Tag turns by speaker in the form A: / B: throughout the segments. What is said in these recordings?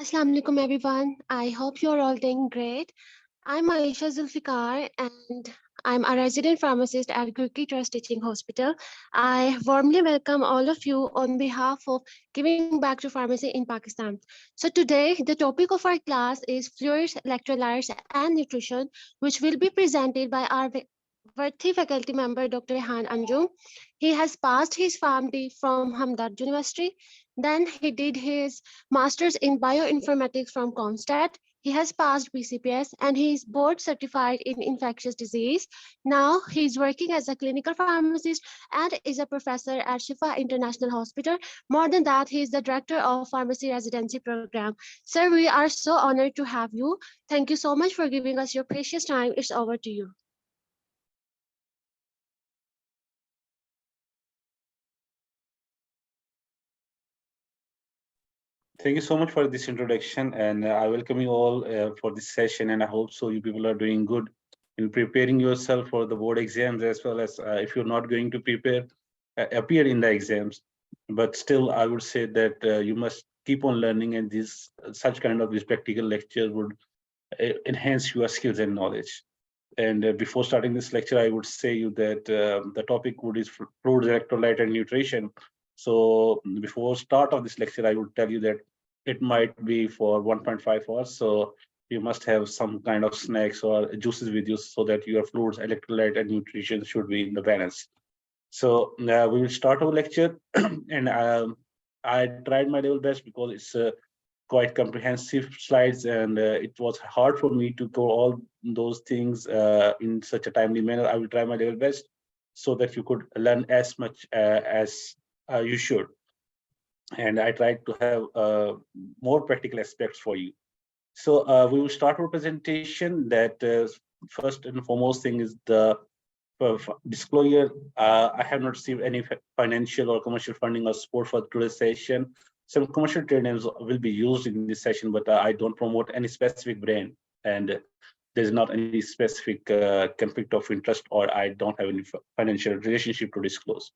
A: Assalamu alaikum everyone. I hope you're all doing great. I'm Aisha Zulfikar and I'm a resident pharmacist at Gurki Trust Teaching Hospital. I warmly welcome all of you on behalf of Giving Back to Pharmacy in Pakistan. So today the topic of our class is fluids, electrolytes and nutrition, which will be presented by our worthy faculty member Dr. Rehan Anjum. He has passed his PharmD from Hamdard University. Then he did his master's in bioinformatics from Comstat. He has passed BCPS and he is board certified in infectious disease. Now he is working as a clinical pharmacist and is a professor at Shifa International Hospital. More than that, he is the director of pharmacy residency program. Sir, we are so honored to have you. Thank you so much for giving us your precious time. It's over to you.
B: Thank you so much for this introduction, and I welcome you all for this session. And I hope so. You people are doing good in preparing yourself for the board exams, as well as if you're not going to prepare, appear in the exams. But still, I would say that you must keep on learning, and this such kind of this practical lecture would enhance your skills and knowledge. And before starting this lecture, I would say you that the topic would is fluids, electrolyte, and nutrition. So before start of this lecture, I would tell you that it might be for 1.5 hours. So you must have some kind of snacks or juices with you so that your fluids, electrolyte, and nutrition should be in the balance. So we will start our lecture, and I tried my level best because it's quite comprehensive slides, and it was hard for me to go all those things in such a timely manner. I will try my level best so that you could learn as much as you should. And I tried to have more practical aspects for you. So we will start our presentation. That first and foremost thing is the disclosure. I have not received any financial or commercial funding or support for today's session. Some commercial trade names will be used in this session, but I don't promote any specific brand, and there's not any specific conflict of interest, or I don't have any financial relationship to disclose.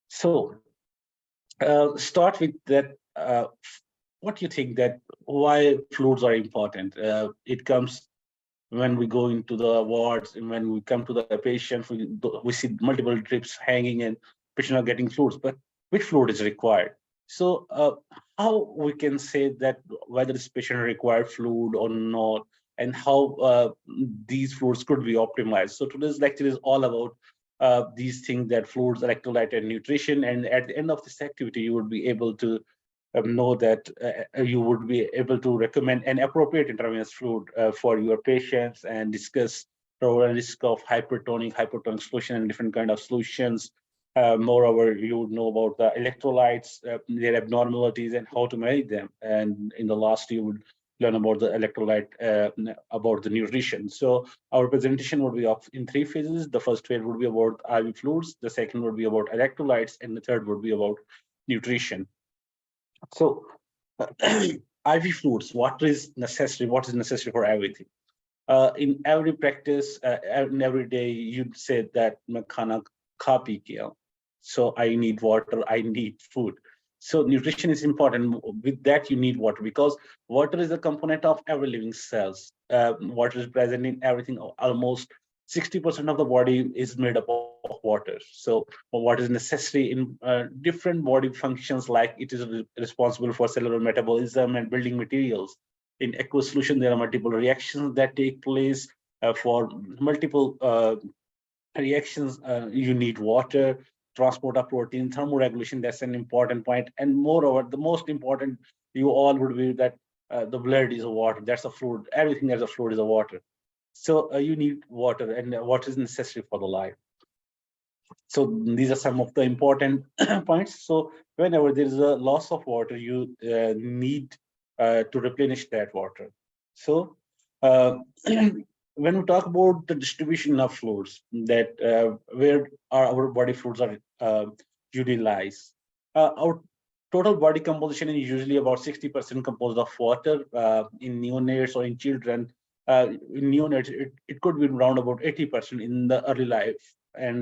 B: So start with that. What do you think that why fluids are important? It comes when we go into the wards and when we come to the patients, we see multiple drips hanging and patients are getting fluids, but which fluid is required? So how we can say that whether this patient require fluid or not, and how these fluids could be optimized. So today's lecture is all about these things, that fluids, electrolyte, and nutrition. And at the end of this activity, you would be able to know that you would be able to recommend an appropriate intravenous fluid for your patients and discuss probable risk of hypertonic solution and different kind of solutions. Moreover, you would know about the electrolytes, their abnormalities, and how to manage them. And in the last, you would learn about the electrolyte, about the nutrition. So our presentation would be in three phases. The first phase would be about IV fluids, the second would be about electrolytes, and the third would be about nutrition. So IV fluids, what is necessary for everything? In every practice, in every day, you'd say that khana kha pi kiya. So I need water, I need food. So nutrition is important. With that, you need water, because water is a component of every living cells. Water is present in everything. Almost 60% of the body is made up of water. So what is necessary in different body functions, like it is responsible for cellular metabolism and building materials. In aqueous solution, there are multiple reactions that take place. For multiple reactions, you need water. Transport of protein, thermoregulation, that's an important point. And moreover, the most important, you all would be that the blood is a water. That's a fluid. Everything that's a fluid is a water. So you need water, and water is necessary for the life. So these are some of the important points. So whenever there is a loss of water, you need to replenish that water. So when we talk about the distribution of fluids, that where our body fluids are utilized, our total body composition is usually about 60% composed of water. In neonates or in children, in neonates, it could be around about 80% in the early life. And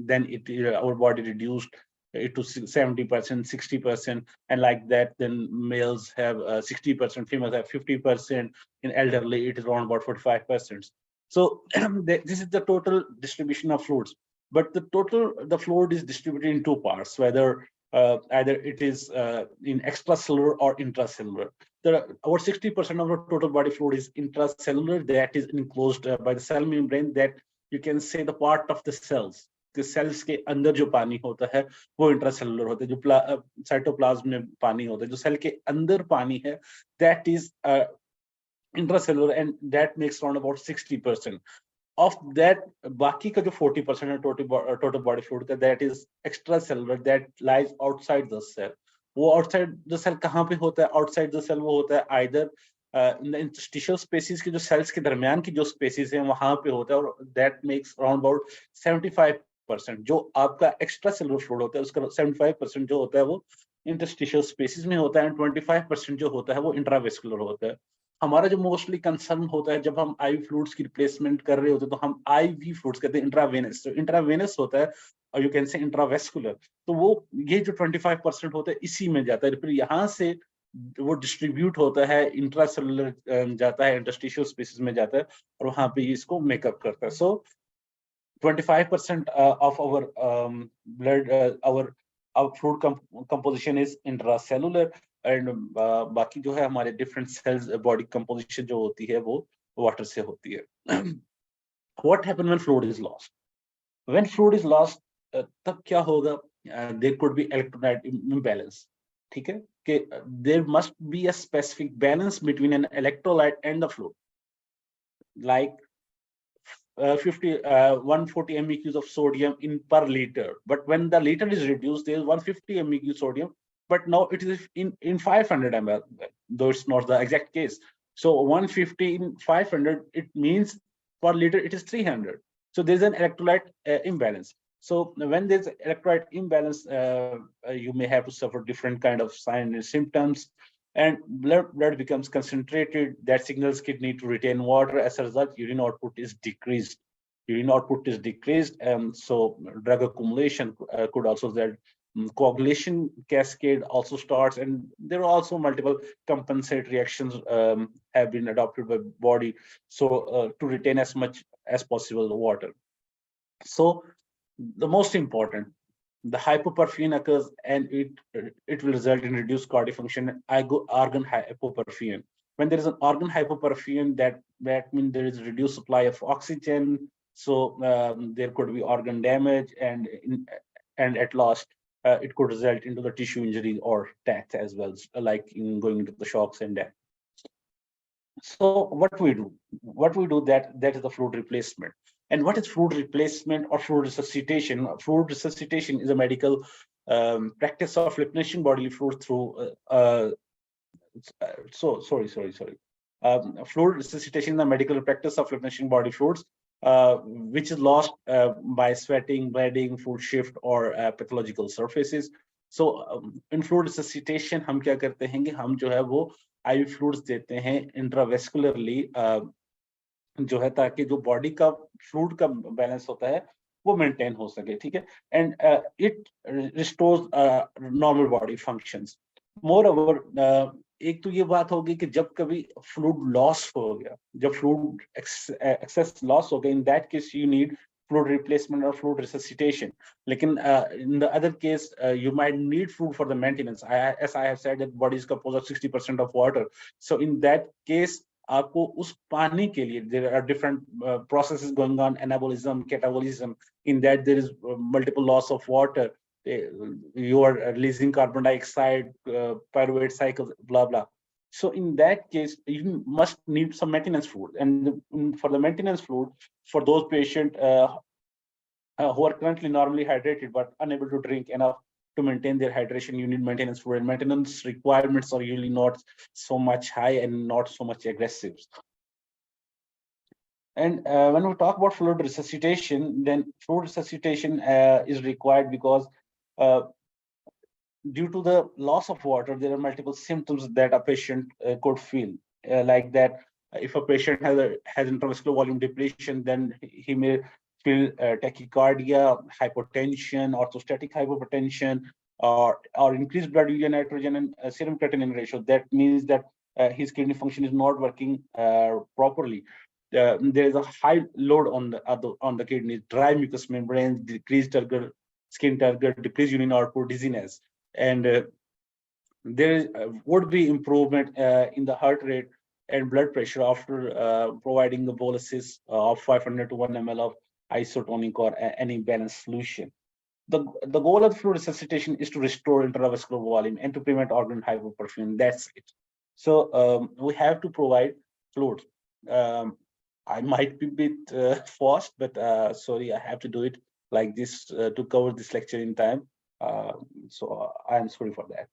B: then our body reduced it to 70%, 60%, and like that. Then males have 60%, females have 50%. In elderly, it is around about 45%. So this is the total distribution of fluids. But the fluid is distributed in two parts, whether either it is in extracellular or intracellular. Over 60% of the total body fluid is intracellular, that is enclosed by the cell membrane, that you can say the part of the cells. The cells के अंदर जो पानी होता है वो intracellular होता है, जो साइटोप्लाज्म में पानी होता है, जो सेल के अंदर पानी है, that is intracellular, and that makes around about 60%. Of that, बाकी का जो 40% है total body fluid का, that is extracellular, that lies outside the cell. वो outside the cell कहाँ पे होता है? Outside the cell वो होता है either in the interstitial spaces की जो cells के दरमियान की जो spaces हैं वहाँ पे होता है, और that makes around about 75%. जो आपका extracellular fluid होता है उसका 75% जो होता है वो interstitial spaces में होता है, and 25% जो होता है वो intravascular होता है. हमारा जो मोस्टली कंसर्न होता है जब हम आई फ्लूइड्स की रिप्लेसमेंट कर रहे होते हैं, तो हम आईवी फ्लूइड्स कहते हैं, इंट्रावेनस. तो इंट्रावेनस होता है, और यू कैन से इंट्रावेस्कुलर. तो वो ये जो 25% होता है इसी में जाता है, फिर यहाँ से वो डिस्ट्रीब्यूट होता है, इंट्रासेलुलर जाता है, इंटरस्टिशियल स्पेसेस में जाता है, और वहां पे इसको मेकअप करता है. सो 25% of our blood, our fluid composition is intracellular, and बाकी जो है हमारे डिफरेंट सेल्स बॉडी कंपोजिशन जो होती है वो वाटर से होती है. What happen when fluid is lost? When fluid is lost तब क्या होगा? There could be electrolyte imbalance. ठीक है, कि there must be a specific balance between an electrolyte and the fluid, like 140 MEQs of sodium in per liter, but when the liter is reduced, there is 150 MEQ sodium, but now it is in 500 ml, though it's not the exact case. So 150 in 500, it means per liter it is 300. So there's an electrolyte imbalance. So when there's electrolyte imbalance, you may have to suffer different kind of signs and symptoms, and blood becomes concentrated. That signals kidney to retain water. As a result, urine output is decreased. So drug accumulation could also that. Coagulation cascade also starts, and there are also multiple compensatory reactions have been adopted by body, so to retain as much as possible the water. So the most important, the hypoperfusion occurs, and it will result in reduced cardiac function, organ hypoperfusion. When there is an organ hypoperfusion, that means there is reduced supply of oxygen, so there could be organ damage, and at last it could result into the tissue injury or death as well, like in going into the shocks and death. So what we do, that is the fluid replacement. And what is fluid replacement or fluid resuscitation? Fluid resuscitation is a medical practice of replenishing bodily fluid through fluid resuscitation is a medical practice of replenishing body fluids which is lost by sweating, bleeding, food shift, or pathological surfaces. So in fluid resuscitation हम क्या करते हैं कि हम जो है वो IV fluids देते हैं intravascularly, जो है ताकि जो बॉडी का फ्लूइड का बैलेंस होता है वो मेंटेन हो सके. ठीक है, and it restores normal body functions. More over, एक तो ये बात होगी कि जब कभी फ्लूइड लॉस हो गया, जब फ्लूइड एक्सेस लॉस हो गया, in that case you need fluid replacement or fluid resuscitation. Lekin in the other case, you might need fluid for the maintenance. As I have said, that body is composed of 60% of water. So in that case, आपको उस पानी के लिए there are different processes going on, anabolism, catabolism. In that there is multiple loss of water. You are releasing carbon dioxide, pyruvate cycles, blah blah. So in that case, you must need some maintenance fluid. And for the maintenance fluid, for those patients who are currently normally hydrated but unable to drink enough to maintain their hydration, you need maintenance fluid. And maintenance requirements are usually not so much high and not so much aggressive. And when we talk about fluid resuscitation, then fluid resuscitation is required because due to the loss of water, there are multiple symptoms that a patient could feel. Like that, if a patient has intravascular volume depletion, then he may feel tachycardia, hypotension, orthostatic hypotension, or increased blood urea nitrogen and serum creatinine ratio. That means that his kidney function is not working properly. There is a high load on the kidneys, dry mucous membranes, decreased turgor, skin turgor, decreased urine output, dizziness, and there would be improvement in the heart rate and blood pressure after providing the boluses of 500 to 1 ml of isotonic or any balanced solution. The goal of the fluid resuscitation is to restore intravascular volume and to prevent organ hypoperfusion. That's it. So we have to provide fluid. I might be a bit fast, but sorry, I have to do it like this to cover this lecture in time. So I am sorry for that.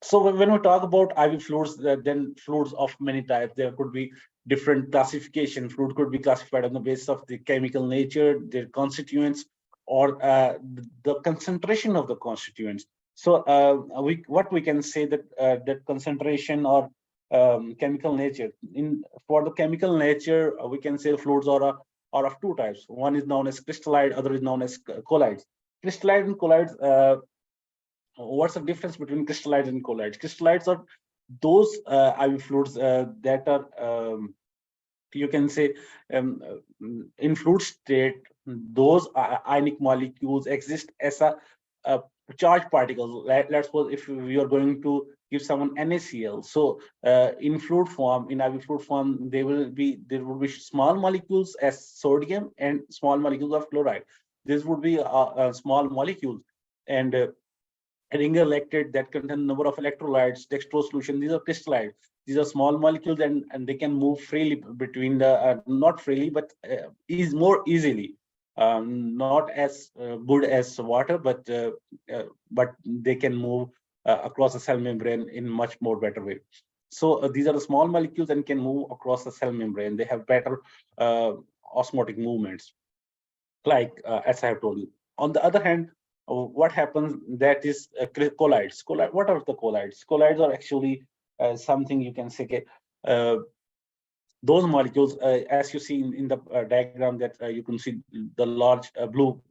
B: So when we talk about IV fluids, then fluids of many types, there could be different classification. Fluid could be classified on the basis of the chemical nature, their constituents, or the concentration of the constituents. So what we can say that that concentration or chemical nature. For the chemical nature, we can say fluids are of two types. One is known as crystalline, other is known as colloids. Crystalline and colloids. What's the difference between crystallites and colloids? Crystallites are those IV fluids that are, you can say, in fluid state, those ionic molecules exist as a charged particles. Let's suppose if we are going to give someone NaCl, so in fluid form, in IV fluid form, there will be small molecules as sodium and small molecules of chloride. This would be small molecules, and ringer lactate that contain number of electrolytes, dextrose solution. These are crystallites. These are small molecules, and they can move freely between the not freely, but is more easily. Not as good as water, but they can move across the cell membrane in much more better way. So these are the small molecules and can move across the cell membrane. They have better osmotic movements, like as I have told you. On the other hand, what happens that is colloids. What are the colloids? Colloids are actually something you can say those molecules, as you see in the diagram, that you can see the large blue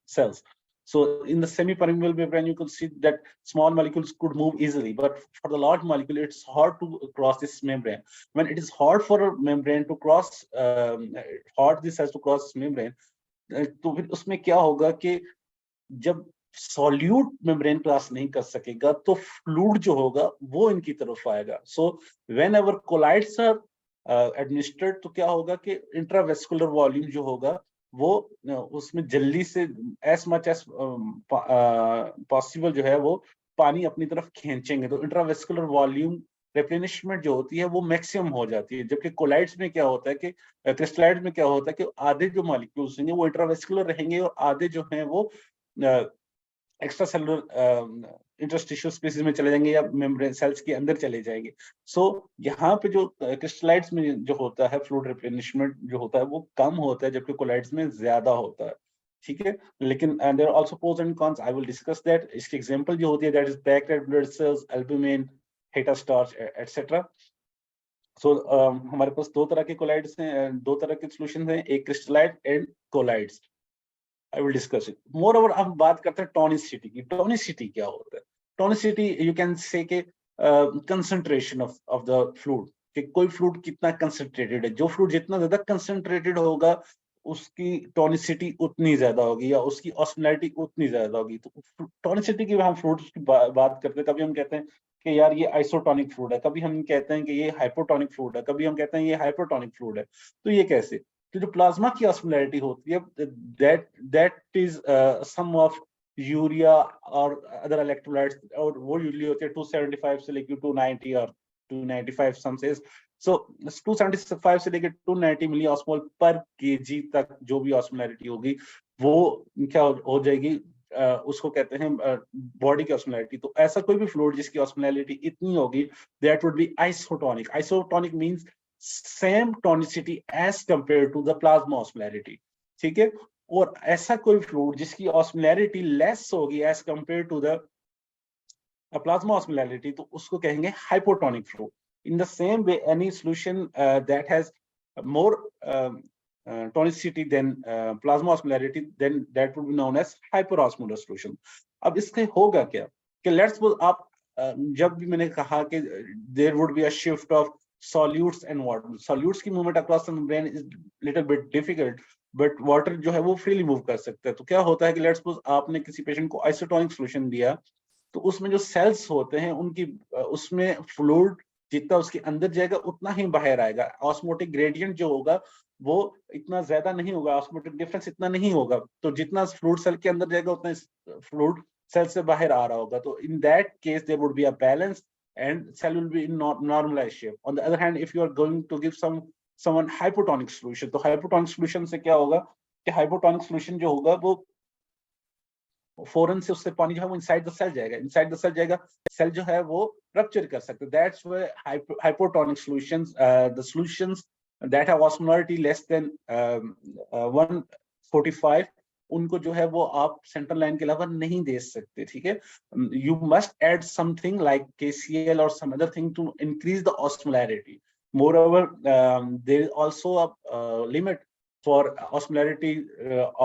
B: cells. So in the semi-permeable membrane, you can see that small molecules could move easily, but for the large molecule, it's hard to cross this membrane. When it is hard for a membrane to cross, this has to cross this membrane, तो फिर उसमें क्या होगा कि जब solute membrane cross नहीं कर सकेगा तो फ्लूइड जो होगा वो इनकी तरफ आएगा. So whenever colloids are administered तो क्या होगा कि इंट्रावेस्कुलर वॉल्यूम जो होगा वो उसमें जल्दी से एज मच एज पॉसिबल जो है वो पानी अपनी तरफ खींचेंगे, तो इंट्रावेस्कुलर वॉल्यूम रिप्लेनिशमेंट जो होती है वो मैक्सिमम हो जाती है. जबकि कोलाइड्स में क्या होता है कि क्रिस्टलाइड्स में क्या होता है कि आधे जो मॉलिक्यूल्स होंगे वो इंट्रावेस्कुलर रहेंगे और आधे जो हैं वो एक्स्ट्रा सेलुलर इंटरस्टिशियल स्पेसेस में चले जाएंगे या मेम्ब्रेन सेल्स के अंदर चले जाएंगे. सो यहाँ पे जो क्रिस्टलाइड्स में जो होता है फ्लूइड रिप्लेनिशमेंट जो होता है वो कम होता है, जबकि कोलाइड्स में ज्यादा होता है. ठीक है, लेकिन there are also pros and cons. I will discuss that. इसकी एग्जांपल जो होती है that is packed red blood cells, albumin, hetastarch etcetera. So हमारे पास दो तरह के कोलाइड्स हैं, दो तरह के सॉल्यूशंस हैं, एक crystalloid and colloids. I will discuss it. Moreover, हम बात करते हैं टॉनिसिटी की. टॉनिसिटी क्या होता है? टॉनिसिटी यू कैन से के कंसंट्रेशन ऑफ द फ्लूइड, कि कोई फ्लूइड कितना कंसंट्रेटेड है. जो फ्लूइड जितना ज्यादा कंसंट्रेटेड होगा उसकी टॉनिसिटी उतनी ज्यादा होगी या उसकी ऑस्मोलैरिटी उतनी ज्यादा होगी. तो टॉनिसिटी की हम फ्लूइड्स की बात करते हैं. कभी हम कहते हैं कि यार ये आइसोटोनिक फ्लूइड है, कभी हम कहते हैं कि ये हाइपोटोनिक फ्लूइड है, कभी हम कहते हैं ये हाइपरटोनिक फ्लूइड है. तो ये कैसे? तो जो प्लाज्मा की ऑस्मोलैरिटी होती है that is some of urea और अदर इलेक्ट्रोलाइट्स, और वो यूजुअली होते हैं 275 से लेकर 290 और 295 सम सेज. सो 275 से लेकर 290 मिली ऑस्मोल पर केजी तक जो भी ऑस्मोलैरिटी होगी वो क्या हो जाएगी, उसको कहते हैं बॉडी की ऑस्मोलैरिटी. तो ऐसा कोई भी फ्लूइड जिसकी ऑस्मोलैरिटी इतनी होगी that would be isotonic. Isotonic means same tonicity as compare to the plasma osmolarity. ठीक है, और ऐसा कोई फ्लूइड जिसकी ऑस्मोलैरिटी लेस होगी as compare to the plasma osmolarity तो उसको कहेंगे hypotonic fluid. In the same way, any solution that has more tonicity, then plasma osmolarity, then that would be known as hyperosmolar solution. अब इसके होगा क्या कि let's suppose आप जब भी मैंने कहा कि there would be a shift of solutes and water. Solutes की movement across the membrane is little bit difficult, but water जो है वो freely move कर सकता है. तो क्या होता है कि let's suppose आपने किसी पेशेंट को isotonic solution दिया, तो उसमें जो सेल्स होते हैं उनकी उसमें फ्लूइड जितना उसके अंदर जाएगा उतना ही बाहर आएगा. ऑस्मोटिक ग्रेडियंट जो होगा वो इतना ज्यादा नहीं होगा, ऑस्मोटिक डिफरेंस इतना नहीं होगा. तो जितना फ्लूइड सेल के अंदर जाएगा उतना फ्लूइड सेल से बाहर आ रहा होगा. तो in that case there would be a balance and cell will be in normalized shape. On the other hand, if you are going to give someone hypotonic solution, तो hypotonic solution से क्या होगा कि hypotonic solution जो होगा वो फौरन से उससे पानी जो है वो इनसाइड द सेल जाएगा, इनसाइड द सेल जाएगा, सेल जो है वो रप्चर कर सकते हैं. That's why hypotonic solutions, the solutions that have osmolarity less than 145, उनको जो है वो आप सेंट्रल लाइन के अलावा नहीं दे सकते. ठीक है, you must add something like KCl और some other thing to increase the osmolarity. Moreover there is also a limit for osmolarity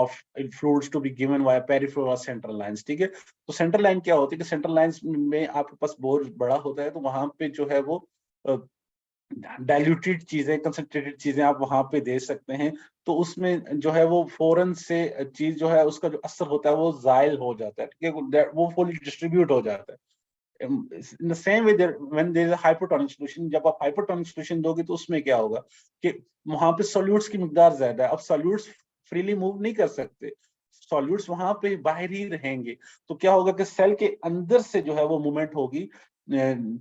B: of fluids to be given via peripheral or central lines. ठीक है, तो central line क्या होती है कि central lines में आपके पास बोर बड़ा होता है, तो वहां पे जो है वो डाइल्यूटेड चीजें, कंसंट्रेटेड चीजें आप वहां पे दे सकते हैं. तो उसमें जो है वो फौरन से चीज जो है उसका जो असर होता है वो जायल हो जाता है. ठीक है, वो फुली डिस्ट्रीब्यूट हो जाता है. In the same way, when there is a hypertonic solution, जब आप hypertonic solution दोगे तो उसमें क्या होगा कि वहां पे solutes की मिकदार ज्यादा है. अब solutes freely move नहीं कर सकते, solutes वहां पे बाहर ही रहेंगे. तो क्या होगा कि सेल के अंदर से जो है वो मूवमेंट होगी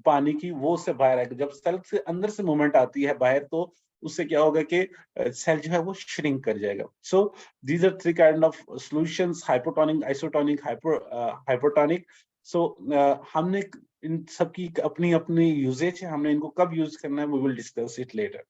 B: पानी की, वो से बाहर आएगा. जब सेल से अंदर से मूवमेंट आती है बाहर, तो उससे क्या होगा कि सेल जो है वो श्रिंक कर जाएगा. So these are three kind of solutions: hypotonic, isotonic, hypertonic. So हमने इन सबकी अपनी अपनी यूजेज है, हमने इनको कब यूज करना है, we will discuss it later.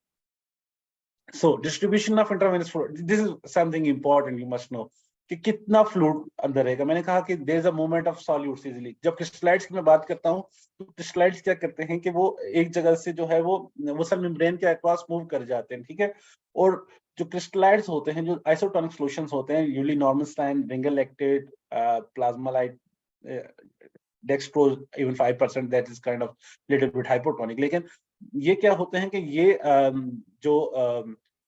B: So distribution of intravenous fluid, this is something important, you must know कि कितना फ्लूइड अंदर रहेगा. मैंने कहा कि there is a movement of solutes easily. जब क्रिस्टलाइट्स की मैं बात करता हूँ तो क्रिस्टलाइट्स क्या करते हैं कि वो एक जगह से जो है वो सेल मेम्ब्रेन के अक्रॉस मूव कर जाते हैं. ठीक है, और जो क्रिस्टलाइट्स होते हैं, जो आइसोटोनिक सॉल्यूशंस होते हैं, usually normal saline, Ringer lactate, Plasmalyte, dextrose, even 5%, that is kind of little bit hypotonic. लेकिन ये क्या होते हैं कि ये जो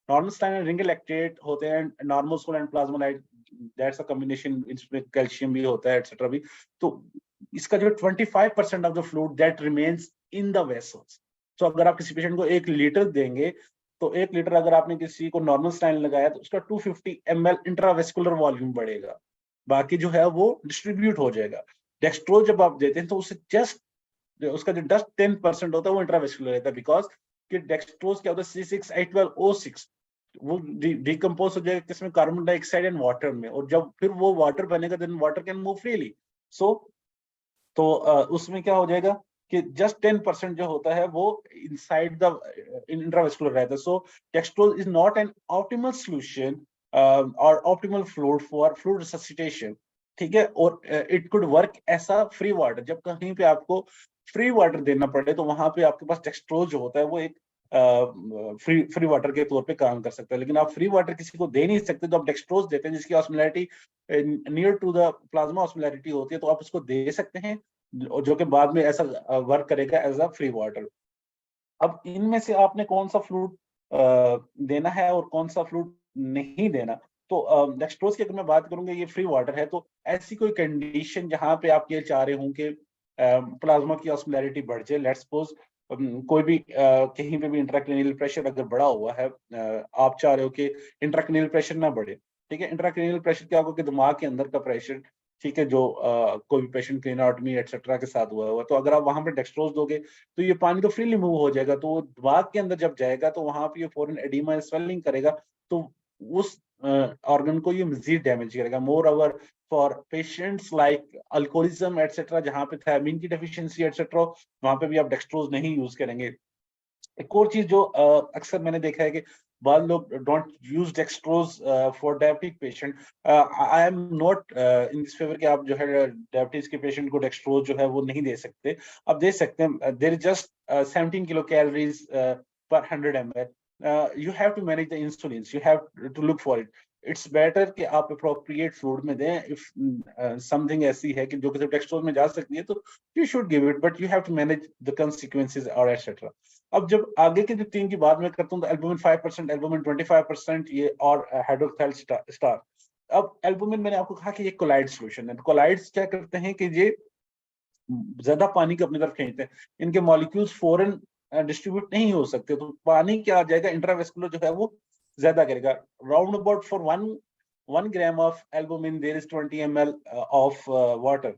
B: नॉर्मल स्टाइन रिंगर लैक्टेट होते हैं, normal saline and Plasmalyte, that's a combination, इसमें कैल्शियम भी होता है एटसेट्रा भी. तो इसका जो 25% of the fluid that remains in the vessels. तो अगर आप किसी पेशेंट को 1 लीटर देंगे, तो 1 लीटर अगर आपने किसी को नॉर्मल स्टाइन लगाया तो उसका 250 ml इंट्रावेस्कुलर वॉल्यूम बढ़ेगा, बाकी जो है वो डिस्ट्रीब्यूट हो जाएगा. डेक्सट्रोज जब आप देते हैं तो उससे जस्ट उसका जो 10% होता है वो इंट्रावेस्कुलर रहता है, बिकॉज कि डेक्सट्रोज क्या होता है, C6H12O6, वो डिकम्पोज हो जाएगा किसमें, कार्बन डाइऑक्साइड एंड वाटर में, और जब फिर वो वाटर बनेगा then water can move freely. So तो उसमें क्या हो जाएगा कि जस्ट 10% जो होता है वो इनसाइड द इंट्रावेस्कुलर रहता है. So dextrose is not an optimal solution और optimal fluid for fluid resuscitation. ठीक है, और it could work as a free water. जब कहीं पे आपको फ्री वाटर देना पड़े तो वहां पे आपके पास डेक्सट्रोज जो होता है वो एक फ्री वाटर के तौर पे काम कर सकता है. लेकिन आप फ्री वाटर किसी को दे नहीं सकते, तो आप डेक्सट्रोज देते हैं जिसकी osmolarity near to the plasma osmolarity होती है, तो आप उसको दे सकते हैं, जो कि बाद में ऐसा वर्क करेगा एज अ फ्री वाटर. अब इनमें से आपने कौन सा फ्लूइड देना है और कौन सा फ्लूइड नहीं देना. तो डेक्सट्रोज की अगर मैं बात करूंगा, ये फ्री वाटर है, तो ऐसी कोई कंडीशन जहां पे आप ये चाह रहे हों कि प्लाज्मा की ऑस्मोलैरिटी बढ़ जाए, लेट्स सपोज कोई भी कहीं पे भी इंट्राक्रेनियल प्रेशर अगर बढ़ा हुआ है, आप चाह रहे हो कि इंट्राक्रेनियल प्रेशर ना बढ़े. ठीक है, इंट्राक्रेनियल प्रेशर क्या होगा कि दिमाग के अंदर का प्रेशर, ठीक है, जो कोई भी पेशेंट क्रेनियोटॉमी एटसेट्रा के साथ हुआ, तो अगर आप वहां पे डेक्सट्रोज दोगे तो ये पानी तो फ्रीली मूव हो जाएगा, तो वो दिमाग के अंदर जब जाएगा तो वहां पे ये फॉरन एडिमा स्वेलिंग करेगा, तो उस ऑर्गन को ये मजीद डैमेज करेगा. More over for patients like alcoholism etcetera, जहां पे थायमिन की डेफिशिएंसी एटसेट्रा, वहां पे भी आप डेक्सट्रोज नहीं यूज करेंगे. एक और चीज जो अक्सर मैंने देखा है कि बहुत लोग don't use dextrose for diabetic patient. I am not in this favour कि आप जो है डायबिटीज के पेशेंट को डेक्सट्रोज जो है वो नहीं दे सकते. आप दे सकते हैं, there is just 17 kilocalories per 100 ml. you have to manage the insulins, you have to look for it. It's better कि आप appropriate fluid में दें. If something ऐसी है कि जो कि dextrose में जा सकती है तो you should give it, but you have to manage the consequences or etc. अब जब आगे के जो 3 की बात मैं करता हूँ तो albumin 5%, albumin 25% ये और hydroxyl star. अब albumin मैंने आपको कहा कि ये कोलाइड सोल्यूशन है. कोलाइड्स क्या करते हैं कि ये ज्यादा पानी को अपनी तरफ खींचते हैं. इनके मॉलिक्यूल्स फॉरेन डिस्ट्रीब्यूट नहीं हो सकते, तो पानी क्या आ जाएगा, इंट्रावेस्कुलर जो है वो ज्यादा करेगा. Round about for 1 gram of albumin there is 20 ml of water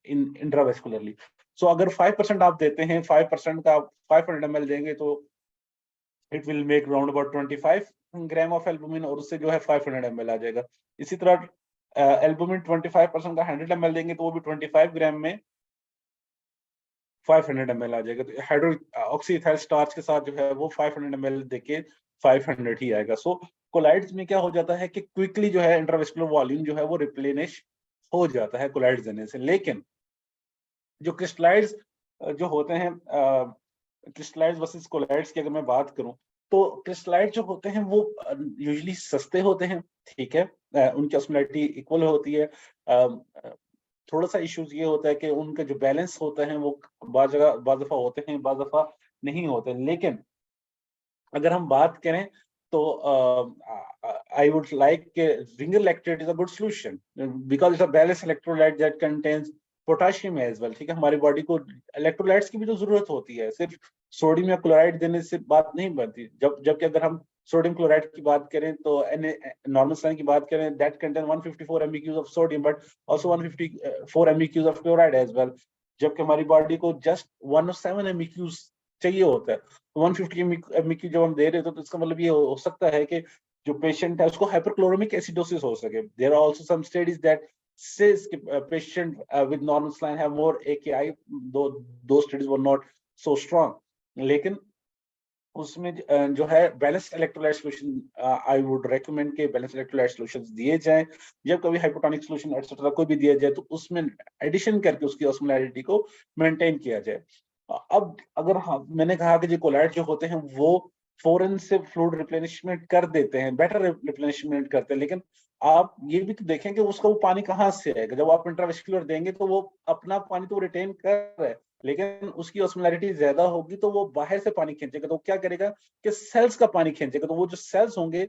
B: in intravascularly. So अगर 5% आप देते हैं, 5% का 500 ml देंगे तो it will make round about 25 gram of albumin और उससे जो है 500 ml आ जाएगा. इसी तरह एल्बुमिन 25% का 100 ml देंगे तो वो भी 25 ग्राम में 500 ml आ जाएगा. तो हाइड्रो ऑक्सीइथाइल स्टार्च के साथ जो है वो 500 ml देके 500 ही आएगा. सो कोलाइड्स में क्या हो जाता है कि क्विकली जो है इंट्रावेस्कुलर वॉल्यूम जो है वो रिप्लेनिश हो जाता है कोलाइड्स देने से. लेकिन जो क्रिस्टलाइड्स जो होते हैं, क्रिस्टलाइड्स वर्सेस कोलाइड्स की अगर मैं बात करूं तो क्रिस्टलाइड जो होते हैं वो यूजुअली सस्ते होते हैं, ठीक है. उनकी ऑस्मोलैरिटी इक्वल होती है. थोड़ा सा इश्यूज ये होता है कि उनका जो बैलेंस होता है वो बाज दफा होते हैं, बाज दफा नहीं होते. लेकिन अगर हम बात करें तो I would like ringer lactate is a good solution because it's a balanced electrolyte that contains potassium as well, ठीक है. हमारी बॉडी को इलेक्ट्रोलाइट्स की भी तो जरूरत होती है, सिर्फ सोडियम या क्लोराइड देने से बात नहीं बनती. जबकि अगर हम सोडियम क्लोराइड की बात करें तो नॉर्मल सलाइन की बात करें that contain 154 MeQ of sodium but also 154 MeQ of chloride as well. जबकि हमारी बॉडी को जस्ट 107 MeQ चाहिए होता है. 150 MeQ जब हम दे रहे तो इसका मतलब ये हो सकता है कि जो पेशेंट है उसको हाइपरक्लोरेमिक एसिडोसिस हो सके. There are also some studies that says patient with normal saline have more AKI, though those studies were not so strong. लेकिन उसमें जो है balance electrolyte solution I would recommend के बैलेंस इलेक्ट्रोलाइट सॉल्यूशंस दिए जाएं. जब कभी हाइपोटोनिक सॉल्यूशन एटसेट्रा कोई भी दिया जाए तो उसमें एडिशन करके उसकी ऑस्मोलैरिटी को मेंटेन किया जाए. अब अगर मैंने कहा कि जो कोलाइड जो होते हैं वो फॉरेन से फ्लूइड रिप्लेनिशमेंट कर देते हैं, बेटर रिप्लेनिशमेंट करते हैं, लेकिन आप ये भी तो देखें कि उसका वो पानी कहाँ से आएगा. जब आप इंट्रावेस्कुलर देंगे तो वो अपना पानी तो रिटेन कर रहा है, लेकिन उसकी ऑस्मोलैरिटी ज्यादा होगी तो वो बाहर से पानी खींचेगा. तो क्या करेगा कि सेल्स का पानी खींचेगा. तो वो जो सेल्स होंगे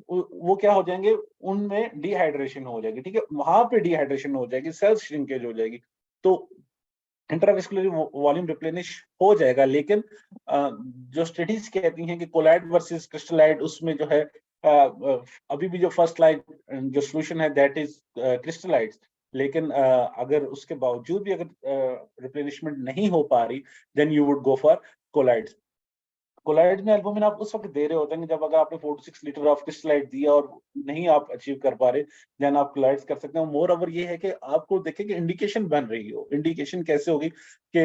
B: वो क्या हो जाएंगे, उनमें डिहाइड्रेशन हो जाएगी, ठीक है. वहां पे डिहाइड्रेशन हो जाएगी, सेल्स श्रिंकेज हो जाएगी, तो इंट्रावेस्कुलर वॉल्यूम रिप्लेनिश हो जाएगा. लेकिन जो स्टडीज कहती हैं कि कोलाइड वर्सेस क्रिस्टलाइड उसमें जो है अभी भी जो फर्स्ट लाइन जो सोल्यूशन है दैट इज क्रिस्टलाइड्स. लेकिन अगर उसके बावजूद भी अगर रिप्लेनिशमेंट नहीं हो पा रही then you would go for colloids. Colloid में एल्बुमिन आप उस वक्त दे रहे होते हैं जब अगर आपने 4 to 6 लीटर ऑफ क्रिस्टलाइट दिया और नहीं आप अचीव कर पा रहे देन आप कोलाइड्स कर सकते हैं. मोर ओवर ये है कि आपको देखें कि इंडिकेशन बन रही हो. इंडिकेशन कैसे होगी कि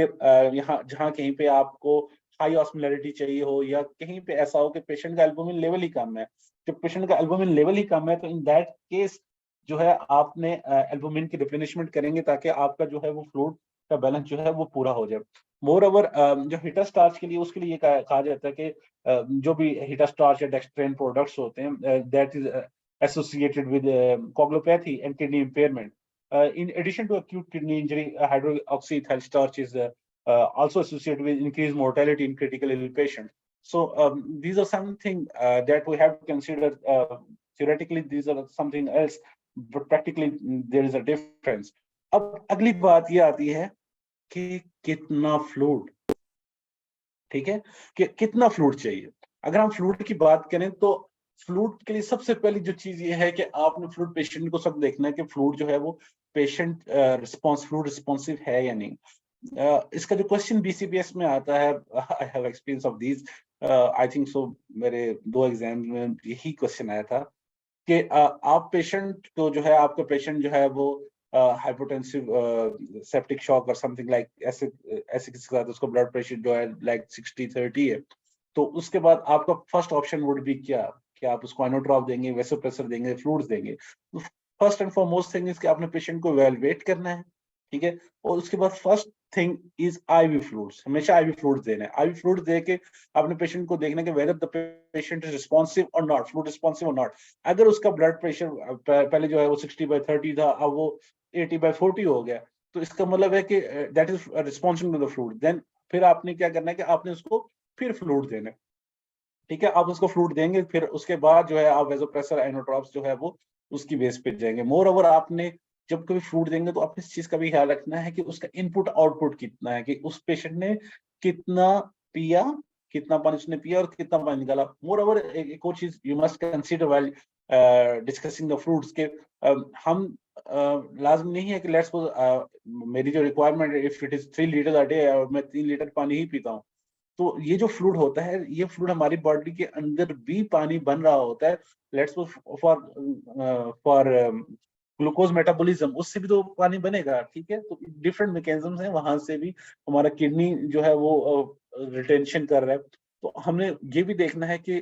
B: यहाँ जहाँ कहीं पे आपको हाई ऑस्मोलैरिटी चाहिए हो या कहीं पे ऐसा हो कि पेशेंट का एल्बुमिन लेवल ही कम है. जब पेशेंट का एल्बुमिन लेवल ही कम है तो इन दैट केस जो है आपने एल्बुमिन की रिप्लेनिशमेंट करेंगे ताकि आपका जो है वो फ्लूइड का बैलेंस जो है वो पूरा हो जाए. मोर ओवर जो हिटा स्टार्च के लिए उसके लिए कहा जाता है कि जो भी हिटा स्टार्च या डेक्सट्रेन प्रोडक्ट्स होते हैं that is associated with coagulopathy and kidney impairment. In addition to acute kidney injury, hydroxyethyl starch is also associated with increased mortality in critically ill patients. So these are something that we have to consider. Theoretically, these are something else, but practically there is a difference. अब अगली बात ये आती है कि कितना fluid, ठीक है, कि कितना फ्लूइड चाहिए. अगर हम फ्लूइड की बात करें तो फ्लूइड के लिए सबसे पहली जो चीज ये है कि आपने फ्लूइड पेशेंट को सब देखना है कि फ्लूइड जो है वो पेशेंट फ्लूइड रिस्पॉन्सिव है या नहीं. इसका जो क्वेश्चन बीसीपीएस में आता है, I have experience of these, I think सो मेरे 2 एग्जाम में यही क्वेश्चन आया था कि आप पेशेंट को जो है आपका पेशेंट जो है वो हाइपोटेंसिव सेप्टिक शॉक और समथिंग लाइक ऐसे किसी के साथ उसका ब्लड प्रेशर जो है लाइक 60/30 है. तो उसके बाद आपका फर्स्ट ऑप्शन वुड बी क्या कि आप उसको आइनोट्रॉप देंगे, वेसोप्रेसर देंगे, फ्लूइड्स देंगे. First and foremost thing is कि आपने पेशेंट को इवैल्यूएट करना है, ठीक है. और उसके बाद first thing is IV fluids. हमेशा IV फ्लूइड्स देना है। IV फ्लूइड्स दे के अपने पेशेंट को देखना कि whether the patient is responsive और नॉट, फ्लूइड रिस्पॉन्सिव और नॉट। अगर उसका ब्लड प्रेशर पहले जो है वो 60/30 था, अब वो 80/40 हो गया, तो इसका मतलब है कि that is responsive to the fluid. Then फिर आपने क्या करना है कि आपने उसको फिर फ्लूइड देना है, ठीक है। आप उसको फ्लूइड देंगे, फिर उसके बाद जो है आप वेसोप्रेसर आइनोट्रॉप्स जो है वो उसकी बेस पे जाएंगे। मोर ओवर आपने जब कभी फ्लूइड देंगे तो आप इस चीज का भी ख्याल रखना है कि उसका इनपुट आउटपुट कितना है, कि उस पेशेंट ने कितना पिया, कितना पानी उसने पिया और कितना पानी निकाला। मोर ओवर एक और चीज you must consider while discussing the fluids के हम लाजमी नहीं है कि लेट्स सपोज मेरी जो requirement if it is 3 litre a day और मैं 3 लीटर पानी ही पीता हूँ, तो ये जो फ्लूइड होता है, ये फ्लूइड हमारी बॉडी के अंदर भी पानी बन रहा होता है। लेट्स फॉर ग्लूकोज मेटाबॉलिज्म, उससे भी तो पानी बनेगा, ठीक है। तो डिफरेंट मैकेनिज्म्स हैं, वहां से भी हमारा किडनी जो है वो रिटेंशन कर रहा है। तो हमने ये भी देखना है कि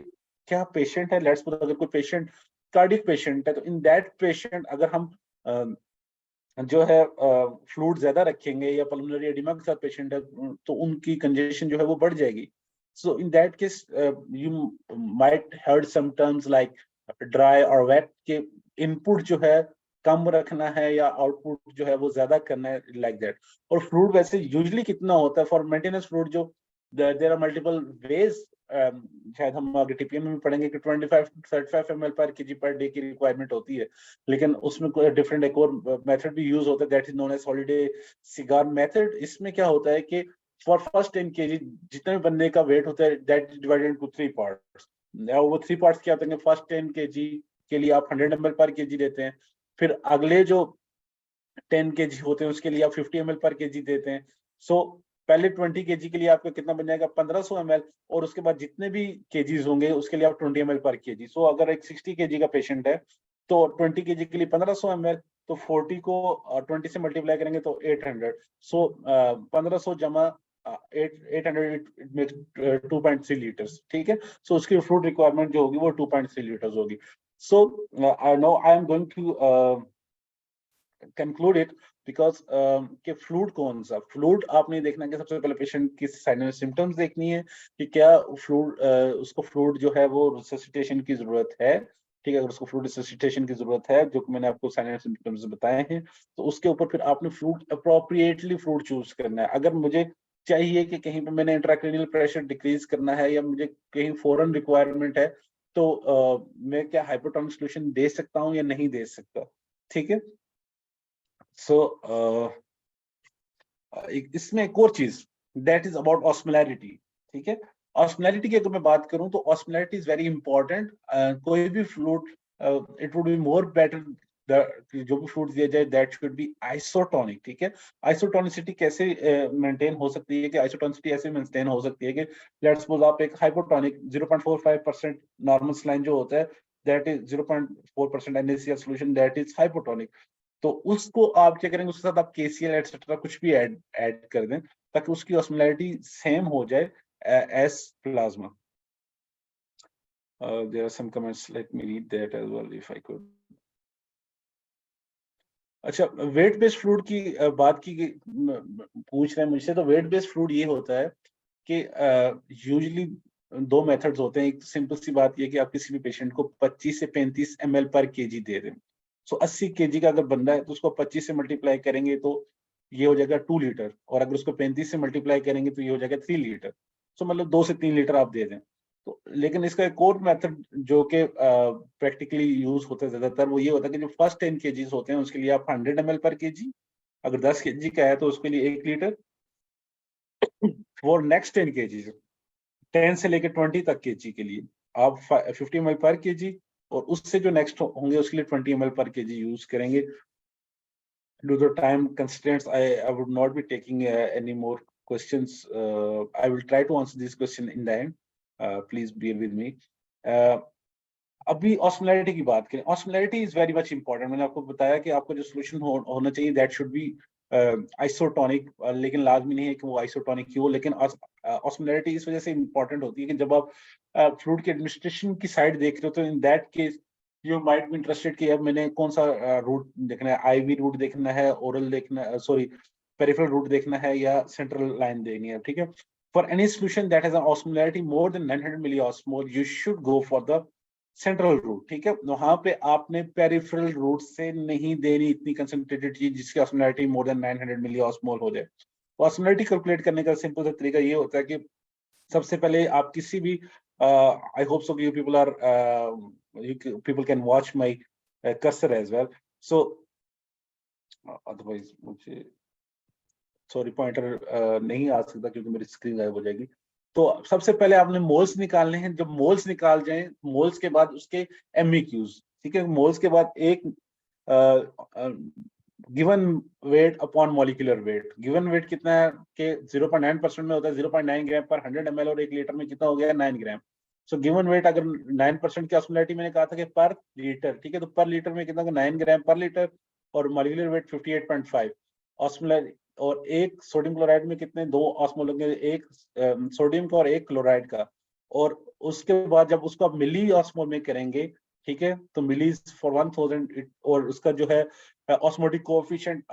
B: क्या पेशेंट है, लेट्स अगर कोई पेशेंट कार्डियक पेशेंट है, तो इन दैट पेशेंट अगर हम जो है फ्लूइड ज्यादा रखेंगे या पल्मोनरी एडिमा के साथ पेशेंट है, तो उनकी कंजेशन जो है वो बढ़ जाएगी। So in that case you might heard some terms like dry और वेट, के इनपुट जो है कम रखना है या आउटपुट जो है वो ज्यादा करना है, लाइक दैट। और फ्लूइड वैसे यूजुअली कितना होता है फॉर मेंटेनेंस फ्लूइड, जो देयर आर मल्टीपल वेज, शायद हम आगे टीपीएम में पढ़ेंगे कि 25 to 35 ml पर केजी पर डे की रिक्वायरमेंट होती है, लेकिन उसमें कोई डिफरेंट एक और मेथड भी यूज होता है, that is known as Holliday Segar method. इसमें क्या होता है कि फॉर फर्स्ट 10 केजी जितने भी बंदे का वेट होता है, that is divided into 3 parts. वो 3 पार्ट्स क्या होते हैं, फर्स्ट 10 केजी के लिए आप 100 ml पर केजी देते हैं, फिर अगले जो 10 केजी होते हैं उसके लिए आप 50 ml पर केजी देते हैं। सो पहले 20 केजी के लिए आपका कितना बन जाएगा, 1500 ml, और उसके बाद जितने भी केजीज होंगे उसके लिए आप 20 ml पर केजी। सो अगर एक 60 केजी का पेशेंट है तो 20 केजी के लिए 1500 ml, तो 40 को 20 से मल्टीप्लाई करेंगे तो 800। सो 1500 जमा 800 2.3 लीटर्स, ठीक है। सो उसकी फ्लूइड रिक्वायरमेंट जो होगी वो 2.3 लीटर्स होगी। So now I am going to conclude it, because कि फ्लूइड कौन सा फ्लूइड आपने देखना है कि सबसे पहले पेशेंट की साइन एंड सिम्टम्स देखनी है कि क्या फ्लूइड उसको फ्लूइड जो है वो रिससिटेशन की जरूरत है, ठीक है। अगर उसको फ्लूइड रिससिटेशन की जरूरत है, जो मैंने आपको साइन एंड सिम्टम्स बताए हैं, तो उसके ऊपर फिर आपने फ्लूइड अप्रोप्रिएटली फ्लूइड चूज करना है। अगर मुझे चाहिए कि कहीं पे मैंने इंट्राक्रेनियल प्रेशर डिक्रीज करना है या मुझे कहीं फॉरन रिक्वायरमेंट है, तो मैं क्या हाइपोटोनिक सोल्यूशन दे सकता हूँ या नहीं दे सकता, ठीक है। सो इसमें एक और चीज, दैट इज अबाउट ऑस्मोलैरिटी, ठीक है। ऑस्मोलैरिटी की अगर मैं बात करूं तो ऑस्मोलैरिटी इज वेरी इंपॉर्टेंट। कोई भी fluid, it would be more better जो भी फ्लूइड दिया जाए दैट शुड बी आइसोटोनिक, ठीक है। आइसोटोनिसिटी कैसे मेंटेन हो सकती है, कि आइसोटोनिसिटी ऐसे मेंटेन हो सकती है कि लेट्स सपोज आप एक हाइपोटोनिक 0.45% नॉर्मल सलाइन जो होता है, that is 0.4% NaCl solution, that is hypotonic. तो उसको आप क्या करेंगे, उसके साथ आप KCl एटसेट्रा कुछ भी ऐड कर दें ताकि उसकी ऑस्मोलैरिटी सेम हो जाए as plasma. There are some comments, let me read that as well if I could. अच्छा, वेट बेस्ड फ्लूइड की बात की पूछ रहे हैं मुझसे, तो वेट बेस्ड फ्लूइड ये होता है कि यूजुअली दो मेथड्स होते हैं। एक सिंपल सी बात ये कि आप किसी भी पेशेंट को 25 से 35 ml पर केजी दे दें। सो 80 केजी का अगर बंदा है तो उसको 25 से मल्टीप्लाई करेंगे तो ये हो जाएगा 2 लीटर, और अगर उसको 35 से मल्टीप्लाई करेंगे तो ये हो जाएगा 3 लीटर। सो मतलब 2 से 3 लीटर आप दे दें। तो लेकिन इसका एक और मेथड जो कि प्रैक्टिकली यूज होता है ज्यादातर, वो ये होता है कि जो फर्स्ट 10 केजीज होते हैं उसके लिए आप 100 ml पर केजी, अगर 10 केजी का है तो उसके लिए 1 लीटर, और नेक्स्ट 10 केजीज 10 से लेकर 20 तक केजी के लिए आप 50 ml पर केजी, और उससे जो नेक्स्ट होंगे उसके लिए 20 ml पर केजी यूज करेंगे। Due to time constraints, I would not be taking any more questions. I will try to answer this question in the end. Please bear with me. अभी osmolarity की बात करें, osmolarity is very much important. मैंने आपको बताया कि आपका जो सोल्यूशन होना चाहिए दैट शुड बी आइसोटोनिक, लेकिन लाजमी नहीं है कि वो आइसोटोनिक ही हो। लेकिन ऑस्मोलैरिटी इस वजह से इंपॉर्टेंट होती है कि जब आप फ्लूइड के एडमिनिस्ट्रेशन की साइड देख रहे हो, तो in that case you might be interested कि अब मैंने कौन सा रूट देखना है, IV रूट देखना है, ओरल देखना, सॉरी पेरिफेरल रूट देखना है या सेंट्रल लाइन देखनी है, ठीक है। For any solution that has an osmolarity more than 900 milliosmol you should go for the central route, ठीक है। वहां पे आपने पेरिफेरल रूट से नहीं देनी इतनी कंसंट्रेटेड चीज जिसकी ऑस्मोलैरिटी मोर देन 900 मिलीऑस्मोल हो जाए। ऑस्मोलैरिटी कैलकुलेट करने का सिंपल सा तरीका ये होता है कि सबसे पहले आप किसी भी I hope so you people are you people can watch my cursor as well, so otherwise मुझे सॉरी पॉइंटर नहीं आ सकता क्योंकि मेरी स्क्रीन गायब हो जाएगी। तो सबसे पहले आपने मोल्स निकालने हैं, जब मोल्स निकाल जाएं मोल्स के बाद उसके एमईक्यूज, ठीक है। मोल्स के बाद एक given weight upon molecular weight, given weight कितना है कि 0.9% में होता है 0.9 ग्राम पर 100 ml और 1 लीटर में कितना हो गया 9 ग्राम। सो गिवन वेट अगर 9% की ऑस्मोलैरिटी मैंने कहा था कि पर लीटर, ठीक है, तो पर लीटर में कितना 9 ग्राम पर लीटर और मॉलिक्यूलर वेट 58.5 ऑस्मोलैरिटी। और एक सोडियम क्लोराइड में कितने दो ऑस्मोल होंगे, एक सोडियम का और एक क्लोराइड का। और उसके बाद जब उसको आप मिली ऑस्मोल में करेंगे, ठीक है, तो मिलीज फॉर 1000 और उसका जो है osmotic coefficient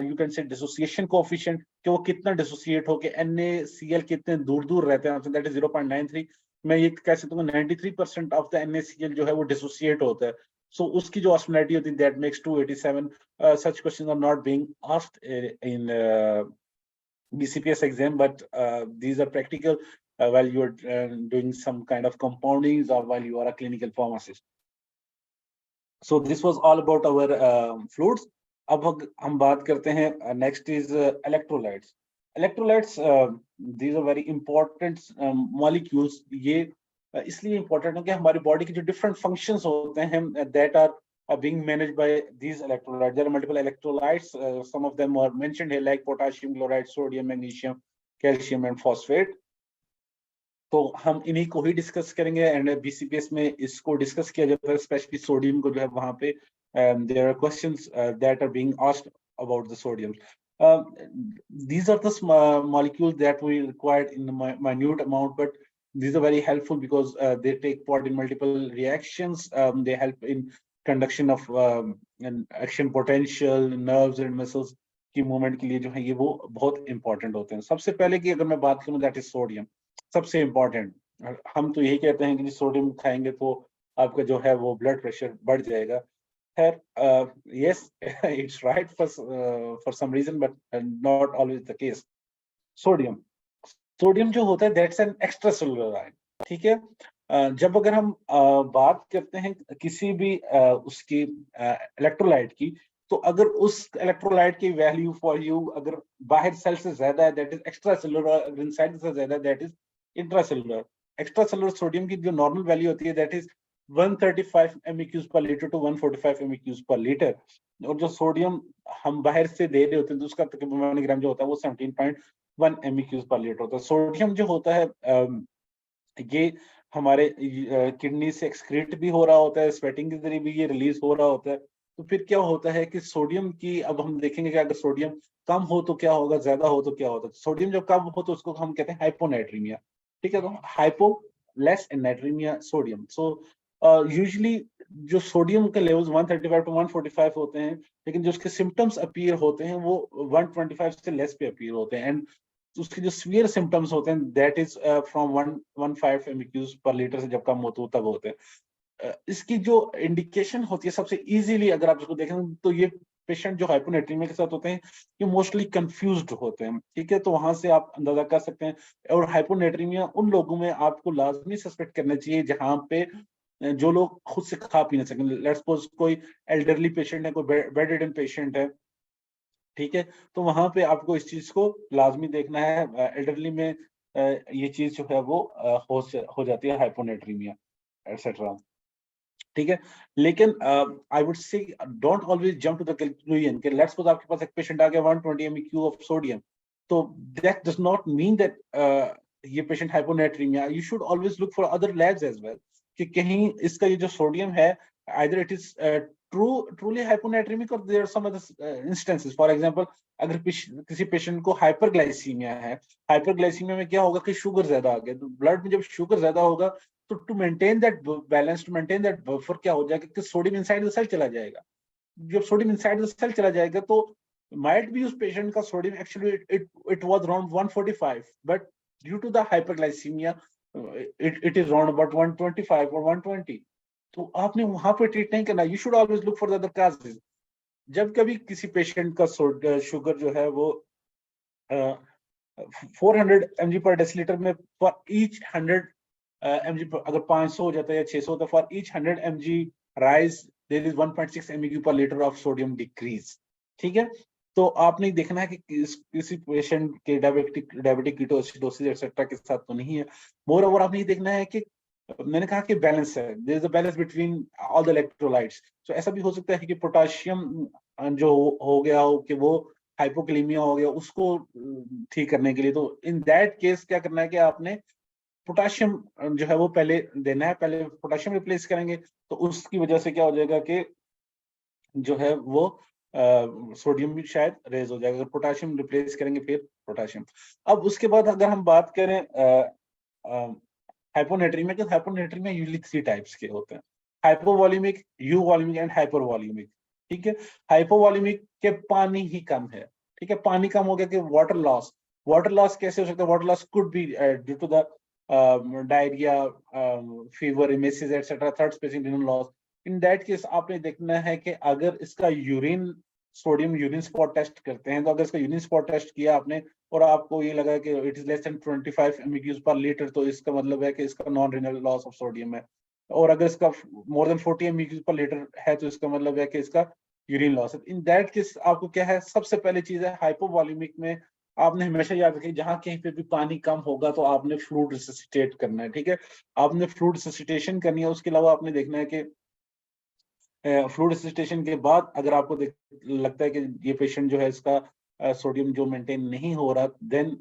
B: you can say dissociation coefficient कि वो कितना डिसोसिएट होके NaCl कितने दूर दूर रहते हैं, दैट इज 0.93। मैं ये कह सकता हूँ 93% ऑफ द NaCl जो है वो डिसोसिएट होता है। सो उसकी जो ऑस्मोलैरिटी होती है that makes 287। such questions are not being asked in BCPS exam, but these are practical while you are doing some kind of compoundings or while you are a clinical pharmacist. So this was all about our fluids. अब हम बात करते हैं next is electrolytes. Electrolytes these are very important molecules. ये इसलिए important है कि हमारी बॉडी के जो different functions होते हैं that are being managed by these electrolytes. There are multiple electrolytes. Some of them are mentioned here like potassium, chloride, sodium, magnesium, calcium and phosphate. तो हम इन्हीं को ही डिस्कस करेंगे एंड बीसीपीएस में इसको डिस्कस किया जाता है, स्पेशली सोडियम को जो है वहां पे there are questions that are being asked about the sodium. These are the molecules that we required in minute amount, but these are very helpful because they take part in multiple reactions. They help in conduction of action potential, nerves and muscles की movement के लिए जो है ये वो बहुत important होते हैं. सबसे पहले की अगर मैं बात करूं दैट इज सोडियम, सबसे इंपॉर्टेंट. हम तो यही कहते हैं कि सोडियम खाएंगे तो आपका जो है वो ब्लड प्रेशर बढ़ जाएगा. खैर yes it's right for some reason but not always the case. Sodium जो होता है that's an extracellular ion, ठीक है. जब अगर हम बात करते हैं किसी भी उसकी इलेक्ट्रोलाइट की, तो अगर उस इलेक्ट्रोलाइट की वैल्यू फॉर यू अगर बाहर सेल से ज्यादा है that is extra cellular, inside से ज्यादा that is intracellular. Extra cellular sodium की जो नॉर्मल वैल्यू होती है दैट इज 135 MEQs पर लीटर टू 145 MEQs पर लीटर. और जो सोडियम हम बाहर से दे रहे होते हैं तो उसका तकरीबन 1 ग्राम जो होता है वो 17.1 MEQs पर लीटर होता है. सोडियम जो होता है ये हमारे किडनी से एक्सक्रीट भी हो रहा होता है, स्वेटिंग के जरिए भी ये रिलीज हो रहा होता है. तो फिर क्या होता है कि सोडियम की अब हम देखेंगे कि अगर सोडियम कम हो तो क्या होगा, ज्यादा हो तो क्या होता है. सोडियम जब कम हो तो उसको हम कहते हैं हाइपोनाइट्रीमिया, ठीक है. तो hypo less in natremia sodium. So usually जो सोडियम के लेवल्स 135 टू 145 होते हैं, लेकिन जो उसके सिम्टम्स अपीयर होते हैं वो 125 से लेस पे अपीयर होते हैं. एंड उसके जो सीवियर सिम्टम्स होते हैं दैट इज फ्रॉम 115 MEQs पर लीटर से जब कम होते हो तब होते हैं. इसकी जो इंडिकेशन होती है सबसे इजीली अगर आप इसको देखें तो ये पेशेंट जो हाइपोनेट्रीमिया के साथ होते हैं ये मोस्टली कंफ्यूज्ड होते हैं, ठीक है. तो वहां से आप अंदाजा कर सकते हैं. और हाइपोनेट्रीमिया उन लोगों में आपको लाजमी सस्पेक्ट करना चाहिए जहां पे जो लोग खुद से खा पी ना सकें. लेट्स सपोज कोई एल्डरली पेशेंट है, कोई बेड रिडन पेशेंट है, ठीक है. तो वहां पे आपको इस चीज को लाजमी देखना है. एल्डरली में ये चीज जो है वो हो जाती है हाइपोनेट्रीमिया एटसेट्रा, ठीक है. लेकिन I would say don't always jump to the conclusion कि लेट्स सपोज आपके पास एक पेशेंट आ गया 120 MEQ ऑफ सोडियम, तो that does not mean that ये patient hyponatraemia. You should always look for other labs as well कि कहीं इसका ये जो सोडियम है either it is truly hyponatremic or there are some other instances. For example, अगर किसी पेशेंट को हाइपरग्लाइसीमिया है, हाइपरग्लाइसीमिया में क्या होगा कि शुगर ज्यादा आ गया. तो ब्लड में जब शुगर ज्यादा होगा तो to maintain that balance, to maintain that buffer क्या हो जाएगा कि सोडियम इनसाइड द सेल चला जाएगा. जब सोडियम इनसाइड द सेल चला जाएगा तो might be उस patient का sodium actually it was around 145, but due to the hyperglycemia it is around about 125 or 120. तो आपने वहां पे ट्रीट नहीं करना. You should always look for the other causes. जब कभी किसी पेशेंट का शुगर जो है वो 400 mg per deciliter में for each 100 mg अगर 500 हो जाता है या 600 तो for each 100 mg rise there is 1.6 mg per liter of sodium decrease. ठीक है, तो आपने देखना है कि किसी पेशेंट के डायबिटिक कीटोसिडोसिस एक्सेट्रा के साथ तो नहीं है. मोर ओवर आपने ये देखना है कि मैंने कहा कि बैलेंस है, there is a balance between all the electrolytes. तो ऐसा भी हो सकता है कि पोटाशियम जो हो गया हो कि वो हाइपोकैलेमिया हो गया, उसको ठीक करने के लिए तो इन दैट केस क्या करना है कि आपने पोटाशियम जो है वो पहले देना है, पहले पोटाशियम रिप्लेस करेंगे तो उसकी वजह से क्या हो जाएगा कि जो है वो सोडियम भी शायद रेज हो जाएगा. अगर पोटाशियम रिप्लेस करेंगे फिर पोटाशियम. अब उसके बाद अगर हम बात करें हाइपोनेट्रीमिया, तो हाइपोनेट्रीमिया यूजुअली 3 टाइप्स के होते हैं, हाइपोवॉल्यूमिक, यूवॉल्यूमिक एंड हाइपरवॉल्यूमिक. ठीक है, हाइपोवॉल्यूमिक के पानी ही कम है. ठीक है, पानी कम हो गया कि वाटर लॉस. वाटर लॉस कैसे हो सकता है? Water loss could be due to the diarrhoea, fever, emesis etcetera, third spacing renal loss. In that case आपने देखना है कि अगर इसका urine sodium urine spot test करते हैं, तो अगर इसका यूरिन स्पॉट टेस्ट किया आपने और आपको ये लगा कि it is less than 25 mg पर लीटर, तो इसका मतलब है कि इसका non renal loss of sodium है. और अगर इसका मोर देन 40 mg पर लीटर है तो इसका मतलब है कि इसका यूरिन लॉस है. इन दैट केस आपको क्या है, सबसे पहले चीज है हाइपोवॉल्यूमिक में आपने हमेशा याद रखिए जहां कहीं पे भी पानी कम होगा तो आपने फ्लूइड रिससिटेट करना है. ठीक है, आपने फ्लूइड रिससिटेशन करनी है. उसके अलावा आपने देखना है कि फ्लूइड रिससिटेशन के बाद अगर आपको लगता है कि ये पेशेंट जो है इसका सोडियम जो मेंटेन नहीं हो रहा, then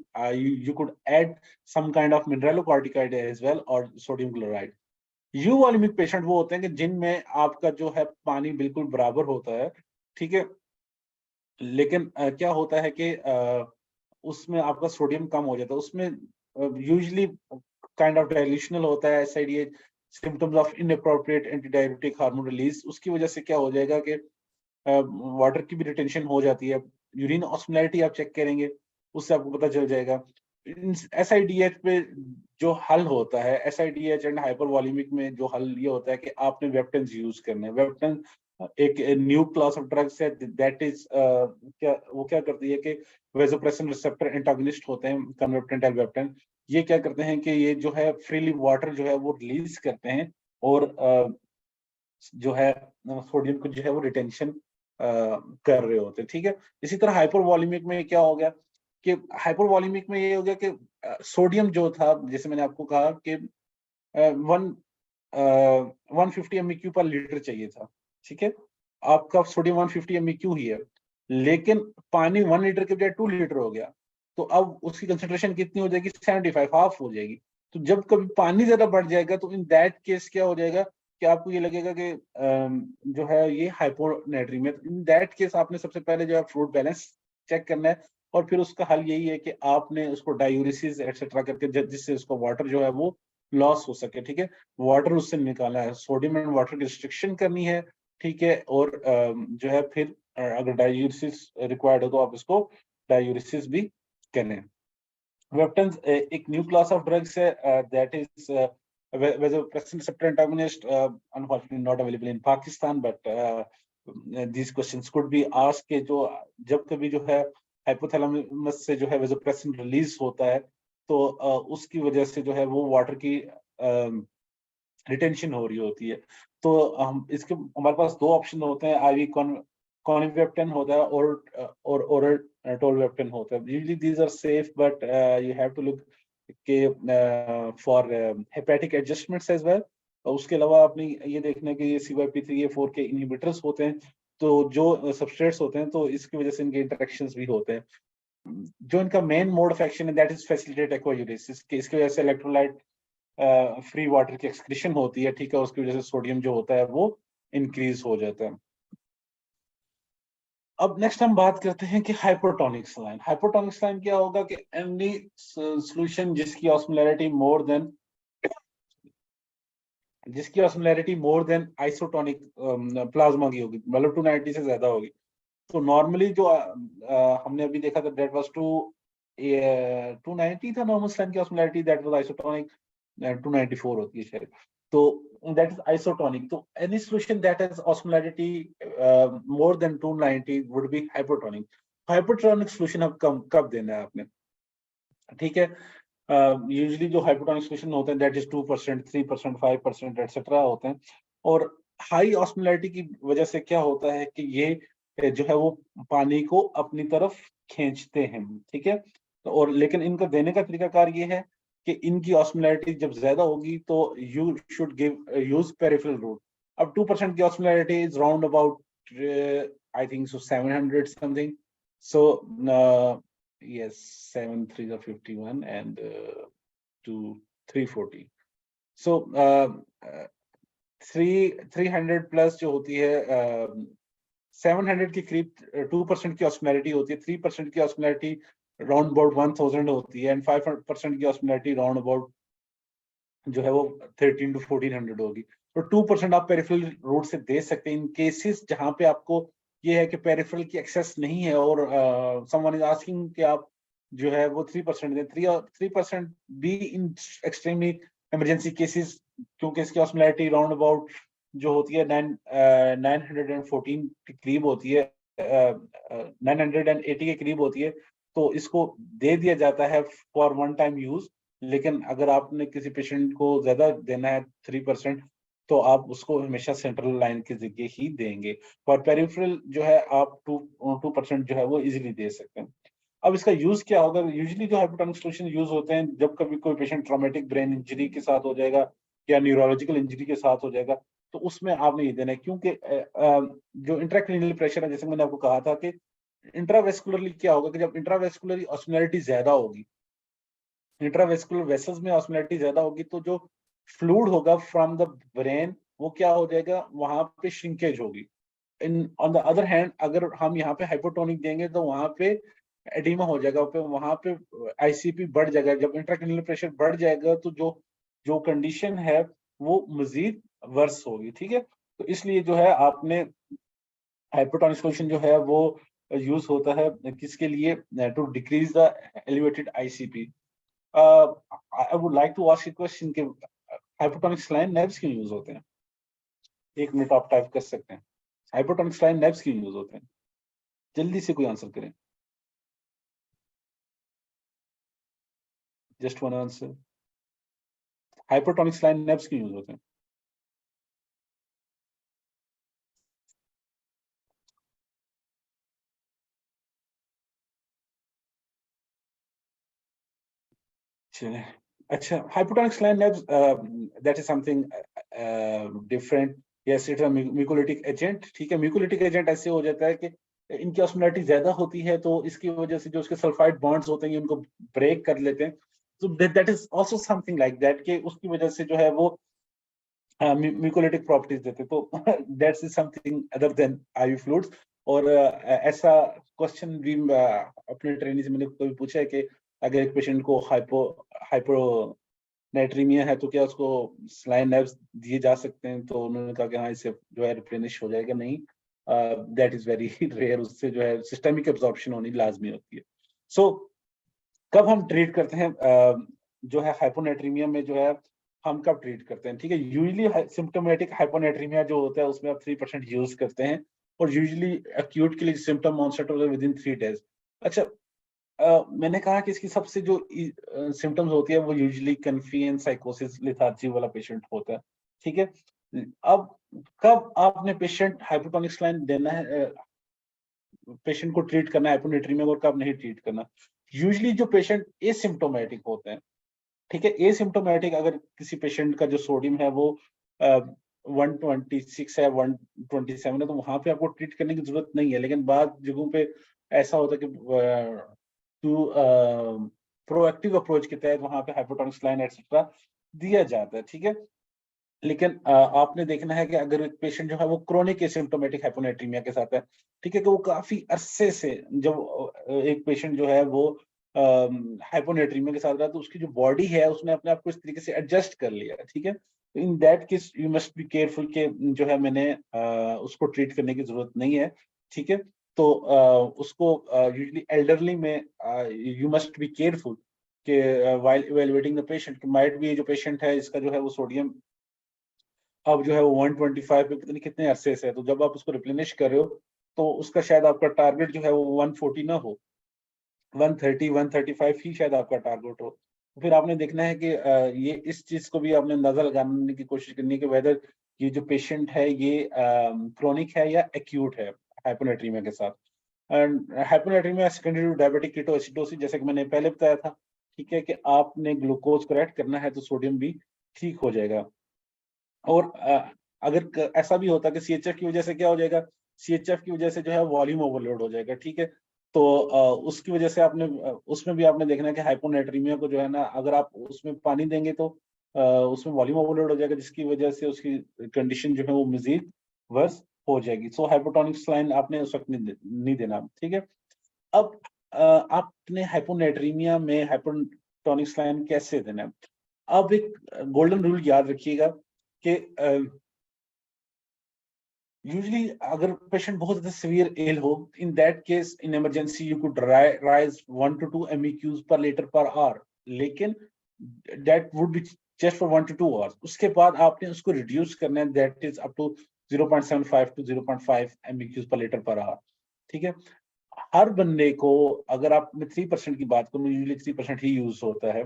B: you could add some kind of mineralocorticoid as well और सोडियम क्लोराइड. यूवॉल्यूमिक पेशेंट वो होते हैं कि जिनमें आपका जो है पानी बिल्कुल बराबर होता है. ठीक है, लेकिन क्या होता है कि उसमें आपका सोडियम कम हो जाता है. उसमें यूजुअली काइंड ऑफ डाइल्यूशनल होता है, SIADH, symptoms of inappropriate antidiuretic hormone release. उसकी वजह से क्या हो जाएगा कि वाटर की भी रिटेंशन हो जाती है. यूरिन ऑस्मोलैरिटी आप चेक करेंगे, उससे आपको पता चल जाएगा. एसआईडीएच पे जो हल होता है, एसआईडीएच एंड हाइपरवॉल्यूमिक में जो हल ये होता है कि आपने वेप्टन्स यूज करने हैं. वेप्टन एक न्यू क्लास ऑफ ड्रग्स है, दैट इज क्या करती है कि वेसोप्रेसिन रिसेप्टर एंटागोनिस्ट होते हैं, कन्वर्टेंट वेप्टन. ये क्या करते हैं कि ये जो है फ्रीली वाटर जो है वो रिलीज करते हैं और जो है सोडियम को जो है वो रिटेंशन कर रहे होते हैं. ठीक है, इसी तरह हाइपरवॉल्यूमिक में क्या हो गया कि हाइपरवॉल्यूमिक में ये हो गया कि सोडियम जो था, जैसे मैंने आपको कहा कि 150 mEq पर लीटर चाहिए था. ठीक है, आपका सोडियम 150 mEq ही है, लेकिन पानी 1 लीटर के बजाय 2 लीटर हो गया, तो अब उसकी कंसेंट्रेशन कितनी हो जाएगी? 75, हाफ हो जाएगी. तो जब कभी पानी ज्यादा बढ़ जाएगा तो इन दैट केस क्या हो जाएगा कि आपको ये लगेगा कि जो है ये हाइपोनेट्रीमिया. इन दैट केस आपने सबसे पहले जो है फ्लूइड बैलेंस चेक करना है और फिर उसका हल यही है कि आपने उसको डायूरिसिस एक्सेट्रा करके जिससे उसको वाटर जो है वो लॉस हो सके. ठीक है, वाटर उससे निकालना है, सोडियम एंड वाटर की रिस्ट्रिक्शन करनी है. ठीक है, और जो है फिर अगर डायूरिसिस रिक्वायर्ड हो तो आप इसको डायूरिसिस भी करें. वेप्टन्स एक न्यू क्लास ऑफ ड्रग्स है, that is vasopressin receptor antagonist, unfortunately not available in Pakistan, but these questions could be asked कि जो जब कभी जो है हाइपोथैलेमस से जो है वेसोप्रेसिन रिलीज होता है तो उसकी वजह से जो है वो वाटर की रिटेंशन हो रही होती है. तो हम इसके हमारे पास 2 ऑप्शन होते हैं, आईवी कॉनिवेप्टन होता है और ओरल टोलवेप्टन होता है. Usually these are safe, but you have to look के for hepatic adjustments as well. उसके अलावा आपने ये देखना है कि ये CYP3A4 के इनहिबिटर्स होते हैं, तो जो सबस्ट्रेट्स होते हैं तो इसकी वजह से इनके इंटरेक्शंस भी होते हैं. जो इनका मेन मोड ऑफ एक्शन है दैट इज फैसिलिटेट एक्वायूरेसिस. इसकी वजह से इलेक्ट्रोलाइट फ्री वाटर की एक्सक्रीशन होती है. ठीक है, उसकी वजह से सोडियम जो होता है वो इंक्रीज हो जाता है. अब नेक्स्ट हम बात करते हैं कि हाइपोटोनिक सलाइन. हाइपोटोनिक सलाइन क्या होगा कि एनी सॉल्यूशन जिसकी osmolarity more then isotonic plasma की होगी, मतलब 290 से ज्यादा होगी. तो नॉर्मली जो हमने अभी देखा था दैट वाज 290 था नॉर्मल स्लाइन की ऑस्मोलैरिटी, दैट वाज आइसोटोनिक 294 होती है शायद, तो दैट इज आइसोटोनिक। तो any solution that has osmolarity more then 290 would be hypotonic. Hypotonic solution अब कब देना है आपने, ठीक है। यूजुअली जो हाइपोटोनिक सॉल्यूशन होते हैं दैट इज 2%, 3%, 5% एटसेट्रा होते हैं। और हाई ऑस्मोलैरिटी की वजह से क्या होता है कि ये जो है वो पानी को अपनी तरफ खींचते हैं, ठीक है। और लेकिन इनका देने का तरीकाकार ये है कि इनकी ऑस्मोलैरिटी जब ज्यादा होगी तो you should give use peripheral route. अब 2% की osmolarity is round about I think so 700 something. So yes, 7 3 are 51 and 2 340. So 300 plus जो होती है 700 के करीब 2% की ऑस्मोलैरिटी होती है, 3% की ऑस्मोलैरिटी राउंड अबाउट 1000 होती है, एंड 5% की ऑस्मोलैरिटी राउंड अबाउट जो है वो 13 to 1400 होगी। तो 2% आप पेरिफेरल रूट से दे सकते हैं इन केसेस जहां पे आपको ये है कि पेरिफेरल की एक्सेस नहीं है और समवन इज आस्किंग कि आप जो है वो 3% दें। 3% भी इन एक्सट्रीमली इमरजेंसी केसेस, क्योंकि इसकी ऑस्मोलैरिटी राउंड अबाउट जो होती है 914 के करीब होती है, 980 के करीब होती है, तो इसको दे दिया जाता है फॉर वन टाइम यूज। लेकिन अगर आपने किसी पेशेंट को ज्यादा देना है 3%, तो आप उसको हमेशा सेंट्रल लाइन के जरिए ही देंगे। और पेरिफेरल जो है आप 2% जो है वो इजीली दे सकते हैं। अब इसका यूज क्या होगा? यूजुअली जो हाइपोटोनिक सॉल्यूशन यूज होते हैं जब कभी कोई पेशेंट ट्रॉमेटिक ब्रेन इंजरी के साथ हो जाएगा या न्यूरोलॉजिकल इंजरी के साथ हो जाएगा, तो उसमें आपने ये देना है, क्योंकि जो इंट्राक्रेनियल प्रेशर है, जैसे मैंने आपको कहा था कि इंट्रावेस्कुलरली क्या होगा कि जब इंट्रावेस्कुलरली ऑस्मोलैरिटी ज्यादा होगी, इंट्रावेस्कुलर वेसल्स में ऑस्मोलैरिटी ज्यादा होगी, तो जो फ्लूइड होगा फ्रॉम द ब्रेन वो क्या हो जाएगा, वहां पे श्रिंकेज होगी। In on the other hand अगर हम यहाँ पे हाइपोटोनिक देंगे तो वहां पे एडिमा हो जाएगा, वहां पे आईसीपी बढ़ जाएगा। जब इंट्राक्रेनियल प्रेशर बढ़ जाएगा तो जो जो कंडीशन है वो मजीद वर्स होगी, ठीक है। तो इसलिए जो है आपने हाइपोटोनिक सॉल्यूशन जो है वो यूज होता है किसके लिए, to decrease the elevated ICP. I would like to ask you question कि हाइपोटोनिक सलाइन नेव्स क्यों यूज होते हैं? 1 मिनट आप टाइप कर सकते हैं, हाइपोटोनिक सलाइन नेव्स क्यों यूज होते हैं? जल्दी से कोई आंसर करें, just one answer. Hypotonic saline नेव्स क्यों यूज होते हैं? चलिए, अच्छा, hypotonic saline nerves, that is something different. Yes, it's a mucolytic agent, ठीक है। mucolytic agent ऐसे हो जाता है कि इनकी ऑस्मोलैरिटी ज्यादा होती है, तो इसकी वजह से जो उसके सल्फाइड बॉन्ड्स होते हैं उनको ब्रेक कर लेते हैं। तो that is also something like that कि उसकी वजह से जो है वो म्यूकोलिटिक प्रॉपर्टीज देते हैं। तो that's is something other than ivy fluids. और ऐसा क्वेश्चन भी अपने ट्रेनिंग से मैंने कभी पूछा है कि अगर एक पेशेंट को हाइपोनाइट्रीमिया है तो क्या उसको सलाइन नेव्स दिए जा सकते हैं? तो उन्होंने कहा कि हाँ, इससे जो है रिप्लेनिश हो जाएगा। नहीं, दैट इज वेरी रेयर, उससे जो है सिस्टमिक एब्जॉर्प्शन होनी लाजमी होती है। सो कब हम ट्रीट करते हैं जो है हाइपोनाइट्रीमिया में, जो है हम कब ट्रीट करते हैं, ठीक है। यूजुअली सिम्टोमेटिक हाइपोनाइट्रीमिया जो होता है उसमें आप 3% यूज करते हैं, और यूजुअली एक्यूट के लिए सिम्टम ऑनसेट होता है विद इन 3 days। अच्छा, मैंने कहा कि इसकी सबसे जो सिम्टम्स होती है वो यूजुअली कन्फ्यूजन, साइकोसिस, लेथार्जी वाला पेशेंट होता है, ठीक है। अब कब आपने पेशेंट हाइपोटोनिक सलाइन देना है, पेशेंट को ट्रीट करना है हाइपोनाइट्रीमिया और कब नहीं ट्रीट करना? यूजुअली जो पेशेंट एसिम्प्टोमेटिक होते हैं, ठीक है, एसिम्प्टोमेटिक, अगर किसी पेशेंट का जो सोडियम है वो 126 है, 127 है, तो वहां पे आपको ट्रीट करने की जरूरत नहीं है। लेकिन बाद जगहों पे ऐसा होता है कि टू प्रोएक्टिव अप्रोच के तहत वहां पे हाइपोटोनिक सलाइन एक्सेट्रा दिया जाता है, ठीक है। लेकिन आपने देखना है कि अगर एक पेशेंट जो है वो क्रोनिक एसिम्प्टोमेटिक हाइपोनाइट्रीमिया के साथ है, ठीक है, कि वो काफी अरसे से, जब एक पेशेंट जो है वो हाइपोनाइट्रीमिया के साथ रहा, तो उसकी जो बॉडी है उसने अपने आप को इस तरीके से एडजस्ट कर लिया, ठीक है। तो in that case you must be careful के जो है मैंने उसको ट्रीट करने की जरूरत नहीं है, ठीक है। तो उसको यूजुअली एल्डरली में यू मस्ट बी केयरफुल कि while evaluating the patient, might भी जो पेशेंट है इसका जो है वो सोडियम अब जो है वो 125 पे पता नहीं कितने अरसे से है, तो जब आप उसको रिप्लेनिश कर रहे हो तो उसका शायद आपका टारगेट जो है वो 140 ना हो, 130 135 ही शायद आपका टारगेट हो। तो फिर आपने देखना है कि ये इस चीज को भी आपने अंदाजा लगाने की कोशिश करनी है कि वेदर ये जो पेशेंट है ये क्रोनिक है या एक्यूट है हाइपोनेट्रीमिया के साथ। And hyponatremia secondary to diabetic ketoacidosis, जैसे कि मैंने पहले बताया था, ठीक है, कि आपने ग्लूकोज करेक्ट करना है तो सोडियम भी ठीक हो जाएगा। और अगर ऐसा भी होता है कि सीएचएफ की वजह से क्या हो जाएगा, सीएचएफ की वजह से जो है वॉल्यूम ओवरलोड हो जाएगा, ठीक है। तो उसकी वजह से आपने उसमें भी आपने देखना है कि हाइपोनेट्रीमिया को जो है ना, अगर आप उसमें पानी देंगे तो उसमें वॉल्यूम ओवरलोड हो जाएगा, जिसकी वजह से उसकी कंडीशन जो है वो मजीद वर्स हो जाएगी। सो हाइपोटोनिक सलाइन आपने उस वक्त नहीं देना, ठीक है। अब आपने हाइपोनेट्रीमिया में हाइपोटोनिक सलाइन कैसे देना है। अब एक गोल्डन रूल याद रखिएगा कि यूजुअली अगर पेशेंट बहुत ज्यादा सीवियर इल हो, इन that case in emergency you could rise 1 to 2 MEQs per liter per hour, लेकिन that would be just for 1 to 2 hours। उसके बाद आपने उसको रिड्यूस करना है, that is up to 0.75 to 0.5 MEQs per liter per hour, ठीक है। हर बंदे को, अगर आप 3% की बात करूं, यूजुअली 3% ही यूज होता है,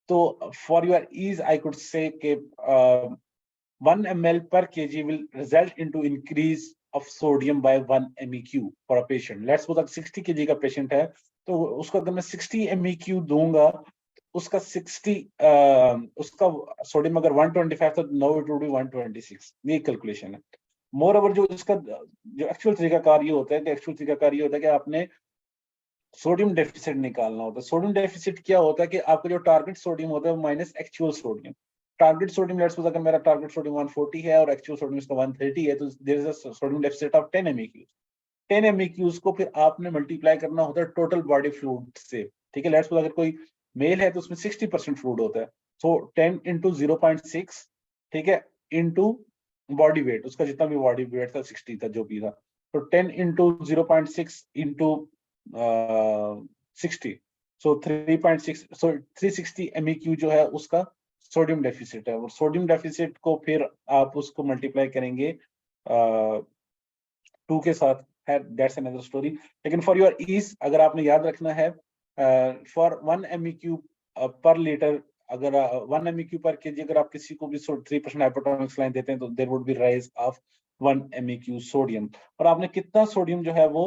B: तो for your ease I could say 1 ml per kg will result into increase of sodium by 1 MEQ for a patient. Let's suppose 60 kg का पेशेंट है, तो उसको अगर मैं 60 MEQ दूंगा, उसका 60 उसका सोडियम अगर 125 तो नो इट वुड बी 126। ये कैलकुलेशन है। मोर ओवर जो इसका जो एक्चुअल तरीकाकार ये होता है कि आपने सोडियम डेफिसिट निकालना होता है। सोडियम डेफिसिट क्या होता है कि आपका जो टारगेट सोडियम होता है minus actual sodium. Target sodium, let's suppose अगर मेरा टारगेट सोडियम 140 है और एक्चुअल सोडियम इसका 130 है, तो there is a sodium deficit of 10 MEQ। 10 MEQs को फिर आपने मल्टीप्लाई करना होता है टोटल बॉडी फ्लूइड से, ठीक है। लेट्स सपोज अगर कोई मेल है तो उसमें 60% फ्लूइड होता है, सो 10 into 0.6, ठीक है, इनटू बॉडी वेट, उसका जितना भी बॉडी वेट था 60 था जो भी था, तो 10 into 0.6 into 60, सो 3.6, सो 360 MEQ जो है उसका सोडियम डेफिसिट है। और सोडियम डेफिसिट को फिर आप उसको मल्टीप्लाई करेंगे 2 के साथ, है, दैट्स अनदर स्टोरी। लेकिन फॉर योर ईज अगर आपने याद रखना है, फॉर 1 MEQ पर लीटर, अगर 1 MEQ पर केजी अगर आप किसी को भी 3% हाइपोटोनिक सलाइन देते हैं तो there would be rise of 1 MEQ sodium. और आपने कितना सोडियम जो है वो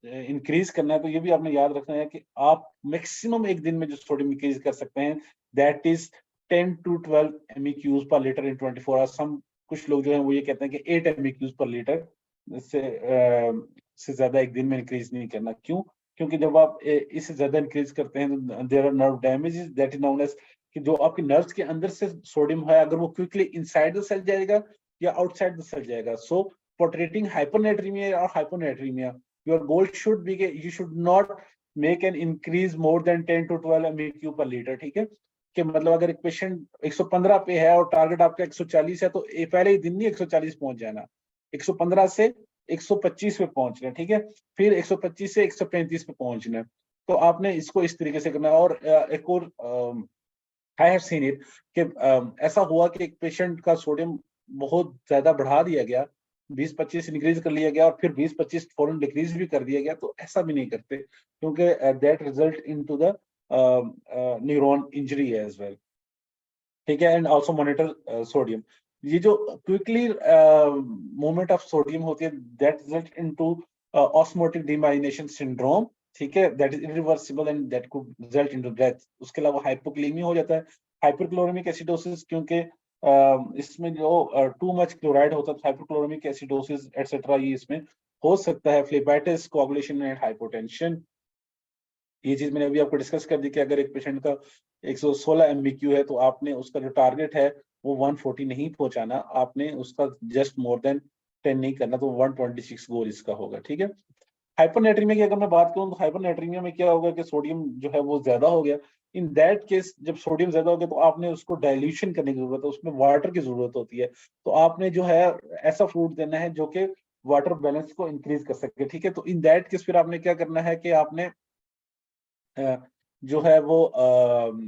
B: इंक्रीज करना है, तो ये भी आपने याद रखना है कि आप मैक्सिमम एक दिन में जो सोडियम इंक्रीज कर सकते हैं दैट इज 10 to 12 MEQs पर लीटर इन 24 आवर्स। हम कुछ लोग जो है वो ये कहते हैं कि 8 MEQs पर लीटर से ज्यादा एक दिन में इंक्रीज नहीं करना। क्यों? क्योंकि जब आप इससे ज्यादा इंक्रीज करते हैं तो there are nerve damages, that is known as, कि जो आपकी नर्व्स के अंदर से सोडियम है अगर वो क्विकली इनसाइड द सेल जाएगा या आउटसाइड द सेल जाएगा। सो फॉर ट्रीटिंग हाइपोनेट्रीमिया और hyponatraemia your goal should be कि you should not make an increase more than 10 to 12 MEQ per liter, ठीक है। कि मतलब अगर एक पेशेंट 115 पे है और टारगेट आपका 140 है, तो पहले ही दिन नहीं 140 पहुंच जाना, 115 से 125 पे पहुंचना, ठीक है, फिर 125 से 135 पे पहुंचना। तो आपने इसको इस तरीके से करना है। और एक और आई हैव सीन इट कि ऐसा हुआ कि एक पेशेंट का सोडियम बहुत ज्यादा बढ़ा दिया गया, 20-25 इंक्रीज कर लिया गया और फिर 20-25 फौरन डिक्रीज भी कर दिया गया। तो ऐसा भी नहीं करते, क्योंकि that result into the neuron injury as well, ठीक है। And also monitor sodium. ये जो क्विकली मूवमेंट ऑफ सोडियम होती है that result into osmotic demyelination syndrome, ठीक है, that is irreversible and that could result into death. उसके अलावा हाइपोक्लेमिया हो जाता है, हाइपरक्लोरेमिक एसिडोसिस, क्योंकि इसमें जो टू मच क्लोराइड होता है, हाइपरक्लोरेमिक एसिडोसिस एटसेट्रा, ये इसमें हो सकता है। फ्लेबाइटिस, कोआगुलेशन एंड हाइपोटेंशन, ये चीज मैंने अभी आपको डिस्कस कर दी कि अगर एक पेशेंट का 116 MEQ है तो आपने उसका जो टारगेट है वो 140 नहीं पहुंचाना, आपने उसका जस्ट मोर देन 10 नहीं करना, तो 126 गोल इसका होगा, ठीक है। हाइपरनेट्रीमिया की अगर मैं बात करूं तो हाइपरनेट्रीमिया में क्या होगा कि सोडियम जो है वो ज्यादा हो गया। इन दैट केस जब सोडियम ज्यादा हो गया तो आपने उसको डाइल्यूशन करने की जरूरत है, उसमें वाटर की जरूरत होती है। तो आपने जो है ऐसा फ्रूट देना है जो कि वाटर बैलेंस को इंक्रीज कर सके, ठीक है। तो इन दैट केस फिर आपने क्या करना है कि आपने जो है वो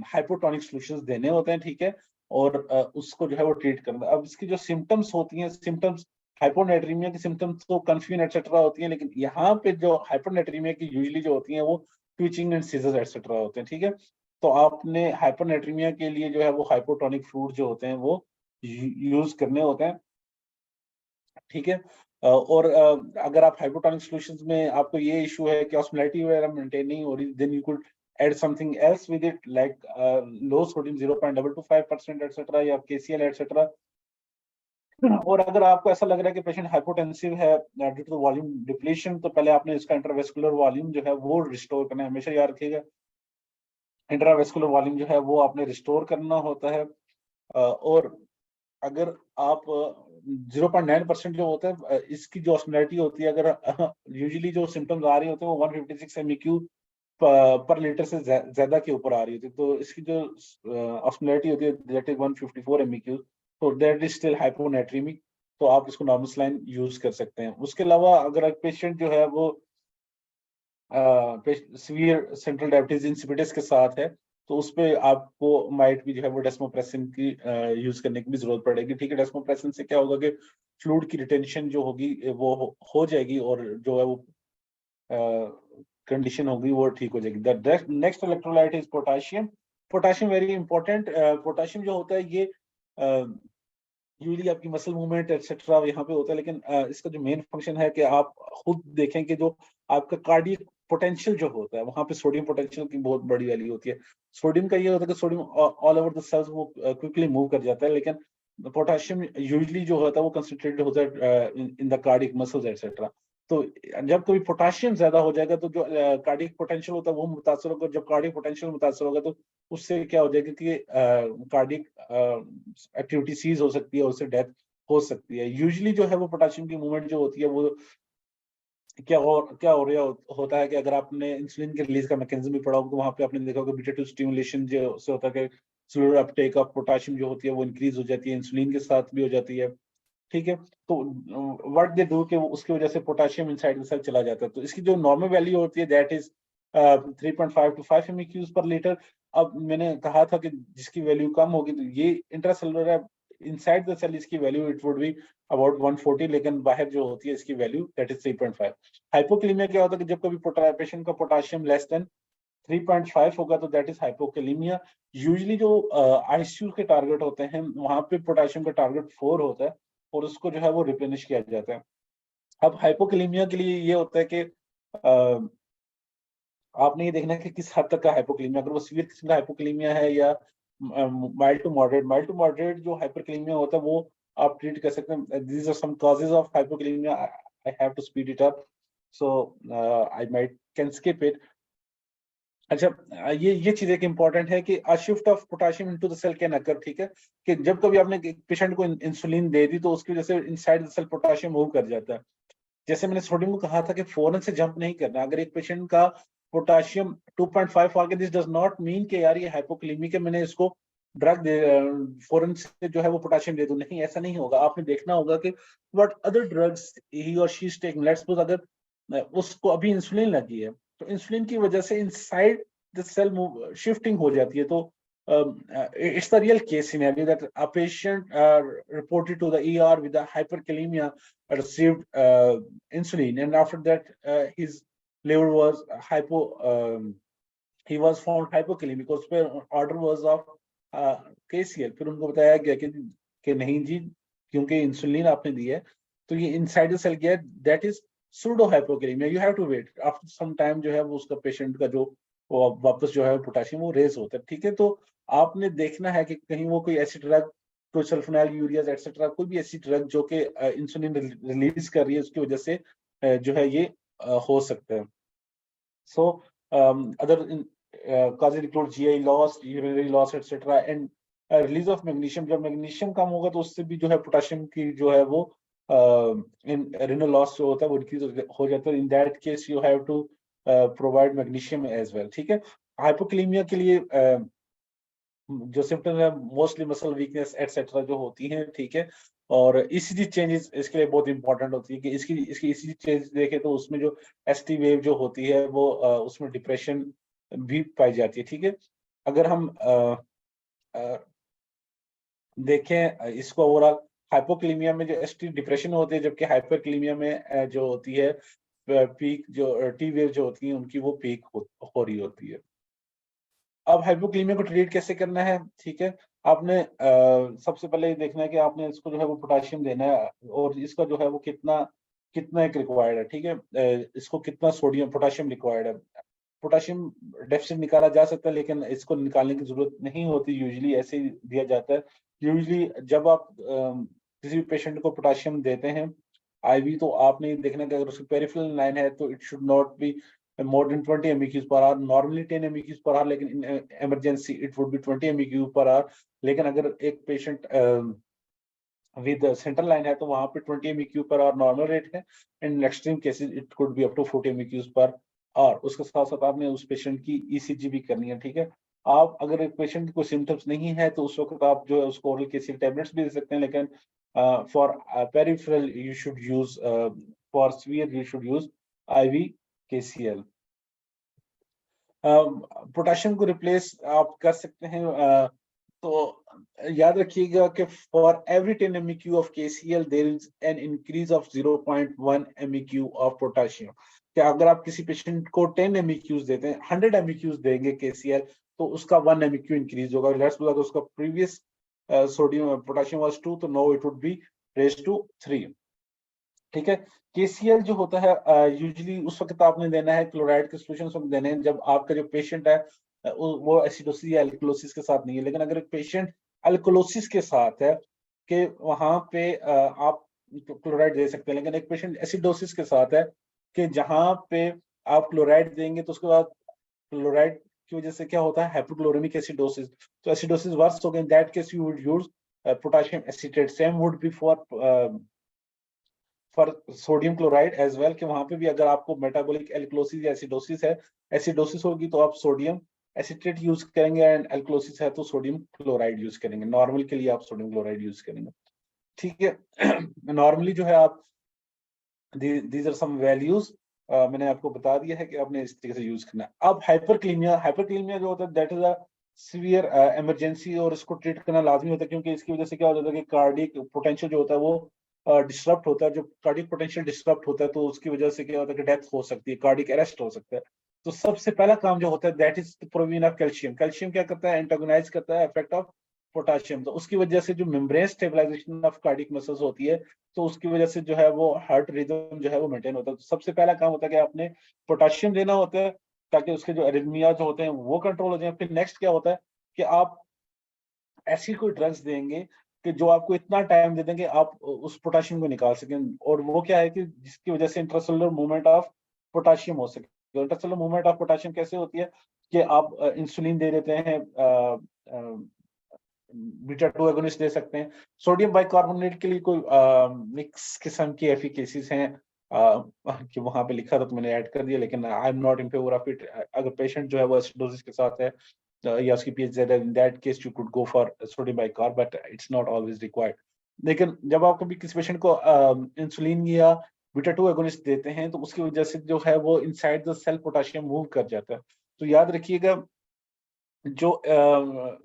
B: हाइपोटोनिक सॉल्यूशंस देने होते हैं, ठीक है, और उसको जो है वो ट्रीट करना। अब इसकी जो सिम्टम्स होती हैं, सिम्टम्स हाइपोनेट्रीमिया की सिम्टम्स तो कंफ्यूजन एटसेट्रा होती हैं, लेकिन यहाँ पे जो हाइपोनेट्रीमिया की यूजुअली जो होती हैं वो ट्विचिंग एंड सीजर्स एटसेट्रा होते हैं, ठीक है। तो आपने हाइपोनेट्रीमिया के लिए जो है वो हाइपोटोनिक फ्लूइड जो होते हैं वो यूज करने होते हैं, ठीक है। और अगर आप हाइपोटोनिक सॉल्यूशंस में आपको ये इशू है कि ऑस्मोलैरिटी वगैरह मेंटेन नहीं हो रही, then you could add something else with it, like low sodium 0.225% etcetera, या केसीएल एटसेट्रा। और अगर आपको ऐसा लग रहा है कि पेशेंट हाइपोटेंसिव है ड्यू टू वॉल्यूम डिप्लीशन, तो पहले आपने इसका इंट्रावेस्कुलर वॉल्यूम जो है वो रिस्टोर करना है। हमेशा याद रखिएगा, इंट्रावेस्कुलर वॉल्यूम जो है वो आपने रिस्टोर करना होता है। और अगर आप 0.9% जो होता है इसकी जो ऑस्मोलैरिटी होती है, अगर यूजुअली जो सिम्टम्स आ रही होते हैं वो 156 MEQ पर लीटर से ज्यादा के ऊपर आ रही होती है, तो इसकी जो ऑस्मोलैरिटी होती है दैट इज 154 MEQ, तो दैट इज स्टिल हाइपोनेट्रीमिक, तो आप इसको नॉर्मल सलाइन यूज कर सकते हैं। उसके अलावा अगर एक पेशेंट जो है वो सीवियर सेंट्रल डायबिटीज इंसिपिडस के साथ है, तो उस पे आपको माइट भी जो है वो डेस्मोप्रेसिन की यूज करने की भी जरूरत पड़ेगी, ठीक है। डेस्मोप्रेसिन से क्या होगा कि फ्लूइड की रिटेंशन जो होगी वो हो जाएगी, और जो है वो कंडीशन होगी वो ठीक हो जाएगी। The next electrolyte is potassium. Potassium very important. Potassium जो होता है ये यूजली आपकी मसल मूवमेंट एक्सेट्रा यहाँ पे होता है, लेकिन इसका जो मेन फंक्शन है कि आप खुद देखें कि जो आपका कार्डियक पोटेंशियल जो होता है वहाँ पे सोडियम पोटेंशियल की बहुत बड़ी वैल्यू होती है। सोडियम का ये होता है कि sodium all over the cells वो क्विकली मूव कर जाता है, लेकिन पोटेशियम यूजली जो होता है वो कंसंट्रेटेड होता है in the cardiac muscles etcetera. तो जब कभी पोटेशियम ज्यादा हो जाएगा तो जो कार्डियक पोटेंशियल होता है वो मुतासर होगा। जब कार्डियक पोटेंशियल मुतासर होगा तो उससे क्या हो जाएगा कि कार्डियक एक्टिविटी सीज हो सकती है और उससे डेथ हो सकती है। यूजुअली जो है वो पोटेशियम की मूवमेंट जो होती है वो क्या हो रहा होता है कि अगर आपने इंसुलिन के रिलीज का मैकेनिज्म भी पढ़ा होगा तो वहां पे आपने देखा होगा बीटा 2 स्टिमुलेशन जो से होता है कि स्लोअर अपटेक ऑफ पोटेशियम जो होती है वो इंक्रीज हो जाती है, इंसुलिन के साथ भी हो जाती है, ठीक है। तो व्हाट दे डू कि उसकी वजह से पोटेशियम इनसाइड द सेल चला जाता है। तो इसकी जो नॉर्मल वैल्यू होती है दैट इज 3.5 to 5 MEQs पर लीटर। अब मैंने कहा था कि जिसकी वैल्यू कम होगी तो ये इंट्रासेलुलर है, इनसाइड द सेल इसकी value it would be about 140, लेकिन बाहर जो होती है इसकी वैल्यू दैट इज 3.5। हाइपोकैलेमिया क्या होता है कि जब कभी पेशेंट का पोटेशियम लेस देन 3.5 होगा तो दैट इज हाइपोकैलेमिया। यूजुअली जो आईसीयू के टारगेट होते हैं वहां पे पोटेशियम का टारगेट 4 होता है और उसको जो है वो रिप्लेनिश किया जाता है। अब हाइपोकैलेमिया के लिए ये होता है कि आपने ये देखना है कि किस हद तक का हाइपोकैलेमिया, अगर वो सीवियर किस्म का हाइपोकैलेमिया है या माइल्ड टू मॉडरेट जो हाइपरकैलेमिया होता है वो आप ट्रीट कर सकते हैं। These are some causes of hypokalemia, I have to speed it up, so I might can skip it. अच्छा, ये चीज एक इंपॉर्टेंट है कि a shift of potassium into the cell can occur, ठीक है, कि जब कभी आपने पेशेंट को इंसुलिन दे दी तो उसकी वजह से inside the cell potassium move कर जाता है। जैसे मैंने सोडियम को कहा था कि फौरन से जंप नहीं करना। अगर एक पेशेंट का पोटेशियम 2.5 आ गया, दिस डज नॉट मीन कि यार ये हाइपोकैलेमिक है, मैंने इसको ड्रग दे फौरन से जो है वो पोटेशियम दे दूं। नहीं, ऐसा नहीं होगा। आपने देखना होगा कि व्हाट अदर ड्रग्स ही और she is taking. Let's suppose अगर उसको अभी इंसुलिन लगी है तो इंसुलिन की वजह से इनसाइड द सेल शिफ्टिंग हो जाती है। तो it's the real case scenario that a patient reported to the ER with a hyperkalemia received insulin, and after that his liver was he was found hypokalemic because order was of KCL। फिर उनको बताया गया कि नहीं जी, क्योंकि insulin आपने दी है तो ये इनसाइड द सेल गया, that is pseudo hypokalemia, you have to wait. After some time जो है वो उसका पेशेंट का जो वो वापस जो है पोटेशियम वो रेज होता है, ठीक है। तो आपने देखना है कि कहीं वो कोई ऐसी ड्रग, कोई सल्फोनाइल यूरियाज एक्सेट्रा, कोई भी ऐसी ड्रग जो कि इंसुलिन रिलीज कर रही है उसकी वजह से जो है ये हो सकता है। So other causes include GI loss, urinary loss, etc. And release of magnesium। जब मैग्नीशियम कम होगा तो उससे भी जो है पोटेशियम की जो है वो इन renal loss जो होता है वो इंक्रीज हो जाता है। In that case you have to provide magnesium as well, ठीक है। हाइपोकैलेमिया के लिए जो सिम्टम्स है मोस्टली मसल वीकनेस एटसेट्रा जो होती हैं, ठीक है। और ईसीजी चेंजेस इसके लिए बहुत इंपॉर्टेंट होती है कि इसकी ईसीजी चेंज देखें तो उसमें जो एसटी वेव जो होती है वो उसमें डिप्रेशन भी पाई जाती है, ठीक है। अगर हम देखें इसको ओवरऑल, हाइपोक्लीमिया में जो एसटी डिप्रेशन होती है, जबकि हाइपरक्लीमिया में जो होती है पीक जो टी वेव जो होती है उनकी वो पीक हो रही होती है। अब हाइपोक्लीमिया को ट्रीट कैसे करना है, ठीक है। आपने सबसे पहले ये देखना है कि आपने इसको जो है वो पोटाशियम देना है, और इसका जो है वो कितना कितना एक रिक्वायर्ड है, ठीक है। इसको कितना सोडियम पोटाशियम रिक्वायर्ड है। पोटाशियम डेफिसिट निकाला जा सकता है, लेकिन इसको निकालने की जरूरत नहीं होती, यूजुअली ऐसे ही दिया जाता है। यूजुअली जब आप किसी भी पेशेंट को पोटाशियम देते हैं आईवी, तो आपने देखना कि अगर उसकी पेरिफेरल लाइन है तो it should not be more than 20 MEQs per hour, normally 10 MEQs per hour, लेकिन in emergency it would be 20 MEQ per hour। लेकिन अगर एक पेशेंट विद सेंट्रल लाइन है तो वहां पे 20 MEQ per hour normal rate है, and extreme cases it could be up to 40 MEQs per hour। उसके साथ साथ आपने उस पेशेंट की ईसीजी भी करनी है, ठीक है। आप अगर एक पेशेंट की कोई सिम्टम्स नहीं है तो उस वक्त आप जो है उसको ओरल केसीएल टैबलेट्स भी दे सकते हैं, लेकिन for peripheral you should use, for severe you should use IV KCl. Potassium को रिप्लेस आप कर सकते हैं, तो याद रखिएगा कि for every 10 MEQ of KCl there is an increase of 0.1 MEQ of potassium. क्या अगर आप किसी पेशेंट को 10 MEQs देते हैं, 100 MEQs देंगे KCl, तो उसका 1 MEQ इंक्रीज होगा। लेट्स सपोज अगर उसका प्रीवियस सोडियम पोटाशियम वाज 2, तो now it would be raised to 3, ठीक है। केसीएल जो होता है यूजुअली उस वक्त आपने देना है, क्लोराइड के सॉल्यूशन उस वक्त देने हैं जब आपका जो पेशेंट है वो एसिडोसिस या एल्कलोसिस के साथ नहीं है। लेकिन अगर एक पेशेंट एल्कलोसिस के साथ है कि वहां पे आप क्लोराइड दे सकते हैं, लेकिन एक पेशेंट एसिडोसिस के साथ है कि जहां पे आप क्लोराइड देंगे तो उसके बाद क्लोराइड की वजह से क्या होता है, हाइपोक्लोरेमिक एसिडोसिस। तो एसिडोसिस वर्स हो गया, in that case you would use potassium acetate. Same would be for sodium chloride as well, कि वहां पे भी अगर आपको मेटाबॉलिक एल्कलोसिस या एसिडोसिस है, एसिडोसिस होगी तो आप सोडियम एसिटेट यूज करेंगे, एंड एल्कलोसिस है तो सोडियम क्लोराइड यूज करेंगे। नॉर्मल के लिए आप सोडियम क्लोराइड यूज करेंगे, ठीक है। नॉर्मली जो है आप दीज आर सम वैल्यूज मैंने आपको बता दिया है कि आपने इस तरीके से यूज करना है। अब हाइपरक्लीमिया जो होता है that is a severe emergency, और इसको ट्रीट करना लाजमी होता है, क्योंकि इसकी वजह से क्या हो जाता है कि कार्डियक पोटेंशियल जो होता है वो डिस्टर्ब होता है। जो कार्डियक पोटेंशियल डिस्टर्ब होता है तो उसकी वजह से क्या होता है कि डेथ हो सकती है, कार्डियक अरेस्ट हो सकता है। तो सबसे पहला काम जो होता है that is provision of calcium. Calcium क्या करता है, एंटागोनाइज करता है इफेक्ट ऑफ पोटाशियम। तो उसकी वजह से जो membrane stabilization of cardiac muscles होती है, तो उसकी वजह से जो है वो हार्ट रिदम जो है वो मेंटेन होता है। तो सबसे पहला काम होता है कि आपने पोटाशियम देना होता है ताकि उसके जो एरिथमिया जो होते हैं वो कंट्रोल हो जाए। फिर नेक्स्ट क्या होता है कि आप ऐसी कोई ड्रग्स देंगे कि जो आपको इतना टाइम दे देंगे आप उस पोटाशियम को निकाल सकें, और वो क्या है कि जिसकी वजह से इंट्रासेलुलर मूवमेंट ऑफ पोटाशियम हो सके। इंट्रासेलुलर मूवमेंट ऑफ पोटाशियम कैसे होती है कि आप इंसुलिन दे देते हैं, बीटा 2 एगोनिस्ट दे सकते हैं। सोडियम बाइकार्बोनेट के लिए कोई मिक्स किस्म की एफिकेसीज हैं कि वहां पे लिखा था तो मैंने ऐड कर दिया, लेकिन I am not in favour of it. अगर पेशेंट जो है वो एसिडोसिस के साथ है या उसकी पीएच ज्यादा, इन that case you could go for sodium bicarb, but it's not always required. लेकिन जब आप कभी किसी पेशेंट को इंसुलिन या बीटा 2 एगोनिस्ट देते हैं तो उसकी वजह से जो है वो inside the cell potassium move कर जाता है। तो याद रखिएगा जो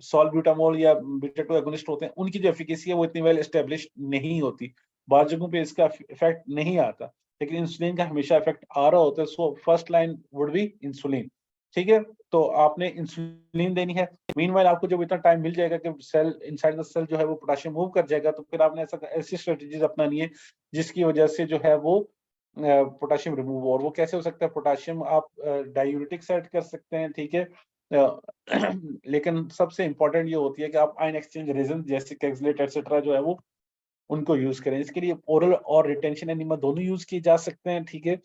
B: सॉल्ब्यूटामोल या बीटा 2 एगोनिस्ट होते हैं उनकी जो एफिकेसी है वो इतनी वेल एस्टेब्लिश नहीं होती, बाद जगहों पे इसका इफेक्ट नहीं आता, लेकिन इंसुलिन का हमेशा इफेक्ट आ रहा होता है। So first line would be insulin, ठीक है। तो आपने इंसुलिन देनी है। मीनवाइल आपको जब इतना टाइम मिल जाएगा कि सेल इनसाइड द सेल जो है वो पोटेशियम मूव कर जाएगा, तो फिर आपने ऐसी स्ट्रेटेजीज अपनानी है जिसकी वजह से जो है वो पोटेशियम रिमूव। और वो कैसे हो सकता है, पोटेशियम आप डायूरेटिक सेट कर सकते हैं, ठीक है। लेकिन सबसे इंपॉर्टेंट ये होती है कि आप आयन एक्सचेंज रेजन जैसे कैक्सलेट एक्सेट्रा जो है वो उनको यूज करें। इसके लिए ओरल और रिटेंशन एनिमा दोनों यूज किए जा सकते हैं, ठीक है।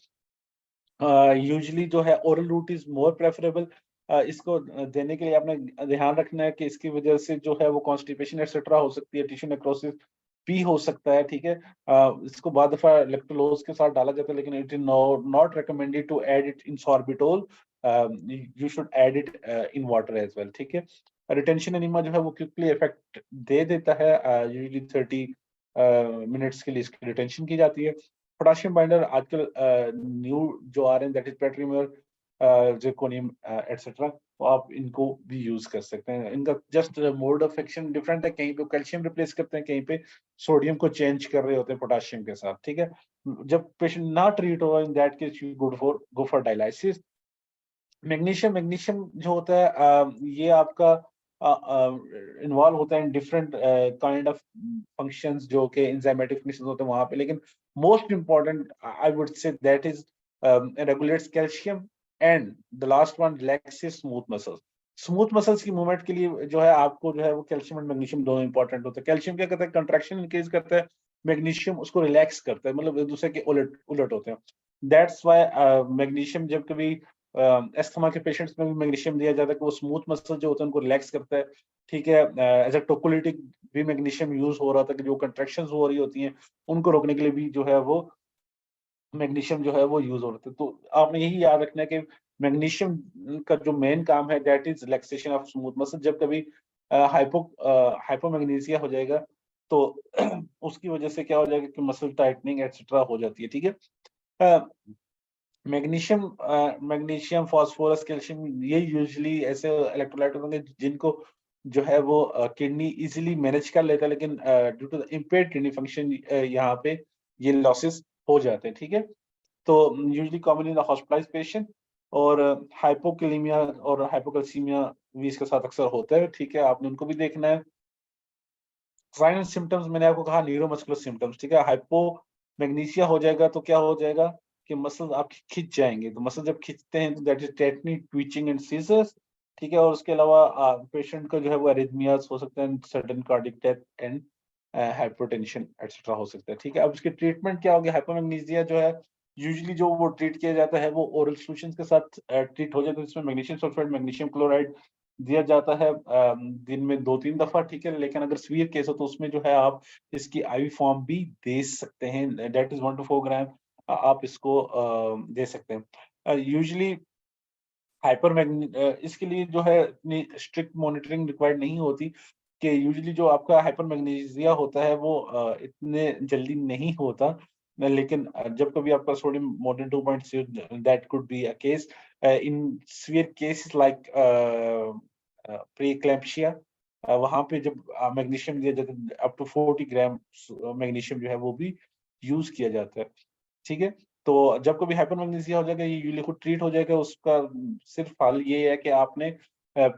B: यूजुअली जो है oral route is more preferable. इसको देने के लिए आपने ध्यान रखना है कि इसकी वजह से जो है वो कॉन्स्टिपेशन एक्सेट्रा हो सकती है, टिश्यू नेक्रोसिस भी हो सकता है, ठीक है। इसको बाद दफा इलेक्ट्रोलोज के साथ डाला जाता है, लेकिन it is not recommended to add it in sorbitol. You should add it in water as well, ठीक है। रिटेंशन एनिमा जो है वो क्विकली इफेक्ट दे देता है, यूजुअली 30 मिनट्स के लिए इसकी रिटेंशन की जाती है। पोटाशियम बाइंडर आजकल न्यू जो आ रहे हैं, दैट इज पेट्रीमर, जिरकोनियम एटसेट्रा, तो आप इनको भी यूज कर सकते हैं। इनका just mode of action different है, कहीं पे कैल्शियम रिप्लेस करते हैं, कहीं पे सोडियम को चेंज कर रहे होते हैं पोटाशियम के साथ, ठीक है। जब पेशेंट ना ट्रीट हो, इन that case you go for dialysis. Magnesium magnesium जो होता है ये आपका इन्वॉल्व होता है in different kind of functions जो कि एंजाइमेटिक फंक्शंस होते हैं वहां पे, लेकिन most important I would say that is regulates calcium, and the last one relaxes smooth muscles. Smooth muscles की मूवमेंट के लिए जो है आपको जो है वो कैल्शियम एंड मैग्नीशियम दोनों इंपॉर्टेंट होते हैं। कैल्शियम क्या करता है, कंट्रैक्शन इंक्रीज करता है, मैग्नीशियम उसको रिलैक्स करता है, मतलब एक दूसरे के उलट उलट होते हैं। दैट्स व्हाई मैग्नीशियम जब कभी एस्थमा के पेशेंट्स में भी मैग्नीशियम दिया जाता है कि वो स्मूथ मसल जो होता है उनको रिलैक्स करता है, ठीक है। एज अ टोकोलिटिक भी मैग्नीशियम यूज हो रहा था कि जो कंट्रैक्शंस हो रही होती हैं उनको रोकने के लिए भी जो है वो मैग्नीशियम जो है वो यूज हो रहा था। तो आपने यही याद रखना है कि मैग्नीशियम का जो मेन काम है that is relaxation of smooth muscle. जब कभी हाइपोमैग्नीसिया हो जाएगा तो उसकी वजह से क्या हो जाएगा कि मसल टाइटनिंग एटसेट्रा हो जाती है, ठीक है। मैग्नीशियम मैग्नीशियम फास्फोरस कैल्शियम ये यूजुअली ऐसे इलेक्ट्रोलाइट होंगे जिनको जो है वो किडनी इजीली मैनेज कर लेता है, लेकिन due to the impaired kidney function यहाँ पे ये लॉसेस हो जाते हैं, ठीक है। तो usually common in the hospitalised patient, और हाइपोकैलेमिया और हाइपोकैल्सीमिया भी इसके साथ अक्सर होता है, ठीक है, आपने उनको भी देखना है। साइन एंड सिम्टम्स मैंने आपको कहा न्यूरोमस्कुलर सिम्टम्स, ठीक है। हाइपो मैग्नीशिया हो जाएगा तो क्या हो जाएगा कि मसल आपके खिंच जाएंगे, तो मसल जब खिंचते हैं तो that is tetany, twitching and seizures, ठीक है। और उसके अलावा पेशेंट का जो है वो एरिथमियास हो सकता है, sudden cardiac death and hypertension etcetera हो सकता है, ठीक है। अब इसकी ट्रीटमेंट क्या होगी, हाइपोमैग्नीसिया जो है यूजुअली जो वो ट्रीट किया जाता है वो ओरल सॉल्यूशंस के साथ ट्रीट हो जाता है, जिसमें मैग्नीशियम सल्फेट, मैग्नीशियम क्लोराइड दिया जाता है दिन में 2-3 दफा, ठीक है। लेकिन अगर सीवियर केस हो तो उसमें जो है आप इसकी आईवी फॉर्म भी दे सकते हैं, दैट इज 1 to 4 ग्राम आप इसको दे सकते हैं। यूजुअली इसके लिए जो है इतनी स्ट्रिक्ट मॉनिटरिंग रिक्वायर्ड नहीं होती, कि यूजुअली जो आपका हाइपरमैग्नीसिया होता है वो इतने जल्दी नहीं होता, लेकिन जब कभी आपका sodium more than 2.0, that could be a case in severe cases like pre-eclampsia, वहां पे जब मैग्नीशियम दिया जाता है अप टू 40 ग्राम मैग्नीशियम जो है वो भी यूज किया जाता है, ठीक है। तो जब कभी हाइपरमैग्नीसिया हो जाएगा ये यूजुअली खुद ट्रीट हो जाएगा, उसका सिर्फ हल ये है कि आपने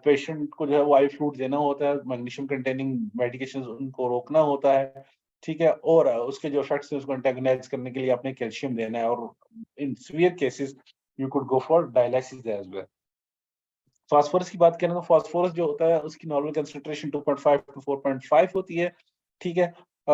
B: पेशेंट को जो है वो आई फ्लूइड देना होता है, मैग्नीशियम कंटेनिंग मेडिकेशंस उनको रोकना होता है, ठीक है। और उसके जो इफेक्ट्स हैं उसको एंटागोनाइज करने के लिए आपने कैल्शियम देना है, और in severe cases you could go for dialysis as well. Phosphorus की बात करें तो फास्फोरस जो होता है उसकी नॉर्मल कंसंट्रेशन 2.5 to 4.5 होती है, ठीक है। अ,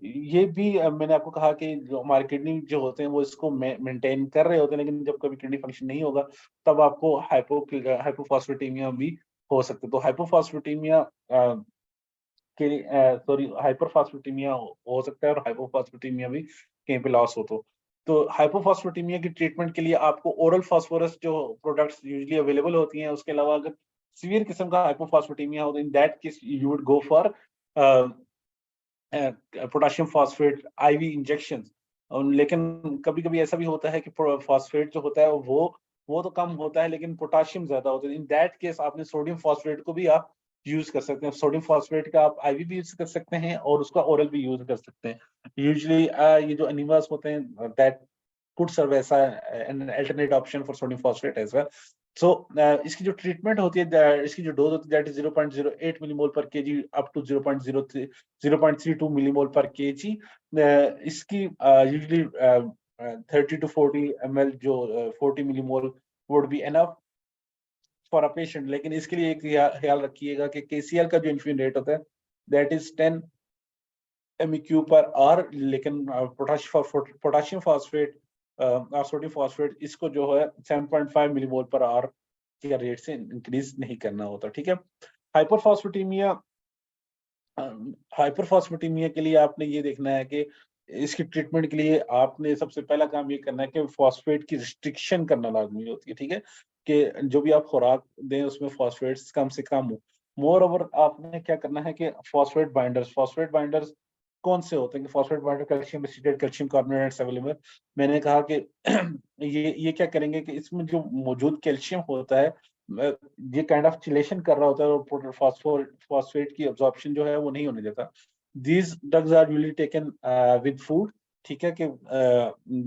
B: ये भी मैंने आपको कहा कि जो हमारे किडनी जो होते हैं वो इसको मेंटेन कर रहे होते हैं, लेकिन जब कभी किडनी फंक्शन नहीं होगा तब आपको हाइपोफॉस्फेटेमिया भी हो सकता है। तो हाइपोफॉस्फेटेमिया के लिए सॉरी हाइपरफॉस्फेटेमिया हो सकता है, और हाइपोफॉस्फेटेमिया भी कहीं पे लॉस हो तो हाइपोफॉस्फेटेमिया की ट्रीटमेंट के लिए आपको ओरल फास्फोरस जो प्रोडक्ट्स यूजुअली अवेलेबल होती हैं, उसके अलावा अगर सीवियर किस्म का हाइपोफॉस्फेटेमिया हो तो in that case you would go for potassium phosphate IV injection. लेकिन कभी कभी ऐसा भी होता है कि फॉस्फेट जो होता है वो तो कम होता है लेकिन पोटाशियम ज्यादा होता है, इन दैट केस आपने सोडियम फॉस्फेट को भी आप यूज कर सकते हैं। सोडियम फॉस्फेट का आप आईवी भी यूज कर सकते हैं और उसका ओरल भी यूज कर सकते हैं। यूजुअली ये जो एनिमास होते हैं that could serve as an alternate option for sodium phosphate as well. So इसकी जो ट्रीटमेंट होती है इसकी जो डोज होती है दैट इज 0.08 मिलीमोल पर केजी अप टू 0.32 मिलीमोल पर केजी। इसकी यूजुअली 30 to 40 ml जो 40 millimole would be enough for a patient. लेकिन इसके लिए एक ख्याल रखिएगा कि केसीएल का जो इन्फ्यूजन रेट होता है दैट इज 10 MEQ पर आर, लेकिन पोटाशियम फॉस्फेट सोडियम फॉस्फेट इसको जो है 7.5 मिलीमोल पर आर के रेट से इंक्रीज नहीं करना होता, ठीक है। हाइपरफॉस्फेटेमिया हाइपरफॉस्फेटेमिया के लिए आपने ये देखना है कि इसकी ट्रीटमेंट के लिए आपने सबसे पहला काम ये करना है कि फॉस्फेट की रिस्ट्रिक्शन करना लाजमी होती है, ठीक है, कि जो भी आप खुराक दें उसमें फॉस्फेट्स कम से कम हो। मोर ओवर आपने क्या करना है कि फॉस्फेट बाइंडर्स कौन से होते हैं कि phosphate water, calcium acetate, calcium carbonate, sevelamer. मैंने कहा कि ये क्या करेंगे कि इसमें जो मौजूद कैल्शियम होता है ये काइंड ऑफ चिलेशन कर रहा होता है और फॉस्फेट की अब्जॉर्प्शन जो है वो नहीं होने देता। These drugs are usually taken with food, ठीक है, कि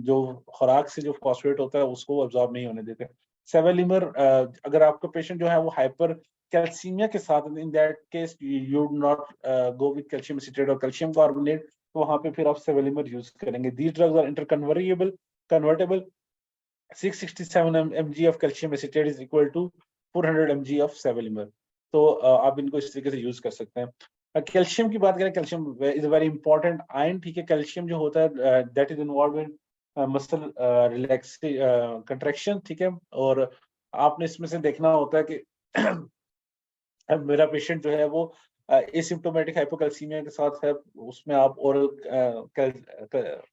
B: जो खुराक से जो फॉस्फेट होता है उसको अब्जॉर्ब नहीं होने देते। सेवोलिमर, अगर आपका पेशेंट जो है वो हाइपर कैल्सीमिया के साथ, in that case you would not go with calcium acetate और कैल्शियम कार्बोनेट, तो वहां पे फिर आप सेवोलिमर यूज करेंगे। These drugs are convertible 667 mg of calcium acetate is equal to 400 mg of सेवोलिमर। तो आप इनको इस तरीके से यूज कर सकते हैं। कैल्शियम की बात करें, calcium is very important ion, ठीक है। कैल्शियम जो होता है that is involve in muscle relax contraction, ठीक है। और आपने इसमें से देखना होता है कि अब मेरा पेशेंट जो है वो एसिम्प्टोमेटिक हाइपोकैल्सीमिया के साथ है, उसमें आप ओरल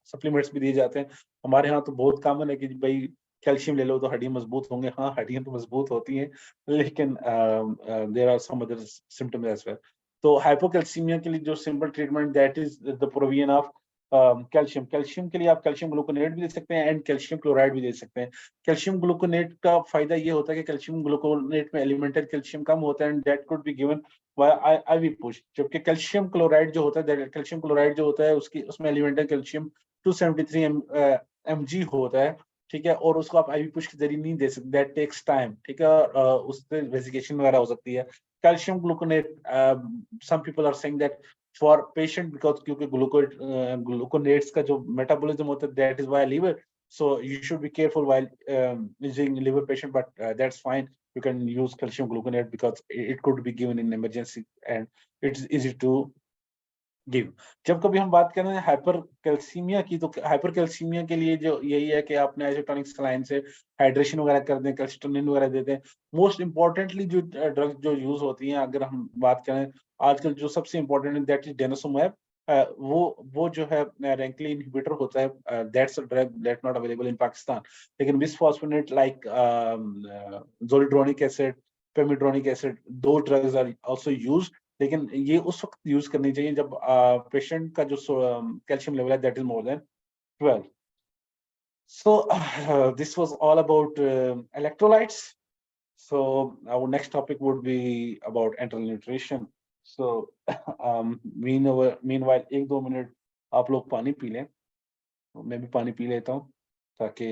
B: सप्लीमेंट्स भी दिए जाते हैं। हमारे यहाँ तो बहुत कॉमन है कि भाई कैल्शियम ले लो तो हड्डियां मजबूत होंगे। हाँ, हड्डियां तो मजबूत होती हैं, लेकिन there are some other symptoms as well. तो हाइपोकैल्सीमिया के लिए जो simple treatment that is the provision of calcium के लिए आप कैल्शियम ग्लूकोनेट भी दे सकते हैं एंड कैल्शियम क्लोराइड भी दे सकते हैं। कैल्शियम ग्लूकोनेट का फायदा ये होता है कि कैल्शियम ग्लूकोनेट में एलिमेंटल कैल्शियम कम होता है and that could be given by ivy push. जबकि कैल्शियम क्लोराइड जो होता है, कैल्शियम क्लोराइड जो होता है उसकी उसमें एलिमेंटल कैल्शियम 273 mg होता है, ठीक है। और उसको आप आईवी पुश के जरिए नहीं दे सकते, दैट टेक्स टाइम, ठीक है। उससे वेसिकेशन वगैरह हो सकती है। Calcium gluconate, some people are saying that for patient, because क्योंकि ग्लूकोनेट्स का जो मेटाबॉलिज्म होता है that is via liver, so you should be careful while using liver patient, but that's fine. You can use calcium gluconate because it could be given in emergency and it's easy to give. जब कभी हम बात करें hyper calcaemia की, तो hyper calcaemia के लिए जो यही है कि आपने आइसोटोनिक सलाइन से हाइड्रेशन वगैरह कर दें, कैल्सिटोनिन वगैरह दे दें। मोस्ट इंपॉर्टेंटली जो ड्रग्स जो यूज होती हैं, अगर हम बात करें आजकल जो सबसे इंपॉर्टेंट है दैट इज डेनोसोमैब। वो जो है रैंकली इनहिबिटर होता है, that's a drug that not available in Pakistan. लेकिन बिसफॉस्फोनेट लाइक जोलिड्रोनिक एसिड, पेमिड्रोनिक एसिड, दो ड्रग्स आर आल्सो यूज्ड। लेकिन ये उस वक्त यूज करनी चाहिए जब पेशेंट का जो कैल्शियम लेवल है that is more than 12। So this was all about electrolytes. So our next topic would be about enteral nutrition. So meanwhile 1-2 minute आप लोग पानी पी लें, मैं भी पानी पी लेता हूँ ताकि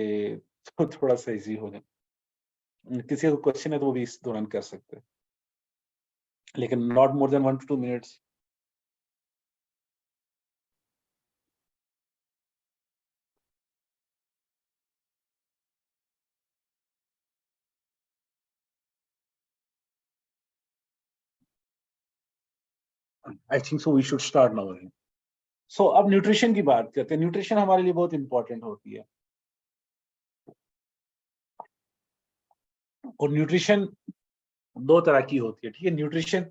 B: थोड़ा सा इजी हो जाए। किसी का क्वेश्चन है तो वो भी इस दौरान कर सकते हैं, लेकिन not more than 1 to 2 minutes. I think so we should start now. So अब न्यूट्रिशन की बात करते हैं। न्यूट्रिशन हमारे लिए बहुत इंपॉर्टेंट होती है, और न्यूट्रिशन दो तरह की होती है, ठीक है। न्यूट्रिशन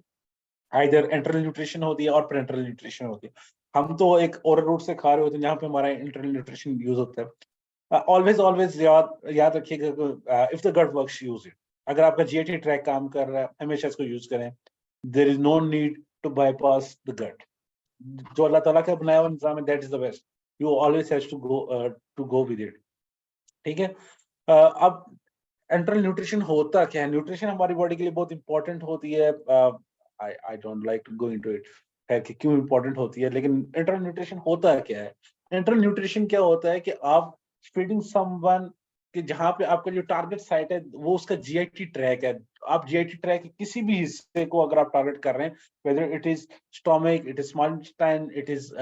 B: आइदर एंटरल न्यूट्रिशन होती है और पेरेंटल न्यूट्रिशन होती है। हम तो एक ओरल रूट से खा रहे होते हैं जहाँ पे हमारा इंटरनल न्यूट्रिशन यूज होता है। ऑलवेज याद रखिएगा, if the gut works use it. अगर आपका जीआईटी ट्रैक काम कर रहा है हमेशा इसको यूज करें। There is no need to bypass the gut. जो अल्लाह ताला का बनाया हुआ निजाम है that is the best, you always has to go with it, ठीक है। अब एंटरल न्यूट्रिशन होता क्या है? न्यूट्रिशन हमारी बॉडी के लिए बहुत इंपॉर्टेंट होती है। I don't like to go into it है कि क्यों इंपॉर्टेंट होती है, लेकिन एंटरल न्यूट्रिशन होता क्या है? एंटरल न्यूट्रिशन क्या होता है कि आप फीडिंग समवन कि जहाँ पे आपका जो टारगेट साइट है वो उसका जीआईटी ट्रैक है। आप जीआईटी ट्रैक के किसी भी हिस्से को अगर आप टारगेट कर रहे हैं, whether it is stomach, it is small intestine, it is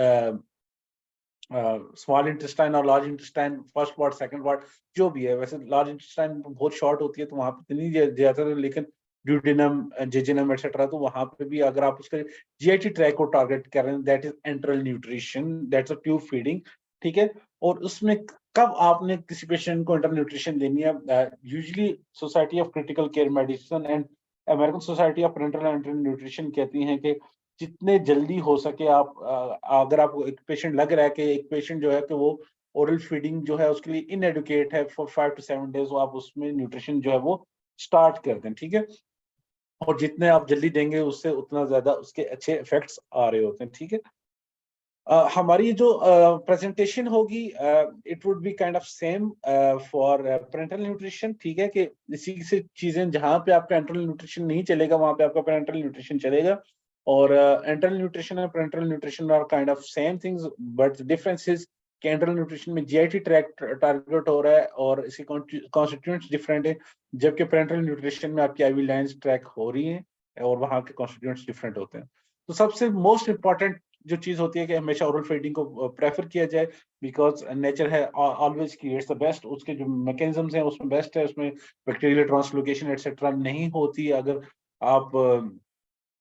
B: small intestine और large intestine, first part second part जो भी है। वैसे लार्ज इंटेस्टाइन बहुत शॉर्ट होती है तो वहां पे इतनी ज्यादा, लेकिन ड्यूडेनम, जेजुनम एटसेट्रा, तो वहां पे भी अगर आप उसके जीआईटी ट्रैक को टारगेट कर रहे हैं that is enteral nutrition, that's a tube feeding, ठीक है। और उसमें कब आपने किसी पेशेंट को एंटरल न्यूट्रिशन देनी है? Usually society of critical care medicine and American society of parental enteral nutrition कहती हैं कि जितने जल्दी हो सके आप, अगर आपको एक पेशेंट लग रहा है कि एक पेशेंट जो है कि वो ओरल फीडिंग जो है उसके लिए इनएडुकेट है फॉर 5 to 7 days, आप उसमें न्यूट्रिशन जो है वो स्टार्ट कर दें, ठीक है। और जितने आप जल्दी देंगे उससे उतना ज्यादा उसके अच्छे इफेक्ट्स आ रहे होते हैं, ठीक है। हमारी जो प्रेजेंटेशन होगी it would be kind of same for parental nutrition, ठीक है, कि इसी से चीजें जहाँ पे आपका एंटरल न्यूट्रिशन नहीं चलेगा वहां पे आपका पेरेंटल न्यूट्रिशन चलेगा, और एंटरल न्यूट्रिशन और parenteral nutrition are kind of same things, but difference is कि एंटरल न्यूट्रिशन में जीआईटी ट्रैक टारगेट हो रहा है और इसके कॉन्स्टिट्यूएंट्स डिफरेंट है, जबकि पेरेंटल न्यूट्रिशन में आपकी आईवी लाइंस ट्रैक हो रही हैं और वहाँ के कॉन्स्टिट्यूएंट्स डिफरेंट होते हैं। तो सबसे मोस्ट इंपॉर्टेंट जो चीज होती है कि हमेशा ओरल फीडिंग को प्रेफर किया जाए, बिकॉज नेचर है ऑलवेज क्रिएट्स द बेस्ट, उसके जो मैकेनिज्म्स हैं उसमें बेस्ट है, उसमें बैक्टीरियल ट्रांसलोकेशन एटसेट्रा नहीं होती। अगर आप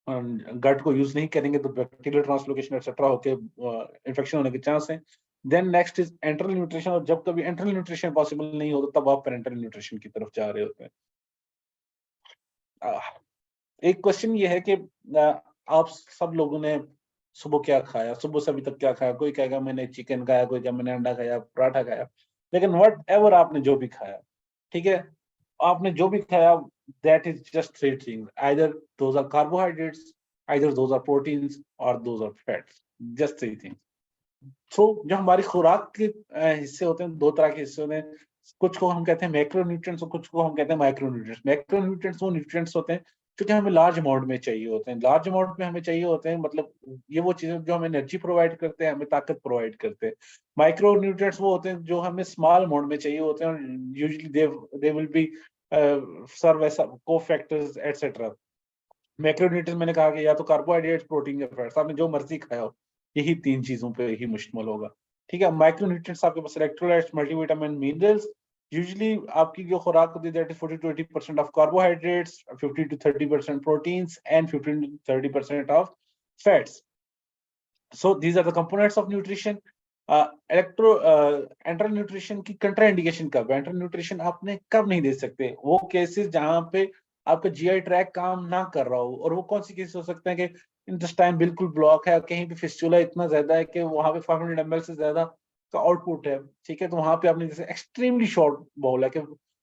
B: गट को यूज नहीं करेंगे तो बैक्टीरियल ट्रांसलोकेशन एटसेट्रा होके इन्फेक्शन होने के चांस हैं। Then next is enteral nutrition, और जब कभी एंटरल न्यूट्रिशन पॉसिबल नहीं होता तब आप पेरेंटल न्यूट्रिशन की तरफ जा रहे होते हैं। एक क्वेश्चन ये है कि आप सब लोगों ने सुबह क्या खाया, सुबह से अभी तक क्या खाया? कोई कहेगा मैंने चिकन खाया, कोई कहेगा मैंने अंडा खाया, पराठा खाया, लेकिन वट एवर आपने जो भी खाया, ठीक है, आपने जो भी खाया, that is just three things, either those are carbohydrates, either those are proteins और those are fats, just three things. तो जो हमारी खुराक के हिस्से होते हैं, दो तरह के हिस्से होते हैं, कुछ को हम कहते हैं मैक्रो न्यूट्रिएंट्स और कुछ को हम कहते हैं माइक्रो न्यूट्रिएंट्स। मैक्रो न्यूट्रिएंट्स वो न्यूट्रिएंट्स होते हैं जो कि हमें लार्ज अमाउंट में चाहिए होते हैं, लार्ज अमाउंट में हमें चाहिए होते हैं, मतलब ये वो चीजें जो हमें एनर्जी प्रोवाइड करते हैं, हमें ताकत प्रोवाइड करते हैं। माइक्रो न्यूट्रिएंट्स वो होते हैं जो हमें स्मॉल अमाउंट में चाहिए होते हैं, और usually they will be serve as cofactors etcetera. Macronutrients मैंने कहा कि या तो कार्बोहाइड्रेट्स, प्रोटीन या फैट्स, आपने जो मर्जी खाया हो, यही तीन चीजों पे ही मुश्तमिल होगा, ठीक है। माइक्रोन्यूट्रिएंट्स आपके पास इलेक्ट्रोलाइट्स, मल्टीविटामिन, मिनरल्स, यूजुअली आपकी जो खुराक होती है that is 40 to 80% of carbohydrates, 50 to 30% proteins and 15 to 30% of fats. So these are the components of nutrition. Enteral nutrition की कंट्रा इंडिकेशन कब है? एंटरल न्यूट्रिशन आपने कब नहीं दे सकते? वो केसेस जहां पे आपका जीआई ट्रैक काम ना कर रहा हो, और वो कौन सी केसेस हो सकते हैं कि इंटेस्टाइन बिल्कुल ब्लॉक है, कहीं पे फिस्टुला इतना ज्यादा है कि वहां पे 500 ml से ज्यादा का आउटपुट है, ठीक है, तो वहां पे आपने जैसे एक्सट्रीमली शॉर्ट बॉल है कि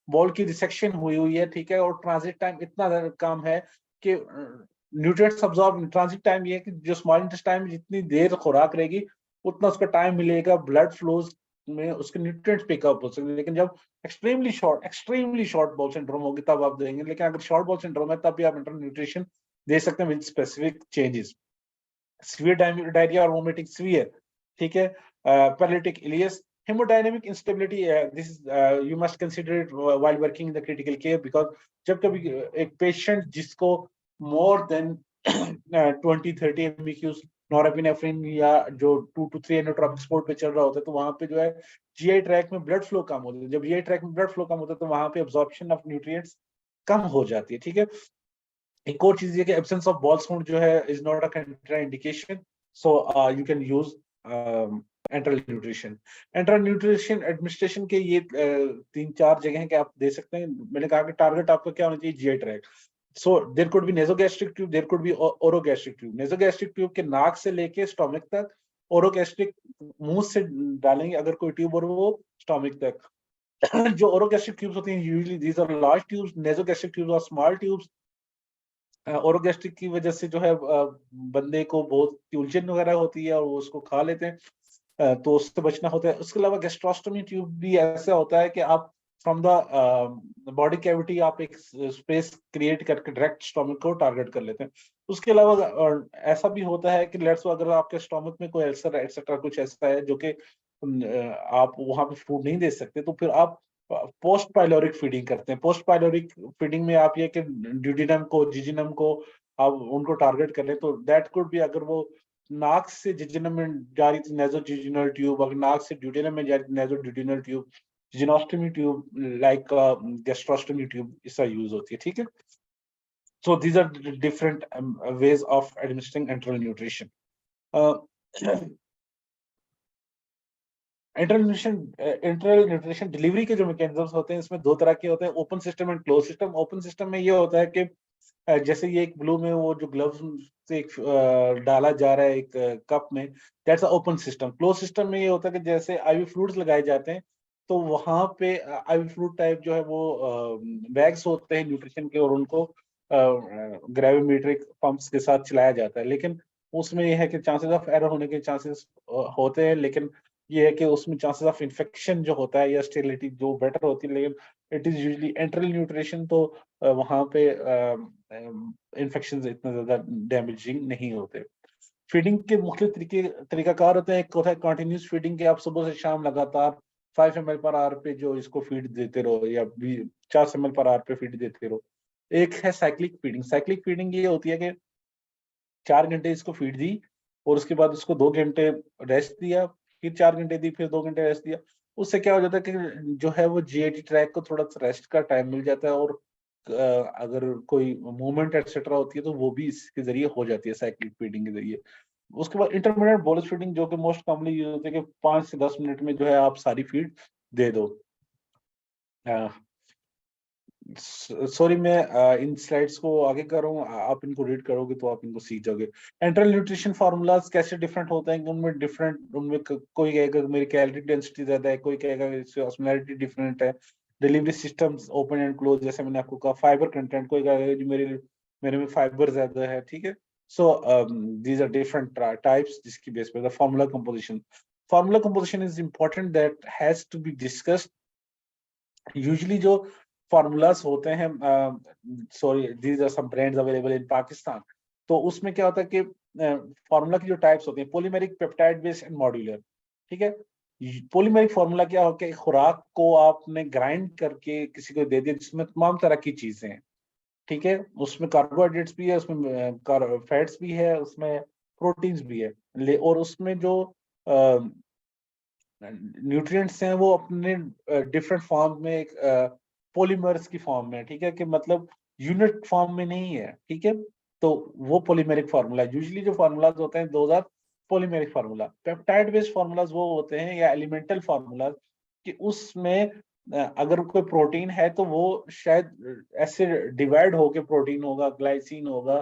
B: बॉल की रिसेक्शन हुई है, ठीक है, और ट्रांजिट टाइम इतना ज्यादा कम है कि न्यूट्रिएंट्स अब्सॉर्ब, ट्रांजिट टाइम ये है कि जो स्मॉल इंटेस्टाइन में जितनी देर खुराक रहेगी उतना उसका टाइम मिलेगा ब्लड फ्लोज में उसके न्यूट्रिएंट्स पिकअप हो सकते हैं। लेकिन जब एक्सट्रीमली शॉर्ट बॉल सिंड्रोम होगी तब आप देंगे, लेकिन अगर शॉर्ट बॉल सिंड्रोम है तब भी आप इंटरल न्यूट्रिशन दे सकते हैं with specific changes. Severe diarrhoea और वोमिटिंग सीवियर, ठीक है, paralytic ileus, haemodynamic instability, this you must consider it while working in the critical care, because जब कभी एक पेशेंट जिसको मोर देन 20-30 एमबीक्यूज नॉरएपिनेफ्रिन या जो 2 to 3 एनोट्रोपिक सपोर्ट पे चल रहा होता है, तो वहां पे जो है जीआई ट्रैक में ब्लड फ्लो कम होता है। जब जीआई ट्रैक में ब्लड फ्लो कम होता है तो वहां पे अब्जॉर्प्शन ऑफ न्यूट्रिएंट्स कम हो जाती है, ठीक है। एक और चीज ये कि एब्सेंस ऑफ बॉल साउंड जो है is not a contraindication, so you can use enteral nutrition. Enteral nutrition administration के ये तीन चार जगह हैं कि आप दे सकते हैं। मैंने कहा कि टारगेट आपका क्या होना चाहिए? GI tract. So there could be nasogastric tube, there could be orogastric tube. Nasogastric tube के नाक से लेके स्टोमक तक, ओरोगैस्ट्रिक मुंह से डालेंगे अगर कोई ट्यूब, और वो स्टोमक तक। जो ओरोगैस्ट्रिक ट्यूब्स होती हैं usually these are large tubes, nasogastric tubes are small tubes. Orogastric की वजह से जो है बंदे को बहुत उलझन वगैरह होती है और वो उसको खा लेते हैं, तो उससे बचना होता है। उसके अलावा गैस्ट्रोस्टोमी ट्यूब भी ऐसा होता है कि आप फ्रॉम द बॉडी कैविटी आप एक स्पेस क्रिएट करके डायरेक्ट स्टोमक को टारगेट कर लेते हैं। उसके अलावा ऐसा भी होता है कि लेट्स अगर आपके स्टोमक में कोई अल्सर एटसेट्रा कुछ ऐसा है जो कि आप वहां पे फूड नहीं दे सकते, तो फिर आप पोस्ट पाइलोरिक फीडिंग करते हैं। पोस्ट पाइलोरिक फीडिंग में आप ये कि ड्यूडिनम को, जिजिनम को आप उनको टारगेट करें, तो दैट कुड भी, अगर वो नाक से जिजिनम में जा रही थी नेजोजिजिनल ट्यूब, अगर नाक से ड्यूडिनम में जा रही थी nasoduodenal tube, jejunostomy tube like gastrostomy tube इसका यूज होती है, ठीक है। So these are different ways of administering enteral nutrition. Internal nutrition delivery के जो मैकेनिज्म्स होते हैं इसमें दो तरह के होते हैं, open system and close system. Open system में ये होता है कि जैसे ये एक ब्लू में वो जो ग्लव्स से एक डाला जा रहा है एक कप में, that's a open system. Close system में ये होता है कि जैसे आईवी फ्लूइड्स लगाए जाते हैं, तो वहां पे आईवी फ्लूइड टाइप जो है वो बैग्स होते हैं न्यूट्रिशन के, और उनको ग्रेविमेट्रिक पंप्स के साथ चलाया जाता है। लेकिन उसमें ये है कि चांसेस ऑफ एरर होने के चांसेस होते हैं, लेकिन ये है कि उसमें चांसेस ऑफ इन्फेक्शन जो होता है या स्टेरिलिटी जो बेटर होती है, लेकिन इट इज यूजली एंटरल न्यूट्रिशन, तो वहाँ पे इन्फेक्शन इतना ज्यादा डैमेजिंग नहीं होते। फीडिंग के मुख्य तरीकाकार होते हैं। एक होता है कंटिन्यूस फीडिंग, के आप सुबह से शाम लगातार 5 ml पर आवर पे जो इसको फीड देते रहो, या 4 ml पर आवर पे फीड देते रहो। एक है साइक्लिक फीडिंग। साइक्लिक फीडिंग ये होती है कि 4 घंटे इसको फीड दी और उसके बाद उसको 2 घंटे रेस्ट दिया, फिर 4 घंटे दी, फिर 2 घंटे रेस्ट दिया। उससे क्या हो जाता है कि जो है वो जीआईटी ट्रैक को थोड़ा सा रेस्ट का टाइम मिल जाता है, और अगर कोई मूवमेंट एक्सेट्रा होती है तो वो भी इसके जरिए हो जाती है साइक्लिक फीडिंग के जरिए। उसके बाद इंटरमीडिएट बोलस फीडिंग, जो कि मोस्ट कॉमनली यूज होती है कि 5 से 10 मिनट में जो है आप सारी फीड दे दो। सॉरी, मैं इन स्लाइड्स को आगे कर रहा हूँ, आप इनको रीड करोगे तो आप इनको सीख जाओगे। एंट्रल न्यूट्रिशन फार्मूलाज कैसे डिफरेंट होते हैं, उनमें कोई कहेगा मेरी कैलोरी डेंसिटी ज्यादा है, कोई कहेगा इसकी ऑस्मोलैरिटी डिफरेंट है, delivery systems open and close, जैसे मैंने आपको कहा, फाइबर कंटेंट, कोई कहेगा जी मेरे में फाइबर ज्यादा है, ठीक है। So these are different types जिसकी बेस पे formula composition. Formula composition is important, that has to be discussed. Usually जो फार्मूलास होते हैं, sorry, these are some brands available in Pakistan. तो उसमें क्या होता है कि फार्मूला की जो टाइप्स होती हैं, polymeric, peptide based and modular, ठीक है। पॉलीमेरिक फार्मूला क्या होता है, खुराक को आपने ग्राइंड करके किसी को दे दिया जिसमें तमाम तरह की चीजें हैं, ठीक है। उसमें कार्बोहाइड्रेट्स भी है, उसमें फैट्स भी है, उसमें प्रोटीन्स भी है, और उसमें जो न्यूट्रिएंट्स हैं वो अपने डिफरेंट फॉर्म में, एक पॉलीमर्स की फॉर्म में, ठीक है, कि मतलब यूनिट फॉर्म में नहीं है, ठीक है। तो वो पॉलीमेरिक फार्मूला, यूजुअली जो फार्मूलाज होते हैं those are polymeric formula. Peptide based formulas वो होते हैं, या एलिमेंटल फार्मूलाज, कि उसमें अगर कोई प्रोटीन है तो वो शायद ऐसे डिवाइड होके प्रोटीन होगा, ग्लाइसिन होगा,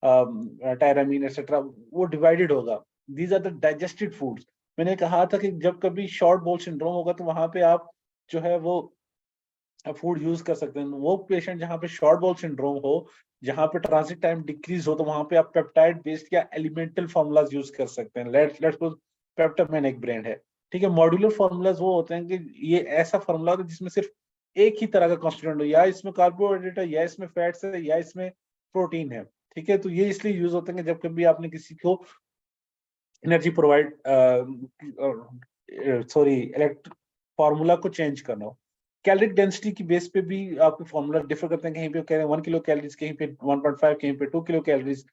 B: टायरामीन एक्सेट्रा, वो डिवाइडेड होगा। These are the digested foods. मैंने कहा था कि जब कभी शॉर्ट बाउल सिंड्रोम होगा तो वहां पे आप जो है वो फूड यूज कर सकते हैं। वो पेशेंट जहाँ पे शॉर्ट बाउल सिंड्रोम हो, जहाँ पे ट्रांजिट टाइम डिक्रीज हो, तो वहां पे आप पेप्टाइड बेस्ड या एलिमेंटल फार्मूलाज यूज कर सकते हैं। लेट्स सपोज पेप्टामेन एक ब्रांड है, ठीक है। मॉड्यूलर फार्मूलाज वो होते हैं कि ये ऐसा फार्मूला होता है जिसमें सिर्फ एक ही तरह का कॉन्स्टिट्यूएंट हो, या इसमें कार्बोहाइड्रेट है, या इसमें फैट्स है, या इसमें प्रोटीन है, ठीक है। तो ये इसलिए यूज होते हैं कि जब कभी आपने किसी को energy provide, sorry, elect formula को चेंज करना हो। कैलोरिक डेंसिटी की बेस पे भी आपके फार्मूला डिफर करते हैं, कहीं पे कह रहे हैं 1 किलो कैलोरीज, कहीं पे 1.5, कहीं पे 2 किलो कैलोरीज।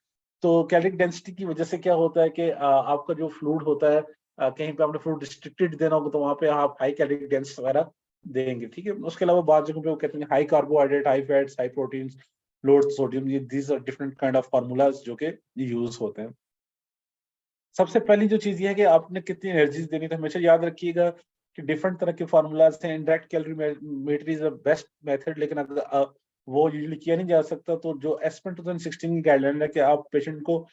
B: तो कैलोरिक डेंसिटी की वजह से क्या होता है कि आपका जो फ्लूइड होता है, कहीं पे आपने फ्लूइड रिस्ट्रिक्टेड देना होगा तो वहां पे आप हाई कैलोरिक डेंस वगैरह देंगे, ठीक है। उसके अलावा बाद जगहों पे वो कहते हैं high carbohydrate, high fats, high proteins, low sodium, ये these are different kind of formulas जो कि यूज होते हैं। सबसे पहली जो चीज ये है कि आपने कितनी एनर्जीज देनी, तो हमेशा याद रखिएगा कि डिफरेंट तरह के फार्मूलाज हैं। Indirect calorimetry is the best method, लेकिन अगर वो यूजुअली किया नहीं जा सकता, तो जो एस्पेन 2016 की गाइडलाइन है कि आप पेशेंट को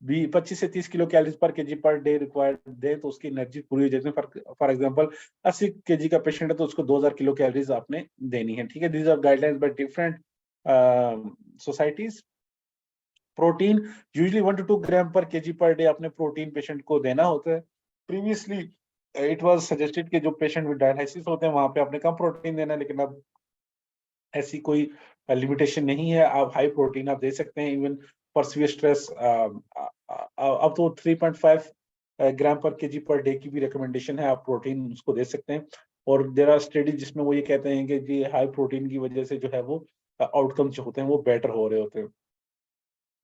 B: भी 25 से 30 किलो कैलोरीज पर केजी पर डे रिक्वायर्ड दे, तो उसकी एनर्जी पूरी हो जाती है। फॉर एग्जांपल 80 केजी का पेशेंट है तो उसको 2000 किलो कैलोरीज आपने देनी है, ठीक है। These are guidelines by different societies. Protein usually 1 to 2 gram per KG per day अपने प्रोटीन पेशेंट को देना होता है। प्रीवियसली इट वाज सजेस्टेड कि जो पेशेंट विद डायलिसिस होते हैं वहां पे आपने कम प्रोटीन देना है, लेकिन अब ऐसी कोई लिमिटेशन नहीं है, आप हाई प्रोटीन आप दे सकते हैं। इवन फॉर सीवियर स्ट्रेस अब तो 3.5 ग्राम पर केजी पर डे की भी रिकमेंडेशन है, आप प्रोटीन उसको दे सकते हैं। और देयर आर स्टडी जिसमें वो ये कहते हैं कि जी हाई प्रोटीन की वजह से जो है वो आउटकम्स जो होते हैं वो बेटर हो रहे होते हैं।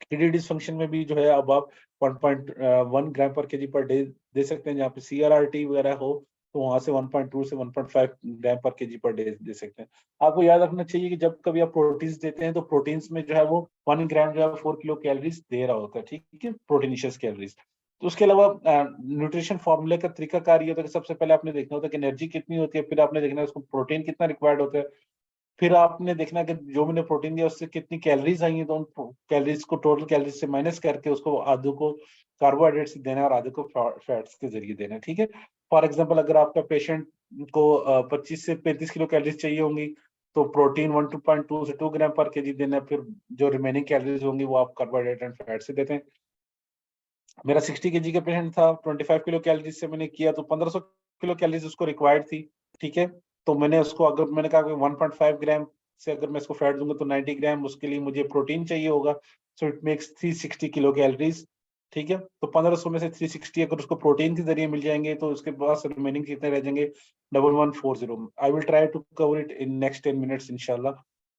B: किडनी डिसफंक्शन में भी जो है अब आप 1.1 ग्राम per KG per day they सकते हैं। जहाँ पे CRRT वगैरह हो तो वहां से 1.2 से 1.5 ग्राम per KG per day they सकते हैं। आपको याद रखना चाहिए कि जब कभी आप प्रोटीन्स देते हैं तो प्रोटीन्स में जो है वो 1 ग्राम जो है 4 किलो कैलोरीज दे रहा होता है, ठीक है, प्रोटीनिशियस कैलोरीज। तो उसके अलावा न्यूट्रिशन फॉर्मूले का तरीकाकार ये होता है कि सबसे पहले आपने देखना होता है कि एनर्जी कितनी होती है, फिर आपने देखना है उसको प्रोटीन कितना रिक्वायर्ड होता है, फिर आपने देखना कि जो मैंने प्रोटीन दिया उससे कितनी कैलोरीज आई हैं, तो उन कैलोरीज को टोटल कैलोरीज से माइनस करके उसको आधे को कार्बोहाइड्रेट से देना है और आधे को फैट्स के जरिए देना है, ठीक है। फॉर एग्जांपल अगर आपका पेशेंट को 25 से 35 किलो कैलोरीज चाहिए होंगी, तो प्रोटीन 1.2 से 2 ग्राम पर केजी देना है, फिर जो रिमेनिंग कैलोरीज होंगी वो आप कार्बोहाइड्रेट एंड फैट से देते हैं। मेरा 60 केजी का पेशेंट था, 25 किलो कैलोरीज से मैंने किया तो 1500 किलो कैलोरीज उसको रिक्वायर्ड थी, ठीक है। तो मैंने उसको, अगर मैंने कहा कि 1.5 ग्राम से अगर मैं इसको फैट दूंगा तो 90 ग्राम उसके लिए मुझे प्रोटीन चाहिए होगा, so it makes 360 kilo calories, ठीक है। तो 1500 में से 360 अगर उसको प्रोटीन के जरिए मिल जाएंगे तो उसके पास रिमेनिंग कितने रह जाएंगे, 1140। I will try to cover it in next 10 minutes इंशाल्लाह।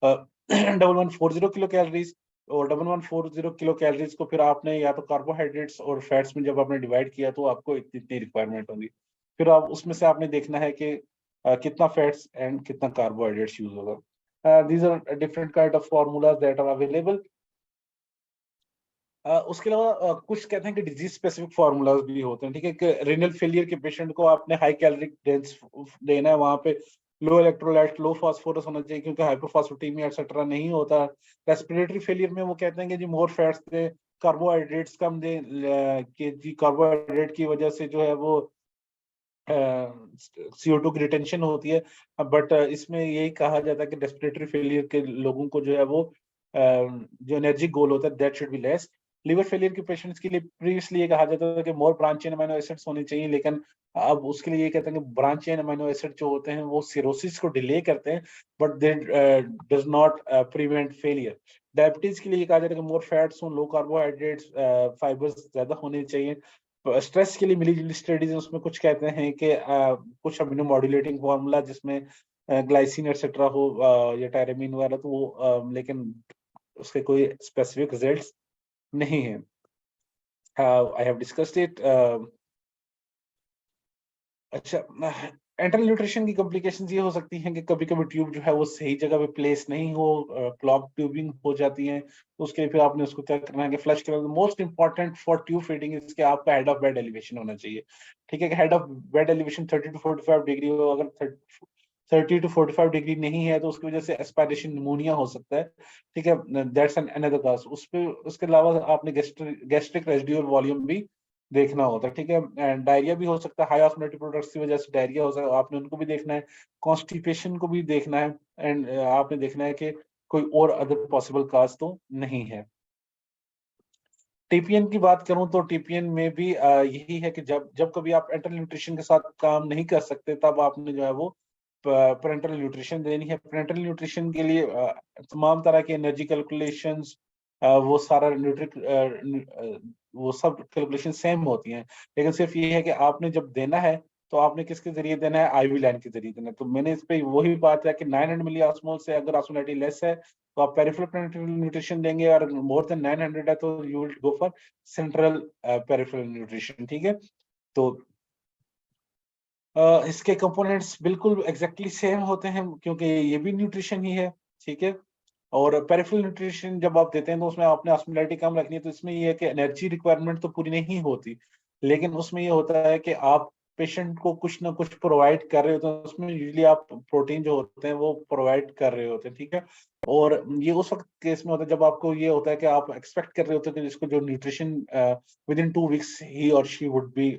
B: 1140 किलो कैलोरीज, और 1140 किलो कैलोरीज को फिर आपने या तो कार्बोहाइड्रेट्स और फैट्स में जब आपने डिवाइड किया तो आपको इतनी रिक्वायरमेंट होगी। फिर आप उसमें से आपने देखना है कि कितना फैट्स एंड कितना कार्बोहाइड्रेट्स यूज होगा। These are different kind of formulas that are available. उसके अलावा कुछ कहते हैं कि डिजीज स्पेसिफिक फार्मूलाज भी होते हैं, ठीक है। कि रेनल फेलियर के पेशेंट को आपने हाई कैलोरिक डेंस देना है, वहां पे लो इलेक्ट्रोलाइट, लो फास्फोरस होना चाहिए क्योंकि हाइपोफॉस्फेटेमिया एक्सेट्रा नहीं होता। रेस्पिरेटरी फेलियर में वो कहते हैं कि जी मोर फैट्स दे, कार्बोहाइड्रेट्स कम दे, कि जी कार्बोहाइड्रेट की वजह से जो है वो CO2 की रिटेंशन होती है। बट इसमें यही कहा जाता है कि रेस्पिरेटरी फेलियर के लोगों को जो है वो जो एनर्जी गोल होता है that should be less. Liver failure के पेशेंट्स के लिए प्रीवियसली ये कहा जाता था कि मोर ब्रांच चेन अमीनो एसिड्स होने चाहिए, लेकिन अब उसके लिए ये कहते हैं कि ब्रांच चेन अमीनो एसिड जो होते हैं वो सिरोसिस को डिले करते हैं, but they does not prevent failure. Diabetes के लिए ये कहा जाता है कि मोर फैट्स हो, लो कार्बोहाइड्रेट्स, फाइबर्स ज्यादा होने चाहिए। स्ट्रेस के लिए मिली जुली स्टडीज है, उसमें कुछ कहते हैं कि कुछ अमीनो मॉड्यूलेटिंग फार्मूला जिसमें ग्लाइसिन एक्सेट्रा हो, या टायरामीन वगैरह, तो वो लेकिन उसके कोई स्पेसिफिक रिजल्ट्स नहीं है। I have discussed it. अच्छा, एंटरल न्यूट्रिशन की कॉम्प्लिकेशंस ये हो सकती हैं कि कभी कभी ट्यूब जो है वो सही जगह पे प्लेस नहीं हो, क्लॉग ट्यूबिंग हो जाती है, तो उसके लिए फिर आपने उसको क्या करना है कि फ्लश करना। Most important for tube feeding इसके आपका हेड ऑफ बेड एलिवेशन होना चाहिए, ठीक है। कि head of bed elevation 30 to 45 degree हो, अगर 30 टू 45 डिग्री नहीं है तो उसकी वजह से एस्पायरेशन निमोनिया हो सकता है, ठीक है। That's an another cause. उस पे उसके अलावा आपने गैस्ट्रिक रेजिड्यूअल वॉल्यूम भी देखना होता है, ठीक है। एंड डायरिया भी हो सकता है, हाई ऑस्मोटिक प्रोडक्ट्स की वजह से डायरिया हो सकता है, आपने उनको भी देखना है। कॉन्स्टिपेशन को भी देखना है, एंड आपने देखना है कि कोई और अदर पॉसिबल काज तो नहीं है। टीपीएन की बात करूं तो टीपीएन में भी यही है कि जब जब कभी आप एंटरल न्यूट्रिशन के साथ काम नहीं कर सकते तब आपने जो है वो पेरेंटल न्यूट्रिशन देनी है। पेरेंटल न्यूट्रिशन के लिए तमाम तरह के एनर्जी कैलकुलेशंस, वो सारा वो सब कैलकुलेशन सेम होती हैं, लेकिन सिर्फ ये है कि आपने जब देना है तो आपने किसके जरिए देना है, आईवी लाइन के जरिए देना है। तो मैंने इस पे वही बात है कि 900 मिली ऑस्मोल से अगर ऑस्मोलिटी लेस है तो आप पेरिफेरल न्यूट्रिशन देंगे, और मोर देन 900 है तो you will go for central peripheral nutrition, ठीक है। तो इसके कंपोनेंट्स बिल्कुल एग्जैक्टली सेम होते हैं क्योंकि ये भी न्यूट्रिशन ही है, ठीक है। और पेरिफेरल न्यूट्रिशन जब आप देते हैं तो उसमें आपने ऑस्मोलैरिटी कम रखनी है, तो इसमें ये है कि एनर्जी रिक्वायरमेंट तो पूरी नहीं होती, लेकिन उसमें ये होता है कि आप पेशेंट को कुछ ना कुछ प्रोवाइड कर रहे होते हैं, उसमें यूजली आप प्रोटीन जो होते हैं वो प्रोवाइड कर रहे होते हैं, ठीक है। और ये उस वक्त केस में होता है जब आपको ये होता है कि आप एक्सपेक्ट कर रहे होते हैं कि इसको जो न्यूट्रिशन विद इन 2 वीक्स ही और शी वुड बी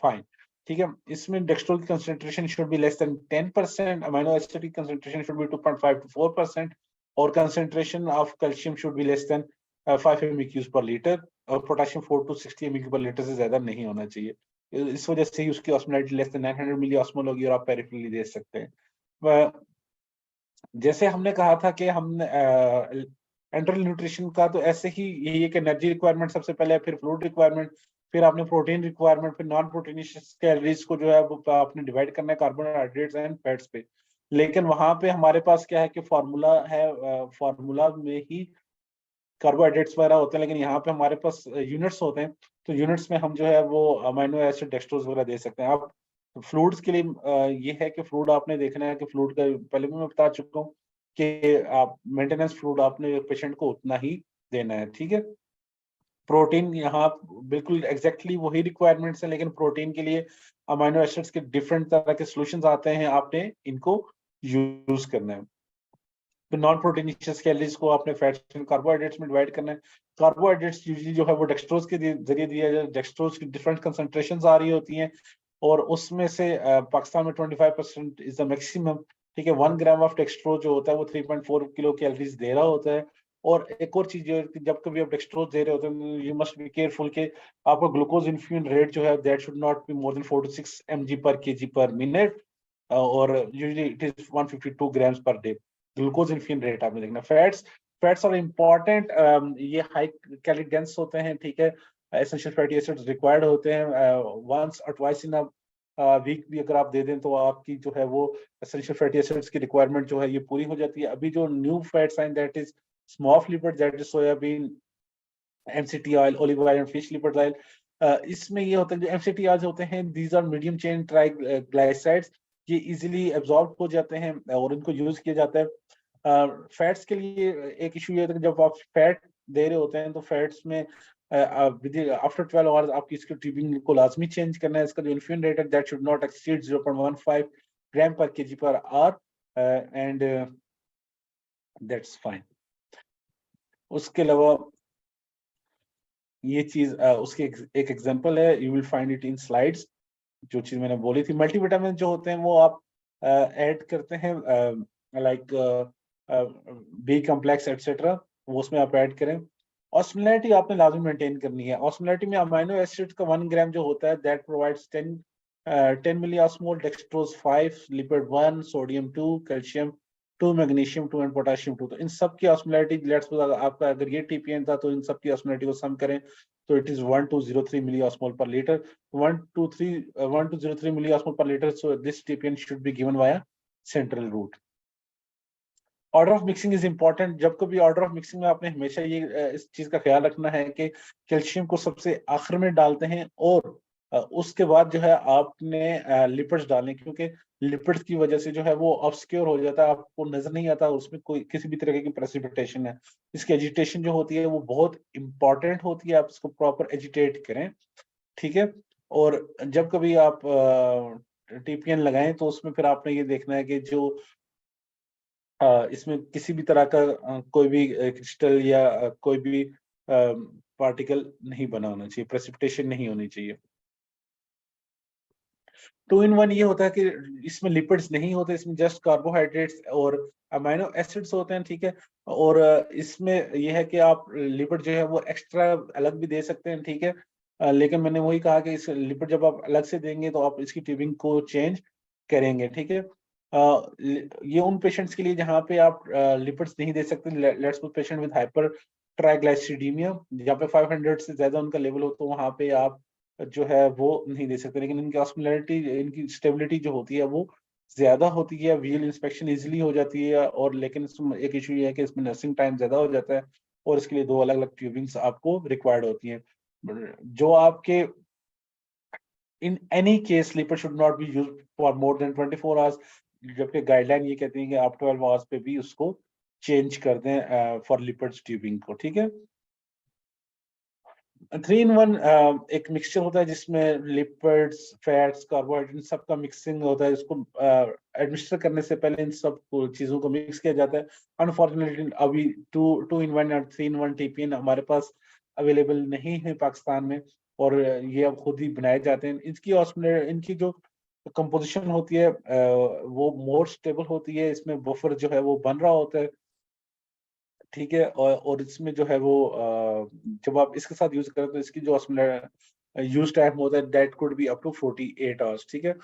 B: फाइन, ठीक है। इसमें डेक्सट्रोल की concentration should be less than 10%, amino acid की कंसंट्रेशन शुड बी 2.5 to 4%, और concentration of calcium should be less than 5 mEq पर लीटर, और पोटेशियम 4 to 60 mEq पर लीटर से ज्यादा नहीं होना चाहिए। इस वजह से ही उसकी ऑस्मोलैरिटी लेस देन 900 मिली ऑस्मोल होगी और आप पेरिफेरली दे सकते हैं। जैसे हमने कहा था कि हमने एंटरल न्यूट्रिशन का तो ऐसे ही यही है कि एनर्जी रिक्वायरमेंट सबसे पहले, फिर फ्लूइड रिक्वायरमेंट, फिर आपने प्रोटीन रिक्वायरमेंट, फिर नॉन प्रोटीनियस कैलोरीज को जो है वो आपने डिवाइड करना है कार्बोहाइड्रेट्स एंड फैट्स पे। लेकिन वहां पे हमारे पास क्या है कि फार्मूला है, फार्मूला में ही कार्बोहाइड्रेट्स वगैरह होते हैं, लेकिन यहाँ पे हमारे पास यूनिट्स होते हैं, तो यूनिट्स में हम जो है वो अमीनो एसिड डेक्सट्रोज वगैरह दे सकते हैं। आप फ्लूइड्स के लिए ये है कि फ्लूइड आपने देखना है कि फ्लूइड का पहले भी मैं बता चुका हूँ कि आप मेंटेनेंस फ्लूइड आपने पेशेंट को उतना ही देना है, ठीक है। प्रोटीन यहाँ बिल्कुल एग्जैक्टली वही रिक्वायरमेंट्स है, लेकिन प्रोटीन के लिए अमीनो एसिड्स के डिफरेंट तरह के सॉल्यूशंस आते हैं, आपने इनको यूज करना है। तो नॉन प्रोटीनियस कैलोरीज को आपने फैट्स एंड कार्बोहाइड्रेट्स में डिवाइड करना है। कार्बोहाइड्रेट्स यूजुअली जो है वो डेक्सट्रोज के जरिए दिया जाए, डेक्सट्रोज की डिफरेंट कंसंट्रेशंस आ रही होती हैं, और उसमें से पाकिस्तान में 25% इज द मैक्सिमम, ठीक है। 1 ग्राम ऑफ डेक्सट्रोज जो होता है वो 3.4 किलो कैलोरीज दे रहा होता है, और एक और चीज जो है कि जब कभी आप डेक्सट्रोज दे रहे होते हैं, यू मस्ट बी केयरफुल कि आपका ग्लूकोज इन्फ्यूजन रेट जो है that should not be more than 4 to 6 mg per kg per minute, और usually it is 152 grams per day glucose infusion rate आपने देखना। फैट्स आर इम्पोर्टेंट, ये high calorie dense होते हैं, ठीक है, एसेंशियल फैटी एसिड्स रिक्वायर्ड होते हैं, वंस और ट्वाइस इन वीक भी अगर आप दे दें तो आपकी जो है वो एसेंशियल फैटी एसिड्स की रिक्वायरमेंट जो है ये पूरी हो जाती है। अभी जो न्यू फैट्स हैं that is SMOF lipid, that is soybean, MCT oil, olive oil and fish lipid oil. इसमें ये होता है जो एमसीटी ऑयल्स होते हैं these are medium chain triglycerides, ये इजीली एब्जॉर्ब हो जाते हैं और इनको यूज किया जाता है। फैट्स के लिए एक इशू ये होता है कि जब आप फैट दे रहे होते हैं तो फैट्स में आफ्टर 12 आवर्स आपकी इसकी ट्यूबिंग को लाजमी चेंज करना है। इसका जो इन्फ्यूजन रेट है that should not exceed 0.15 gram per KG per hour, and that's fine. उसके अलावा ये चीज उसकी एक एग्जांपल है, you will find it in slides. जो चीज मैंने बोली थी, मल्टीविटामिन जो होते हैं वो आप ऐड करते हैं लाइक बी कॉम्प्लेक्स एटसेट्रा, वो उसमें आप ऐड करें। ऑस्मोलैरिटी आपने लाजमी मेंटेन करनी है। ऑस्मोलैरिटी में अमाइनो एसिड का 1 ग्राम जो होता है that provides 10 milliosmole, dextrose 5, lipid 1, sodium 2, calcium 2, magnesium 2 and potassium 2। तो इन सब की ऑस्मोलैरिटी, लेट्स सपोज आपका अगर ये टीपीएन था तो इन सब की ऑस्मोलैरिटी को सम करें तो it is 1203 milliosmole per litre, 1203 milliosmole per litre. So this TPN should be given via central route. Order of mixing is important. जब कभी ऑर्डर ऑफ मिक्सिंग में आपने हमेशा ये इस चीज का ख्याल रखना है कि कैल्शियम को सबसे आखिर में डालते हैं और उसके बाद जो है आपने लिपिड्स डालने, क्योंकि लिपिड्स की वजह से जो है वो ऑब्सक्योर हो जाता है, आपको नजर नहीं आता उसमें कोई किसी भी तरह की प्रेसिपिटेशन है। इसकी एजिटेशन जो होती है वो बहुत इंपॉर्टेंट होती है, आप इसको प्रॉपर एजिटेट करें, ठीक है। और जब कभी आप टीपीएन लगाएं तो उसमें फिर आपने ये देखना है कि जो इसमें किसी भी तरह का कोई भी क्रिस्टल या कोई भी पार्टिकल नहीं बना होना चाहिए, प्रेसिपिटेशन नहीं होनी चाहिए। 2 in 1 ये होता है कि इसमें लिपिड्स नहीं होते, इसमें जस्ट कार्बोहाइड्रेट्स और अमाइनो एसिड्स होते हैं, ठीक है। और इसमें यह है कि आप लिपिड जो है वो एक्स्ट्रा अलग भी दे सकते हैं, ठीक है। लेकिन मैंने वही कहा कि इस लिपिड जब आप अलग से देंगे तो आप इसकी ट्यूबिंग को चेंज करेंगे, ठीक है। ये उन पेशेंट्स के लिए जहाँ पे आप लिपिड्स नहीं दे सकते, let's suppose patient with hypertriglyceridaemia, जहाँ पे 500 से ज्यादा उनका लेवल हो, तो वहाँ पे आप जो है वो नहीं दे सकते। लेकिन इनकी ऑस्मोलैरिटी, इनकी स्टेबिलिटी जो होती है वो ज्यादा होती है, व्हील इंस्पेक्शन इजीली हो जाती है। और लेकिन इसमें एक इशू ये है कि इसमें नर्सिंग टाइम ज्यादा हो जाता है और इसके लिए 2 अलग अलग ट्यूबिंग्स आपको रिक्वायर्ड होती हैं। जो आपके in any case lipid should not be used for more than 24 hours, जबकि गाइडलाइन ये कहती है कि आप 12 आवर्स पे भी उसको चेंज कर दें फॉर लिपिड्स ट्यूबिंग को, ठीक है। 3 in 1 एक मिक्सचर होता है जिसमें लिपिड्स, फैट्स, कार्बोहाइड्रेट सबका मिक्सिंग होता है। इसको एडमिनिस्टर करने से पहले इन सब चीजों को मिक्स किया जाता है। अनफॉर्चुनेटली अभी 2 in 1 और 3 in 1 टीपीएन हमारे पास अवेलेबल नहीं है पाकिस्तान में, और ये अब खुद ही बनाए जाते हैं। इनकी जो कंपोजिशन होती है वो मोर स्टेबल होती है, इसमें बफर जो है वो बन रहा होता है, ठीक है। और इसमें जो है वो जब आप इसके साथ यूज करें तो इसकी जो यूज टाइम होता है that could be up to 48 hours, ठीक है।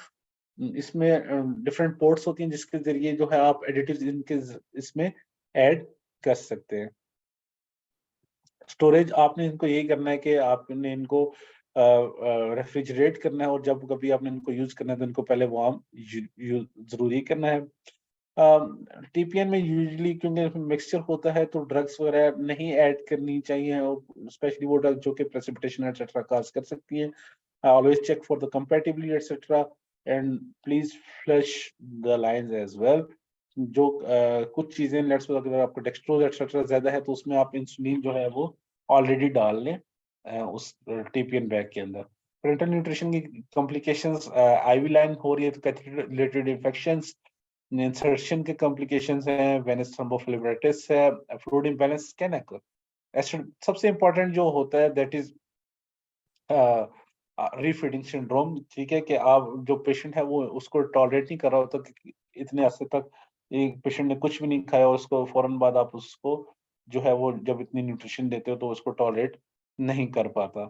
B: इसमें डिफरेंट पोर्ट्स होती हैं जिसके जरिए जो है आप एडिटिव्स इनके इसमें ऐड कर सकते हैं। स्टोरेज आपने इनको यही करना है कि आपने इनको रेफ्रिजरेट करना है, और जब कभी आपने इनको यूज करना है तो इनको पहले वार्म जरूरी करना है। टीपीएन में यूजुअली क्योंकि मिक्सचर होता है तो ड्रग्स वगैरह नहीं ऐड करनी चाहिए, और स्पेशली वो ड्रग जो कि प्रेसिपिटेशन एटसेट्रा काज कर सकती हैं। Always check for the compatibility etcetera and please flush the lines as well. जो कुछ चीजें लेट्स सपोज अगर आपको डेक्सट्रोज एटसेट्रा ज्यादा है तो उसमें आप इंसुलिन जो है वो ऑलरेडी डाल लें उस टीपीएन बैग के अंदर। पेरेंटल न्यूट्रिशन की कॉम्प्लिकेशंस, आईवी लाइन हो रही है तो कैथेटर रिलेटेड इन्फेक्शंस, इंसर्शन के कॉम्प्लिकेशंस हैं, वेनस थ्रोम्बोफ्लेबिटिस है, फ्लूइड इम्बैलेंस कैन अकर। सबसे इंपॉर्टेंट जो होता है दैट इज रीफीडिंग सिंड्रोम, ठीक है, कि आप जो पेशेंट है वो उसको टॉलरेट नहीं कर रहा होता कि इतने अरसे तक एक पेशेंट ने कुछ भी नहीं खाया और उसको फौरन बाद आप उसको जो है वो जब इतनी न्यूट्रिशन देते हो तो उसको टॉलरेट नहीं कर पाता।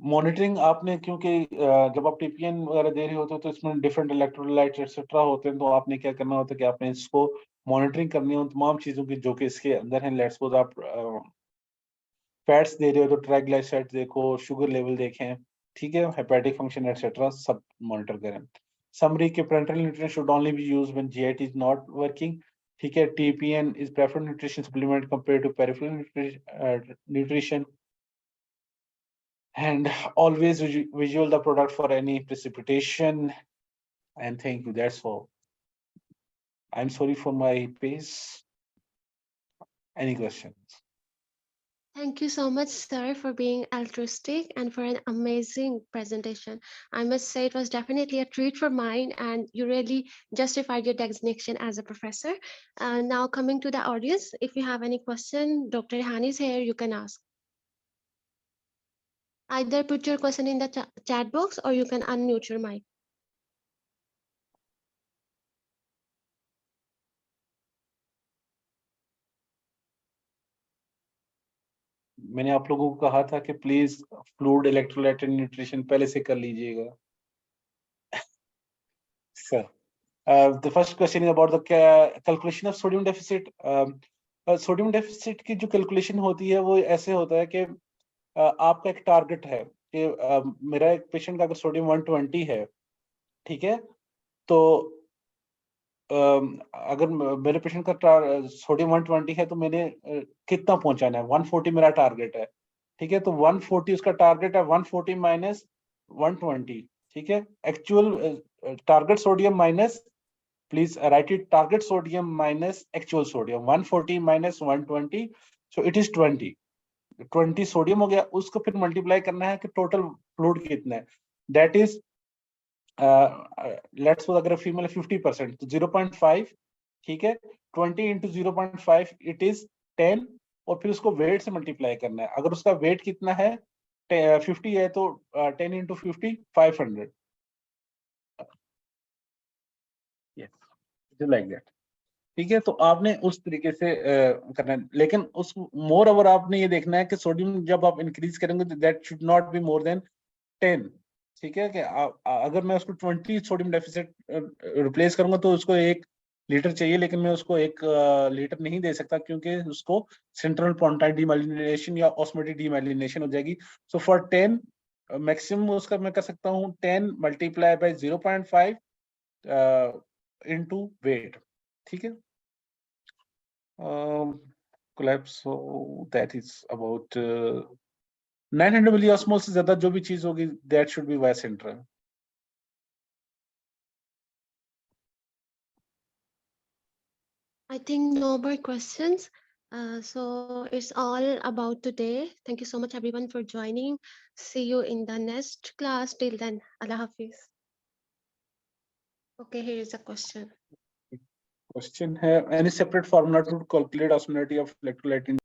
B: मॉनिटरिंग आपने, क्योंकि जब आप टीपीएन वगैरह दे रहे होते हो तो इसमें डिफरेंट इलेक्ट्रोलाइट्स एक्सेट्रा होते हैं, तो आपने क्या करना होता है कि आपने इसको मॉनिटरिंग करनी है उन तमाम चीज़ों की जो कि इसके अंदर है। लेट्स सपोज आप फैट्स दे रहे हो तो ट्राइग्लिसराइड्स देखो, शुगर लेवल देखें, ठीक है, हेपेटिक फंक्शन एक्सेट्रा सब मॉनिटर करें। समरी के parenteral nutrition should only be used when GIT is not working, ठीक है। TPN is preferred nutrition supplement compared to peripheral nutrition, and always visual the product for any precipitation. And thank you, that's all. I'm sorry for my pace. Any questions?
A: Thank you so much, sir, for being altruistic and for an amazing presentation. I must say it was definitely a treat for mine, and you really justified your designation as a professor. Now, coming to the audience, if you have any question, Dr. Rehan is here, you can ask. Either put your question in the chat box or you can unmute your mic.
B: मैंने आप लोगों को कहा था कि please fluid electrolyte and nutrition पहले से कर लीजिएगा। Sir, the first question is about the calculation of sodium deficit. Sodium deficit की जो कैलकुलेशन होती है वो ऐसे होता है कि आपका एक टारगेट है कि मेरा एक पेशेंट का अगर सोडियम 120 है, ठीक है, तो अगर मेरे पेशेंट का सोडियम 120 है तो मैंने कितना पहुंचाना है, 140 मेरा टारगेट है, ठीक है। तो 140 उसका टारगेट है, 140 माइनस 120, ठीक है। Actual target sodium minus, please right it, target sodium minus actual sodium, 140 minus 120, so it is 20 sodium हो गया। उसको फिर मल्टीप्लाई करना है कि टोटल फ्लूइड कितना है, दैट इज लेट्स सपोज अगर फीमेल 50% तो 0.5, ठीक है, 20 इंटू 0.5 इट इज 10, और फिर उसको वेट से मल्टीप्लाई करना है। अगर उसका वेट कितना है 50 है तो 10 इंटू 50 500, यस लाइक दैट, ठीक है। तो आपने उस तरीके से करना है, लेकिन उस मोर ओवर आपने ये देखना है कि सोडियम जब आप इंक्रीज करेंगे तो that should not be more than 10, ठीक है। कि अगर मैं उसको 20 सोडियम डेफिसिट रिप्लेस करूंगा तो उसको 1 लीटर चाहिए, लेकिन मैं उसको 1 लीटर नहीं दे सकता क्योंकि उसको सेंट्रल पोर्टाइल डीमाइलिनेशन या ऑस्मोटिक डीमाइलिनेशन हो जाएगी। सो फॉर 10 मैक्सिमम उसका मैं कर सकता हूँ 10 मल्टीप्लाई बाय 0.5 इनटू वेट, ठीक है। collapse, so that is about 900 milliosmole से ज्यादा जो भी चीज होगी that should be via central.
A: I think no more questions. So it's all about today. Thank you so much everyone for joining. See you in the next class. Till then, Allah Hafiz. Okay, here is a question.
B: Question है, any separate formula to calculate osmolarity of electrolyte in